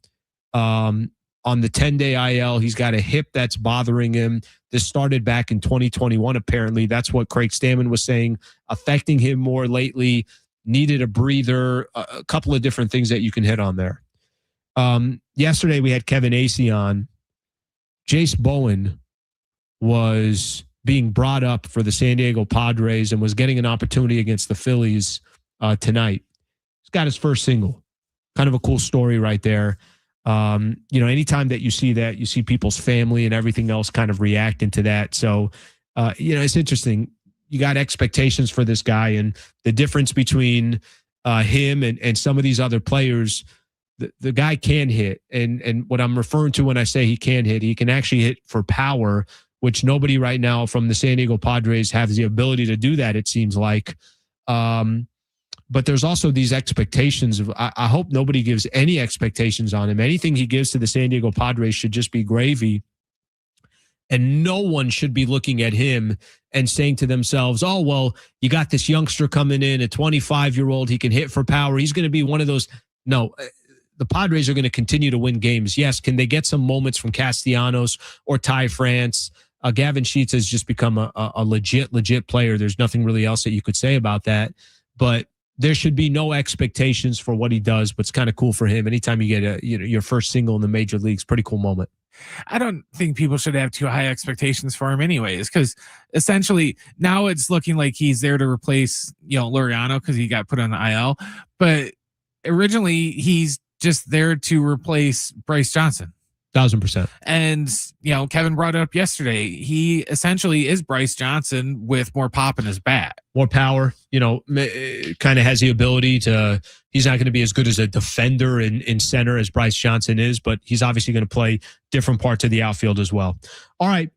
on the 10-day IL, he's got a hip that's bothering him. This started back in 2021, apparently. That's what Craig Stammen was saying, affecting him more lately, needed a breather, a couple of different things that you can hit on there. Yesterday we had Kevin Acey on. Jace Bowen was being brought up for the San Diego Padres and was getting an opportunity against the Phillies tonight. He's got his first single. Kind of a cool story right there. Anytime that you see that, you see people's family and everything else kind of reacting to that. So, it's interesting. You got expectations for this guy, and the difference between him and some of these other players, the guy can hit. And what I'm referring to when I say he can hit, he can actually hit for power, which nobody right now from the San Diego Padres has the ability to do that, it seems like. But there's also these expectations of, I hope nobody gives any expectations on him. Anything he gives to the San Diego Padres should just be gravy. And no one should be looking at him and saying to themselves, oh, well, you got this youngster coming in, a 25-year-old, he can hit for power. He's going to be one of those. No, the Padres are going to continue to win games. Yes, can they get some moments from Castellanos or Ty France? Gavin Sheets has just become a legit player. There's nothing really else that you could say about that. But there should be no expectations for what he does, but it's kind of cool for him. Anytime you get your first single in the major leagues, pretty cool moment. I don't think people should have too high expectations for him anyways, because essentially now it's looking like he's there to replace, Laureano because he got put on the IL. But originally he's just there to replace Bryce Johnson. 1,000%. And, Kevin brought it up yesterday. He essentially is Bryce Johnson with more pop in his bat. More power, kind of has the ability to, he's not going to be as good as a defender in center as Bryce Johnson is, but he's obviously going to play different parts of the outfield as well. All right.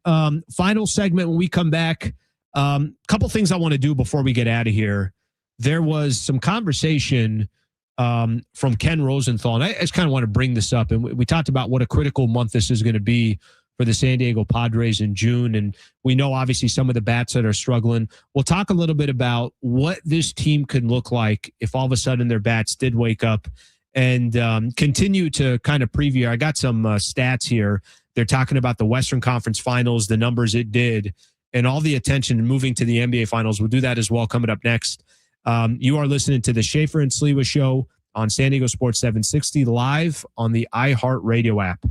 Final segment when we come back. Couple things I want to do before we get out of here. There was some conversation from Ken Rosenthal. And I just kind of want to bring this up. And we talked about what a critical month this is going to be for the San Diego Padres in June. And we know obviously some of the bats that are struggling. We'll talk a little bit about what this team could look like if all of a sudden their bats did wake up and continue to kind of preview. I got some stats here. They're talking about the Western Conference Finals, the numbers it did, and all the attention moving to the NBA Finals. We'll do that as well coming up next. You are listening to the Schaefer and Sliwa Show on San Diego Sports 760 live on the iHeartRadio app.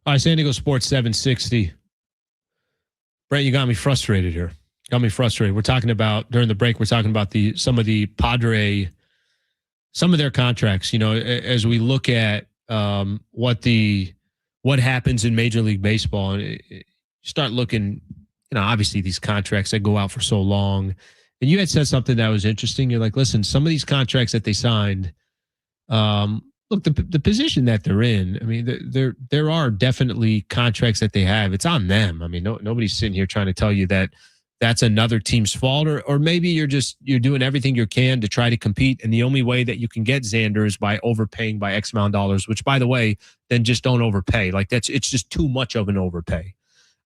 All right, San Diego Sports 760. Brent, you got me frustrated here. We're talking about, during the break, we're talking about some of their contracts, as we look at what happens in Major League Baseball. And you start looking, obviously these contracts that go out for so long. And you had said something that was interesting. You're like, listen, some of these contracts that they signed, look, the position that they're in, I mean, there are definitely contracts that they have. It's on them. I mean, nobody's sitting here trying to tell you that that's another team's fault, or maybe you're doing everything you can to try to compete. And the only way that you can get Xander is by overpaying by X amount of dollars, which, by the way, then just don't overpay. Like it's just too much of an overpay.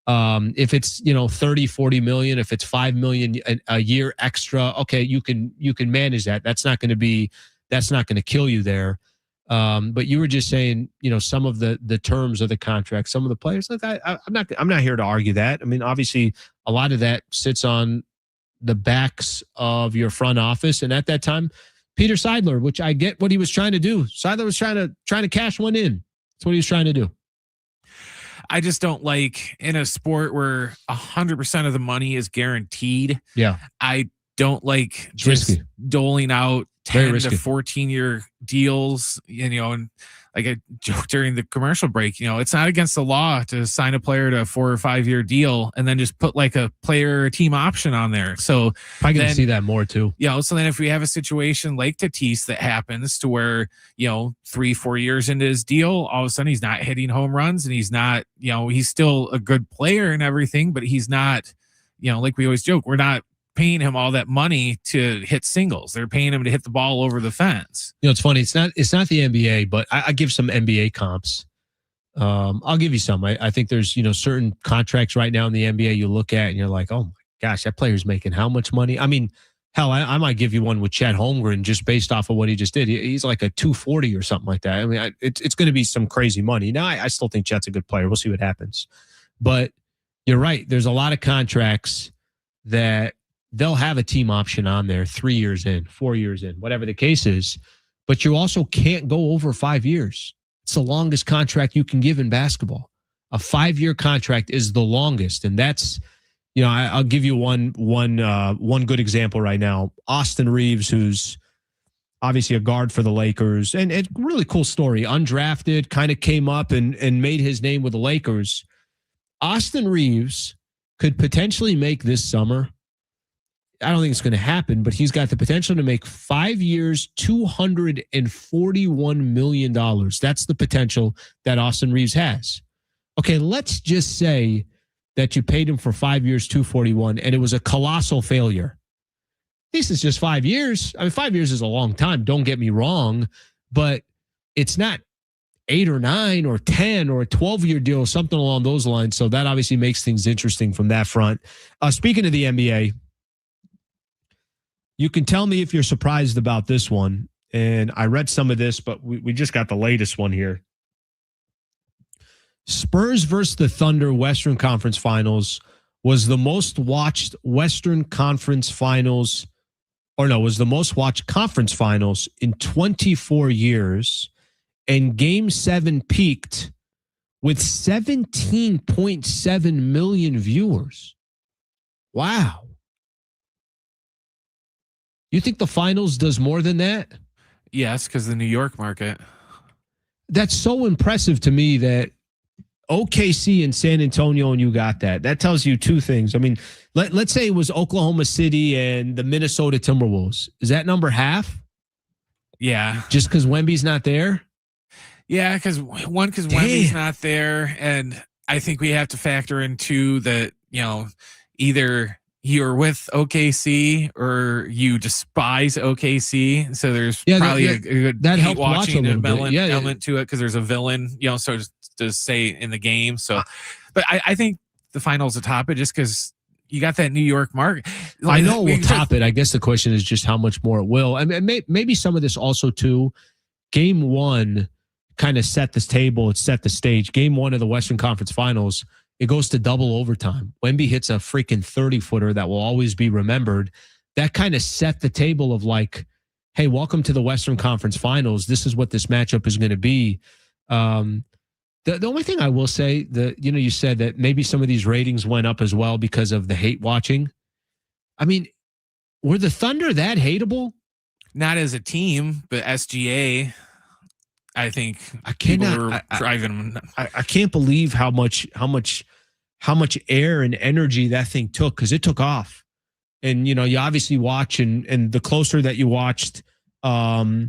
If it's, 30, 40 million, if it's 5 million a year extra, okay, you can manage that. That's not going to kill you there. But you were just saying, some of the terms of the contract, some of the players, like I'm not here to argue that. I mean, obviously a lot of that sits on the backs of your front office. And at that time, Peter Seidler, which I get what he was trying to do. Seidler was trying to cash one in. That's what he was trying to do. I just don't like, in a sport where 100% of the money is guaranteed. Yeah. I don't like it's just risky. Doling out 10 to 14-year deals, and like I joked during the commercial break, it's not against the law to sign a player to a 4 or 5 year deal and then just put like a player or team option on there. So I can see that more too. So then if we have a situation like Tatis that happens to where, 3-4 years into his deal, all of a sudden he's not hitting home runs and he's not, he's still a good player and everything, but he's not, like we always joke, we're not paying him all that money to hit singles. They're paying him to hit the ball over the fence. It's funny. It's not the NBA, but I give some NBA comps. I'll give you some. I think there's, certain contracts right now in the NBA you look at and you're like, oh my gosh, that player's making how much money? I mean, hell, I might give you one with Chet Holmgren just based off of what he just did. He's like a 240 or something like that. I mean, it's going to be some crazy money. Now, I still think Chet's a good player. We'll see what happens. But you're right. There's a lot of contracts that they'll have a team option on there 3 years in, 4 years in, whatever the case is. But you also can't go over 5 years. It's the longest contract you can give in basketball. A 5-year contract is the longest. And that's, I'll give you one good example right now. Austin Reeves, who's obviously a guard for the Lakers, and really cool story. Undrafted, kind of came up and made his name with the Lakers. Austin Reeves could potentially make this summer. I don't think it's going to happen, but he's got the potential to make 5 years, $241 million. That's the potential that Austin Reeves has. Okay, let's just say that you paid him for 5 years, 241, and it was a colossal failure. This is just 5 years. I mean, 5 years is a long time. Don't get me wrong, but it's not 8 or 9 or 10 or a 12-year deal, something along those lines. So that obviously makes things interesting from that front. Speaking of the NBA, you can tell me if you're surprised about this one. And I read some of this, but we just got the latest one here. Spurs versus the Thunder Western Conference Finals was the most watched Western Conference Finals, was the most watched conference finals in 24 years. And Game 7 peaked with 17.7 million viewers. Wow. You think the finals does more than that? Yes, because the New York market. That's so impressive to me that OKC and San Antonio, and you got that. That tells you two things. I mean, let's say it was Oklahoma City and the Minnesota Timberwolves. Is that number half? Yeah. Just because Wemby's not there? Yeah, because Wemby's not there. And I think we have to factor in, too, that, either you're with OKC or you despise OKC. So there's probably a good that hate watching element to it because there's a villain, so to say in the game. So, but I think the finals will top it just because you got that New York market. I know we'll top it. I guess the question is just how much more it will. I mean, maybe some of this also too. Game 1 kind of set this table. It set the stage. Game 1 of the Western Conference Finals. It goes to double overtime. Wemby hits a freaking 30-footer that will always be remembered. That kind of set the table of like, hey, welcome to the Western Conference Finals. This is what this matchup is going to be. The only thing I will say, you said that maybe some of these ratings went up as well because of the hate watching. I mean, were the Thunder that hateable? Not as a team, but SGA, I think I cannot driving. I can't believe how much air and energy that thing took, because it took off. And you obviously watch, and the closer that you watched, as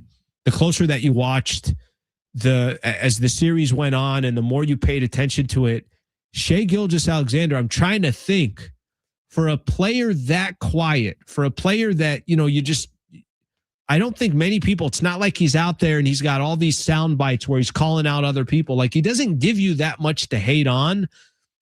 the series went on, and the more you paid attention to it, Shai Gilgeous-Alexander, I'm trying to think, for a player that quiet, for a player that I don't think many people, it's not like he's out there and he's got all these sound bites where he's calling out other people. Like, he doesn't give you that much to hate on,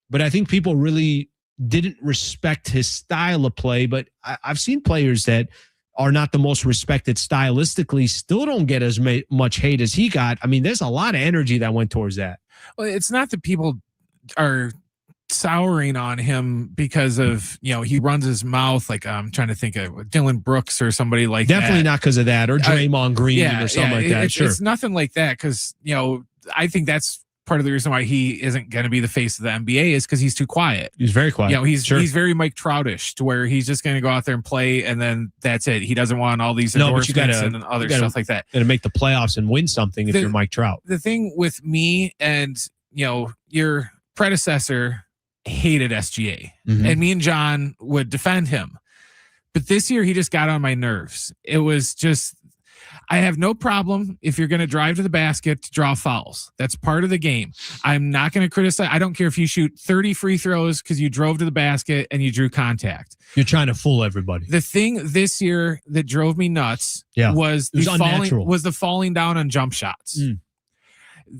but I think people really didn't respect his style of play. But I've seen players that are not the most respected stylistically still don't get as much hate as he got. I mean, there's a lot of energy that went towards that. Well, it's not that people are souring on him because of, he runs his mouth, like I'm trying to think of Dylan Brooks or somebody like Definitely that. Not because of that, or Draymond Green or something like that. It's nothing like that, because, I think that's part of the reason why he isn't going to be the face of the NBA is because he's too quiet. He's very quiet. He's very Mike Troutish, to where he's just going to go out there and play, and then that's it. He doesn't want all these endorsements and other stuff like that. And make the playoffs and win something if you're Mike Trout. The thing with me and, your predecessor hated SGA, and me and John would defend him. But this year, he just got on my nerves. It was just, I have no problem if you're going to drive to the basket to draw fouls. That's part of the game. I'm not going to criticize. I don't care if you shoot 30 free throws because you drove to the basket and you drew contact. You're trying to fool everybody. The thing this year that drove me nuts was the falling down on jump shots.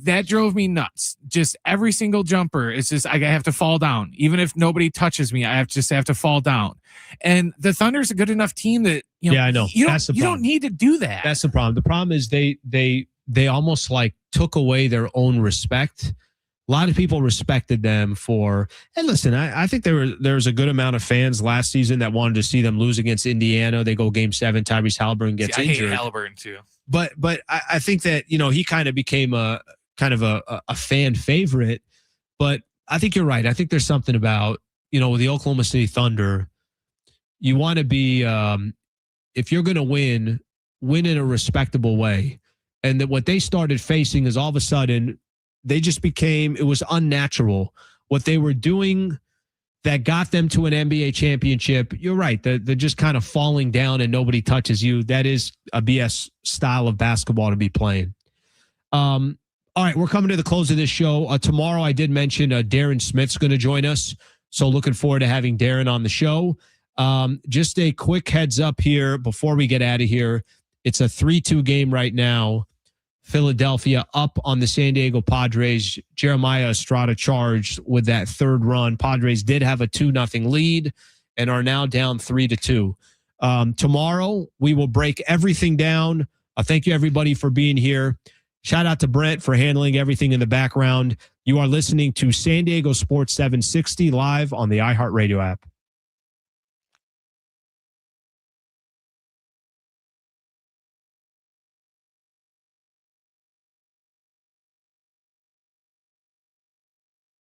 That drove me nuts. Just every single jumper, it's just I have to fall down. Even if nobody touches me, I have to fall down. And the Thunder's a good enough team that I know. You don't need to do that. That's the problem. The problem is they almost like took away their own respect. A lot of people respected them for. And listen, I think there was a good amount of fans last season that wanted to see them lose against Indiana. They go Game 7. Tyrese Halliburton gets injured. I hate Halliburton too. But I think that he kind of became a fan favorite. But I think you're right. I think there's something about with the Oklahoma City Thunder. You want to be if you're going to win in a respectable way. And that what they started facing is all of a sudden they just became, it was unnatural. What they were doing that got them to an NBA championship, you're right. They're just kind of falling down and nobody touches you. That is a BS style of basketball to be playing. All right, we're coming to the close of this show. Tomorrow, I did mention Darren Smith's going to join us. So looking forward to having Darren on the show. Just a quick heads up here before we get out of here. It's a 3-2 game right now. Philadelphia up on the San Diego Padres. Jeremiah Estrada charged with that third run. Padres did have a 2-0 lead and are now down 3-2. Tomorrow, we will break everything down. Thank you, everybody, for being here. Shout out to Brent for handling everything in the background. You are listening to San Diego Sports 760 live on the iHeartRadio app.